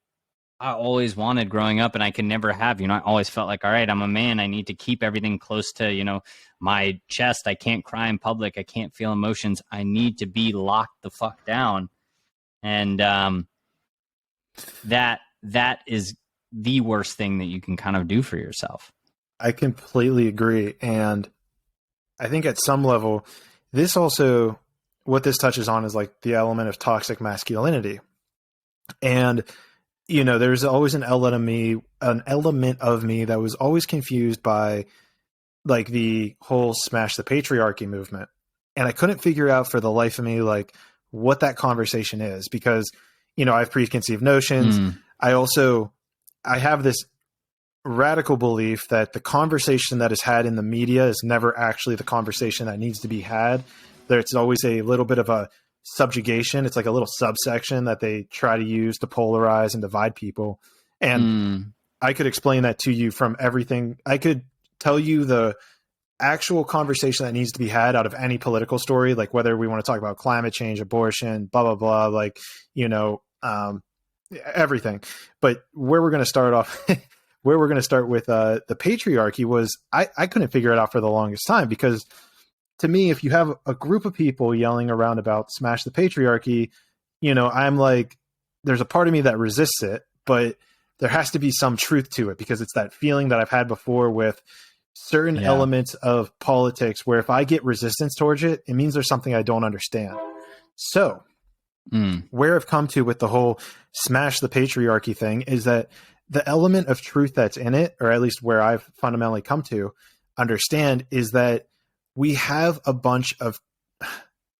I always wanted growing up and I could never have, I always felt like, all right, I'm a man. I need to keep everything close to, my chest. I can't cry in public. I can't feel emotions. I need to be locked the fuck down. And, that is the worst thing that you can kind of do for yourself.
I completely agree. And I think at some level, what this touches on is like the element of toxic masculinity. And, there's always an element of me that was always confused by like the whole smash the patriarchy movement. And I couldn't figure out for the life of me, like what that conversation is because, I have preconceived notions. I have this radical belief that the conversation that is had in the media is never actually the conversation that needs to be had. There's always a little bit of a subjugation. It's like a little subsection that they try to use to polarize and divide people. And I could explain that to you from everything. I could tell you the actual conversation that needs to be had out of any political story, like whether we want to talk about climate change, abortion, blah, blah, blah, like, everything. But where we're going to start with the patriarchy was I couldn't figure it out for the longest time because to me, if you have a group of people yelling around about smash the patriarchy, I'm like, there's a part of me that resists it, but there has to be some truth to it because it's that feeling that I've had before with certain elements of politics where if I get resistance towards it, it means there's something I don't understand. So where I've come to with the whole smash the patriarchy thing is that the element of truth that's in it, or at least where I've fundamentally come to understand, is that we have a bunch of,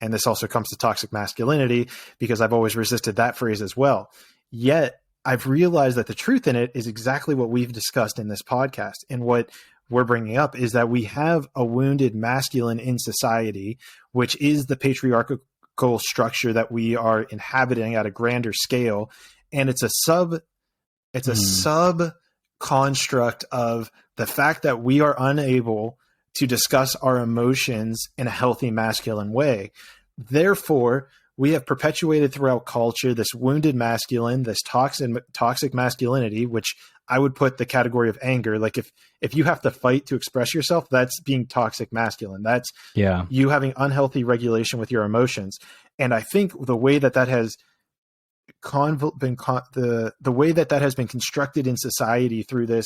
and this also comes to toxic masculinity because I've always resisted that phrase as well. Yet I've realized that the truth in it is exactly what we've discussed in this podcast. And what we're bringing up is that we have a wounded masculine in society, which is the patriarchal structure that we are inhabiting at a grander scale. And it's a sub construct of the fact that we are unable to discuss our emotions in a healthy masculine way. Therefore, we have perpetuated throughout culture this wounded masculine, this toxic masculinity, which I would put the category of anger. Like if you have to fight to express yourself, that's being toxic masculine. That's you having unhealthy regulation with your emotions. And I think the way that has the way that has been constructed in society through this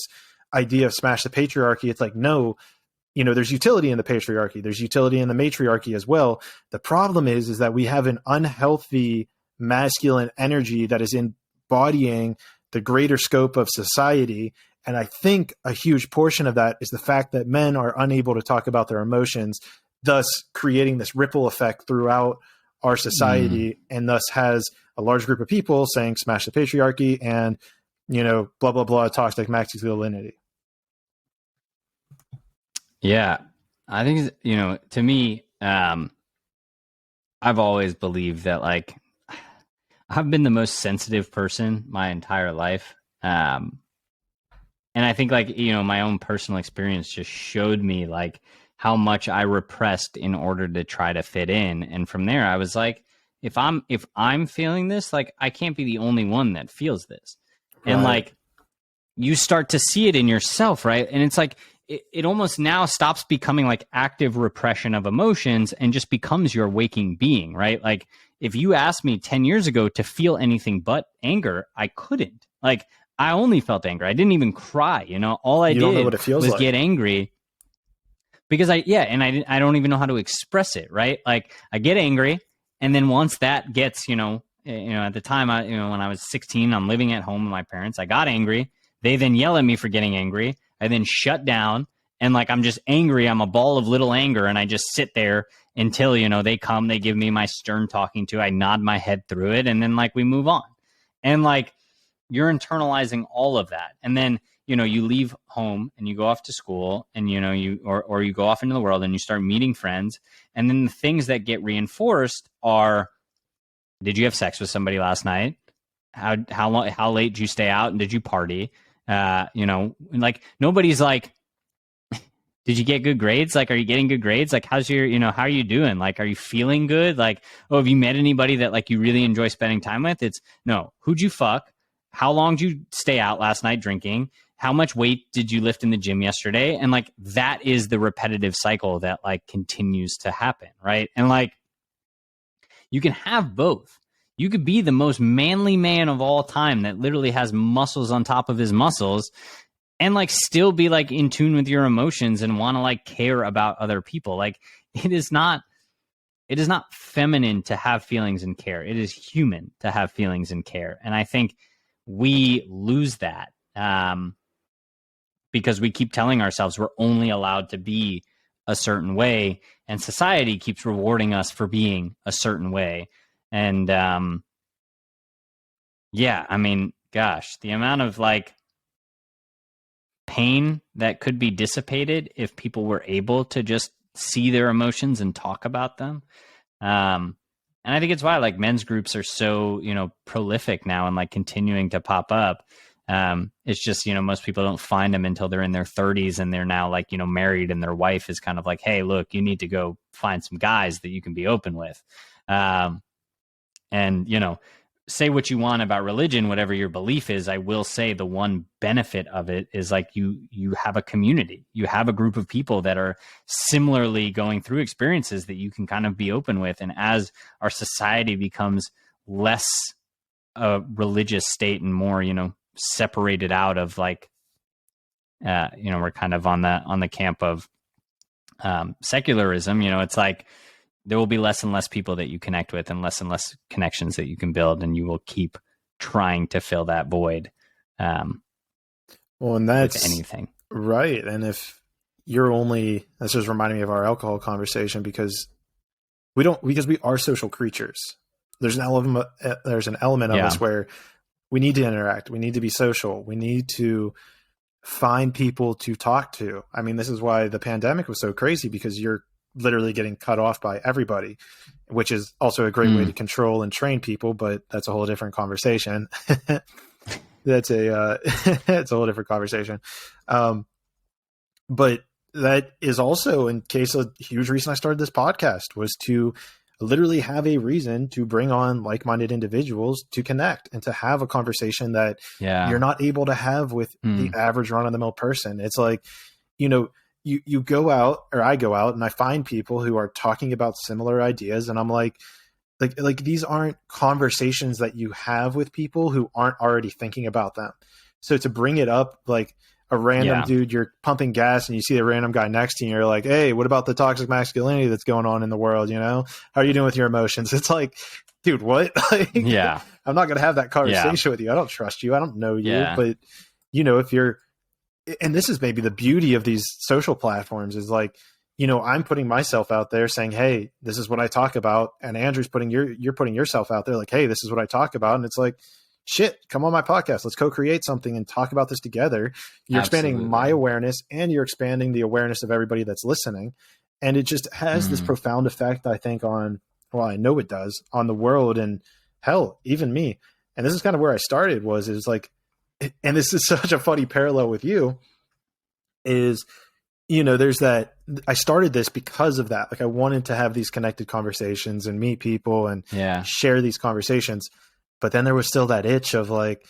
idea of smash the patriarchy, it's like, no, there's utility in the patriarchy. There's utility in the matriarchy as well. The problem is that we have an unhealthy masculine energy that is embodying the greater scope of society. And I think a huge portion of that is the fact that men are unable to talk about their emotions, thus creating this ripple effect throughout our society, and thus has a large group of people saying smash the patriarchy and, blah, blah, blah, toxic masculinity.
Yeah, I think, to me, I've always believed that, like, I've been the most sensitive person my entire life. And I think, like, my own personal experience just showed me, like, how much I repressed in order to try to fit in. And from there, I was like, if I'm feeling this, like, I can't be the only one that feels this. Right. And, like, you start to see it in yourself, right? And it's like, it almost now stops becoming like active repression of emotions and just becomes your waking being, right? Like, if you asked me 10 years ago to feel anything but anger, I couldn't. Like, I only felt anger. I didn't even cry. All I did was get angry because I don't even know how to express it, right? Like, I get angry, and then once that gets, at the time, when I was 16, I'm living at home with my parents. I got angry. They then yell at me for getting angry. I then shut down, and, like, I'm just angry. I'm a ball of little anger, and I just sit there until, they come, they give me my stern talking to, I nod my head through it, and then, like, we move on. And, like, you're internalizing all of that. And then, you leave home and you go off to school, and, you go off into the world and you start meeting friends. And then the things that get reinforced are, did you have sex with somebody last night? How late did you stay out, and did you party? Like, nobody's like, did you get good grades? Like, are you getting good grades? Like, how's your, how are you doing? Like, are you feeling good? Like, oh, have you met anybody that, like, you really enjoy spending time with? It's no, who'd you fuck? How long did you stay out last night drinking? How much weight did you lift in the gym yesterday? And, like, that is the repetitive cycle that, like, continues to happen. Right. And, like, you can have both. You could be the most manly man of all time that literally has muscles on top of his muscles, and, like, still be, like, in tune with your emotions and want to, like, care about other people. Like, it is not feminine to have feelings and care. It is human to have feelings and care. And I think we lose that because we keep telling ourselves we're only allowed to be a certain way, and society keeps rewarding us for being a certain way. And yeah, I mean, gosh, the amount of, like, pain that could be dissipated if people were able to just see their emotions and talk about them. And I think it's why, like, men's groups are so, prolific now and, like, continuing to pop up. It's just, most people don't find them until they're in their 30s and they're now, like, married, and their wife is kind of like, hey, look, you need to go find some guys that you can be open with. And, say what you want about religion, whatever your belief is. I will say the one benefit of it is, like, you have a community, you have a group of people that are similarly going through experiences that you can kind of be open with. And as our society becomes less a religious state and more, separated out of, like, we're kind of on the camp of secularism, it's like, there will be less and less people that you connect with, and less connections that you can build, and you will keep trying to fill that void.
Well, and that's
with anything,
right? And if that's just reminding me of our alcohol conversation, because we are social creatures. There's an element of us where we need to interact. We need to be social. We need to find people to talk to. I mean, this is why the pandemic was so crazy, because you're literally getting cut off by everybody, which is also a great way to control and train people, but that's a whole different conversation. That's it's a whole different conversation. But that is also, in case, a huge reason I started this podcast was to literally have a reason to bring on like-minded individuals to connect and to have a conversation that you're not able to have with the average run-of-the-mill person. It's like, you know, you go out, or I go out and I find people who are talking about similar ideas, and I'm like these aren't conversations that you have with people who aren't already thinking about them. So to bring it up, like a random dude, you're pumping gas and you see a random guy next to you, and you're like, hey, what about the toxic masculinity that's going on in the world? You know, how are you doing with your emotions? It's like, dude, what? Like, I'm not going to have that conversation with you. I don't trust you. I don't know you. But, you know, if you're, and this is maybe the beauty of these social platforms, is like, you know, I'm putting myself out there saying, hey, this is what I talk about. And Andrew's you're putting yourself out there like, hey, this is what I talk about. And it's like, shit, come on my podcast. Let's co-create something and talk about this together. You're expanding my awareness, and you're expanding the awareness of everybody that's listening. And it just has this profound effect, I think, on, well, I know it does, on the world, and hell, even me. And this is kind of where I started, is like, and this is such a funny parallel with you, is, you know, there's that, I started this because of that. Like, I wanted to have these connected conversations and meet people and share these conversations. But then there was still that itch of like,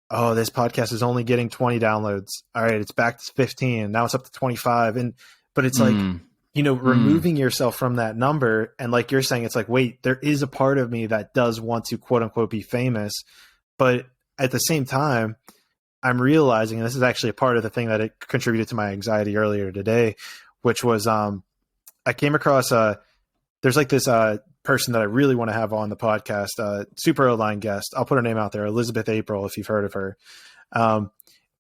oh, this podcast is only getting 20 downloads. All right, it's back to 15. Now it's up to 25. But it's like, you know, removing yourself from that number. And like you're saying, it's like, wait, there is a part of me that does want to quote unquote be famous. But at the same time, I'm realizing, and this is actually a part of the thing that it contributed to my anxiety earlier today, which was I came across there's like this person that I really want to have on the podcast, super aligned guest. I'll put her name out there, Elizabeth April, if you've heard of her.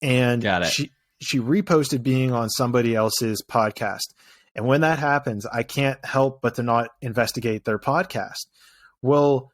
And she reposted being on somebody else's podcast. And when that happens, I can't help but to not investigate their podcast. Well,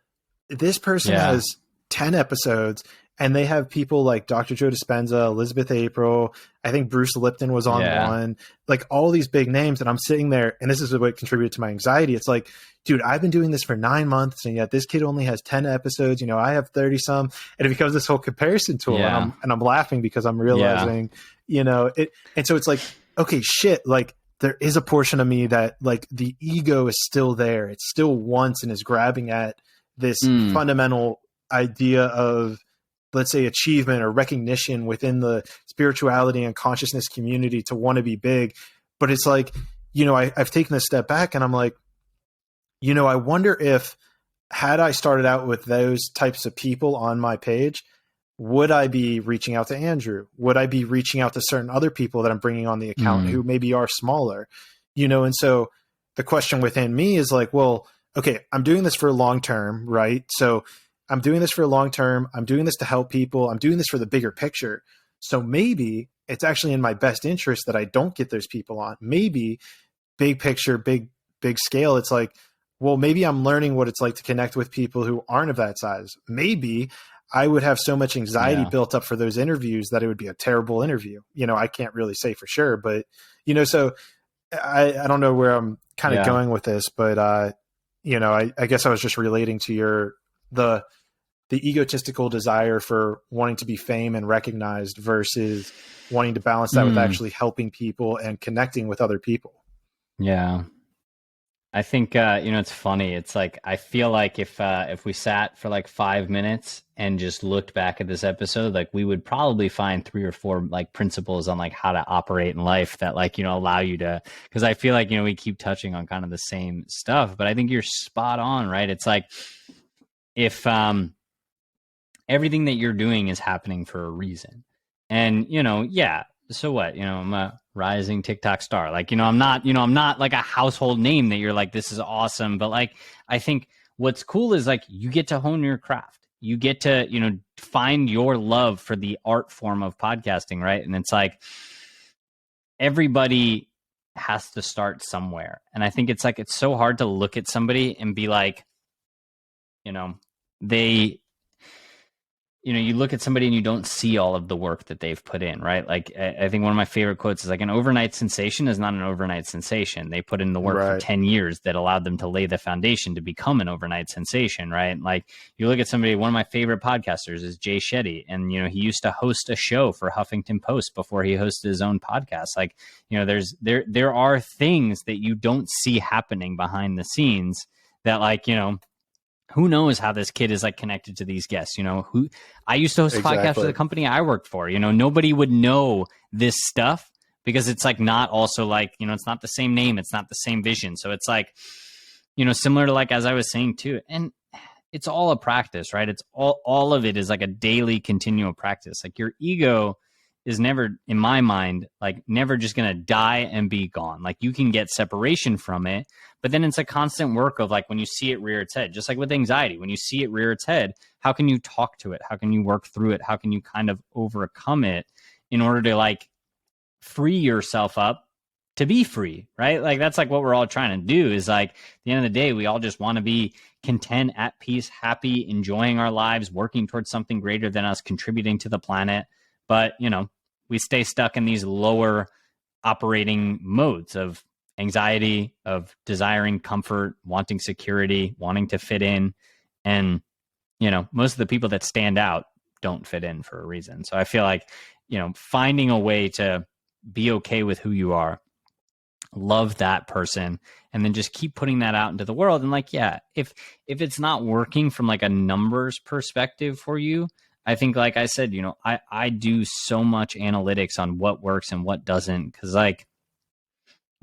this person has 10 episodes, and they have people like Dr. Joe Dispenza, Elizabeth April. I think Bruce Lipton was on one, like all these big names. And I'm sitting there, and this is what contributed to my anxiety. It's like, dude, I've been doing this for 9 months, and yet this kid only has 10 episodes. You know, I have 30 some, and it becomes this whole comparison tool. And I'm laughing because I'm realizing, you know, it. And so it's like, okay, shit, like there is a portion of me that like the ego is still there. It still wants and is grabbing at this fundamental idea of, let's say, achievement or recognition within the spirituality and consciousness community to want to be big. But it's like, you know, I've taken a step back, and I'm like, you know, I wonder if, had I started out with those types of people on my page, would I be reaching out to Andrew? Would I be reaching out to certain other people that I'm bringing on the account who maybe are smaller, you know? And so the question within me is like, well, okay, I'm doing this for long term, right? So I'm doing this for long term. I'm doing this to help people. I'm doing this for the bigger picture. So maybe it's actually in my best interest that I don't get those people on. Maybe big picture, big scale. It's like, well, maybe I'm learning what it's like to connect with people who aren't of that size. Maybe I would have so much anxiety built up for those interviews that it would be a terrible interview. You know, I can't really say for sure, but you know, so I don't know where I'm kind of going with this, but you know, I guess I was just relating to the egotistical desire for wanting to be fame and recognized versus wanting to balance that with actually helping people and connecting with other people.
Yeah. I think, you know, it's funny. It's like, I feel like if we sat for like 5 minutes and just looked back at this episode, like we would probably find 3 or 4 like principles on like how to operate in life that like, you know, allow you to, because I feel like, you know, we keep touching on kind of the same stuff, but I think you're spot on, right? It's like, if everything that you're doing is happening for a reason, and, you know, so what, you know, I'm a rising TikTok star. Like, you know, I'm not like a household name that you're like, this is awesome. But like, I think what's cool is like, you get to hone your craft. You get to, you know, find your love for the art form of podcasting. Right. And it's like, everybody has to start somewhere. And I think it's like, it's so hard to look at somebody and be like, you know, you look at somebody and you don't see all of the work that they've put in, right? Like, I think one of my favorite quotes is like, an overnight sensation is not an overnight sensation. They put in the work for 10 years that allowed them to lay the foundation to become an overnight sensation, right? Like, you look at somebody, one of my favorite podcasters is Jay Shetty. And, you know, he used to host a show for Huffington Post before he hosted his own podcast. Like, you know, there are things that you don't see happening behind the scenes that like, who knows how this kid is like connected to these guests, who I used to host podcasts for the company I worked for, nobody would know this stuff because it's like not also like, it's not the same name. It's not the same vision. So it's like, similar to like, as I was saying too, and it's all a practice, right? It's all of it is like a daily continual practice. Like your ego is never, in my mind, like never just going to die and be gone. Like you can get separation from it, but then it's a constant work of like when you see it rear its head, just like with anxiety, when you see it rear its head, how can you talk to it? How can you work through it? How can you kind of overcome it in order to like free yourself up to be free, right? Like that's like what we're all trying to do is like at the end of the day, we all just want to be content, at peace, happy, enjoying our lives, working towards something greater than us, contributing to the planet. But, we stay stuck in these lower operating modes of anxiety, of desiring comfort, wanting security, wanting to fit in. And, most of the people that stand out don't fit in for a reason. So I feel like, finding a way to be okay with who you are, love that person, and then just keep putting that out into the world. And like, yeah, if it's not working from like a numbers perspective for you, I think, like I said, I do so much analytics on what works and what doesn't. Cause like,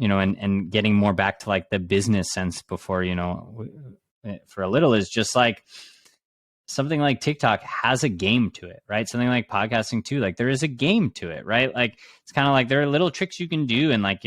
and getting more back to like the business sense before, for a little is just like something like TikTok has a game to it, right? Something like podcasting too, like there is a game to it, right? Like it's kind of like there are little tricks you can do. And like,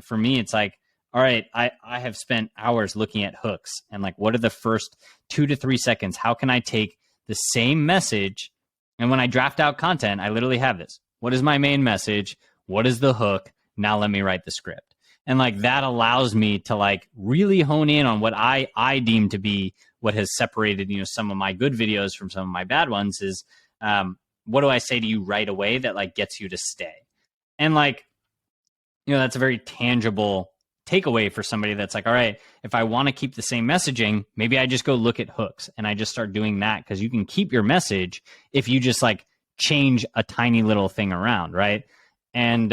for me, it's like, all right, I have spent hours looking at hooks and like, what are the first 2 to 3 seconds? How can I take the same message? And when I draft out content, I literally have this. What is my main message? What is the hook? Now let me write the script. And like that allows me to like really hone in on what I deem to be what has separated, some of my good videos from some of my bad ones is what do I say to you right away that like gets you to stay? And like, that's a very tangible takeaway for somebody that's like, all right, if I want to keep the same messaging, maybe I just go look at hooks and I just start doing that, because you can keep your message if you just like change a tiny little thing around, right? And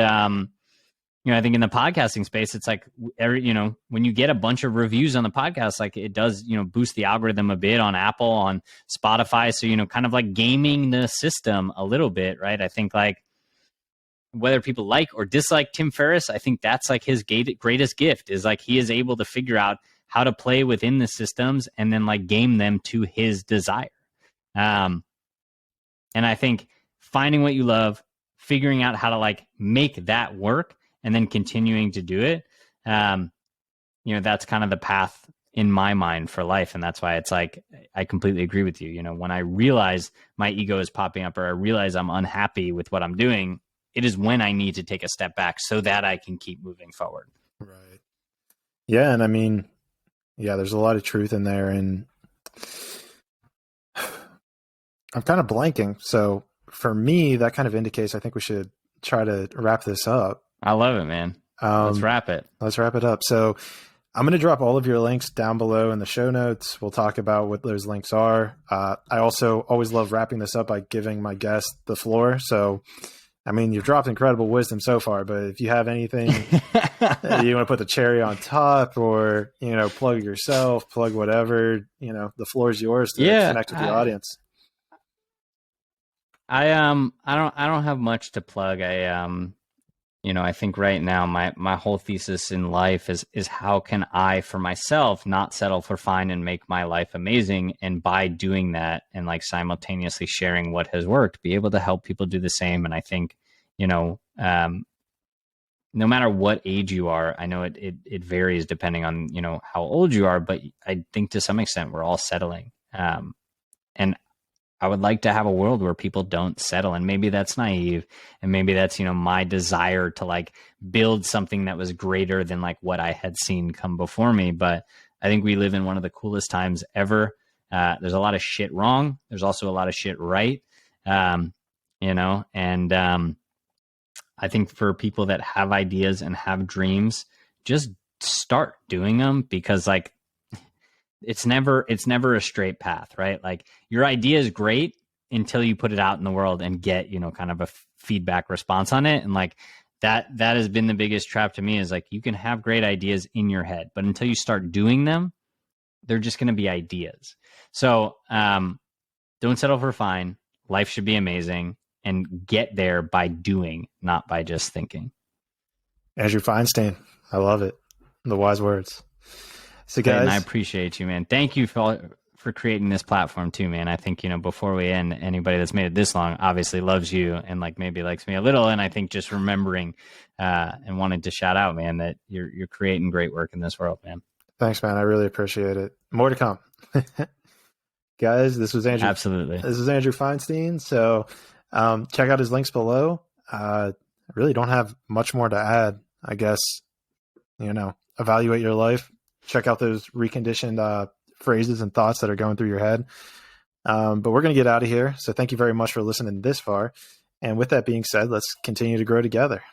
I think in the podcasting space, it's like when you get a bunch of reviews on the podcast, like it does, boost the algorithm a bit on Apple, on Spotify. So, kind of like gaming the system a little bit, right? I think like whether people like or dislike Tim Ferriss, I think that's like his greatest gift is like he is able to figure out how to play within the systems and then like game them to his desire. And I think finding what you love, figuring out how to like make that work, and then continuing to do it, that's kind of the path in my mind for life. And that's why it's like, I completely agree with you. When I realize my ego is popping up or I realize I'm unhappy with what I'm doing, it is when I need to take a step back so that I can keep moving forward.
Right. Yeah. And I mean, yeah, there's a lot of truth in there. And I'm kind of blanking. So for me, that kind of indicates I think we should try to wrap this up.
I love it, man. Let's wrap it.
Let's wrap it up. So I'm going to drop all of your links down below in the show notes. We'll talk about what those links are. I also always love wrapping this up by giving my guest the floor. So, I mean, you've dropped incredible wisdom so far, but if you have anything you want to put the cherry on top or, plug yourself, plug whatever, the floor is yours to connect with the audience.
I don't have much to plug. I think right now my whole thesis in life is how can I, for myself, not settle for fine and make my life amazing. And by doing that and like simultaneously sharing what has worked, be able to help people do the same. And I think, no matter what age you are, I know it varies depending on, how old you are, but I think to some extent we're all settling. And I would like to have a world where people don't settle. And maybe that's naive. And maybe that's, my desire to like build something that was greater than like what I had seen come before me. But I think we live in one of the coolest times ever. There's a lot of shit wrong. There's also a lot of shit right. And I think for people that have ideas and have dreams, just start doing them, because like, it's never a straight path, right? Like your idea is great until you put it out in the world and get, kind of a feedback response on it. And like that has been the biggest trap to me is like, you can have great ideas in your head, but until you start doing them, They're just going to be ideas. So don't settle for fine. Life should be amazing, and get there by doing, not by just thinking.
Andrew Feinstein. I love it. The wise words. So
Clayton,
guys,
I appreciate you, man. Thank you for creating this platform too, man. I think, before we end, anybody that's made it this long obviously loves you and like maybe likes me a little. And I think just remembering and wanting to shout out, man, that you're creating great work in this world, man.
thanks, man. I really appreciate it. More to come. Guys, this was Andrew.
Absolutely.
This is Andrew Feinstein. So check out his links below. I really don't have much more to add. I guess, evaluate your life. Check out those reconditioned phrases and thoughts that are going through your head. But we're going to get out of here. So thank you very much for listening this far. And with that being said, let's continue to grow together.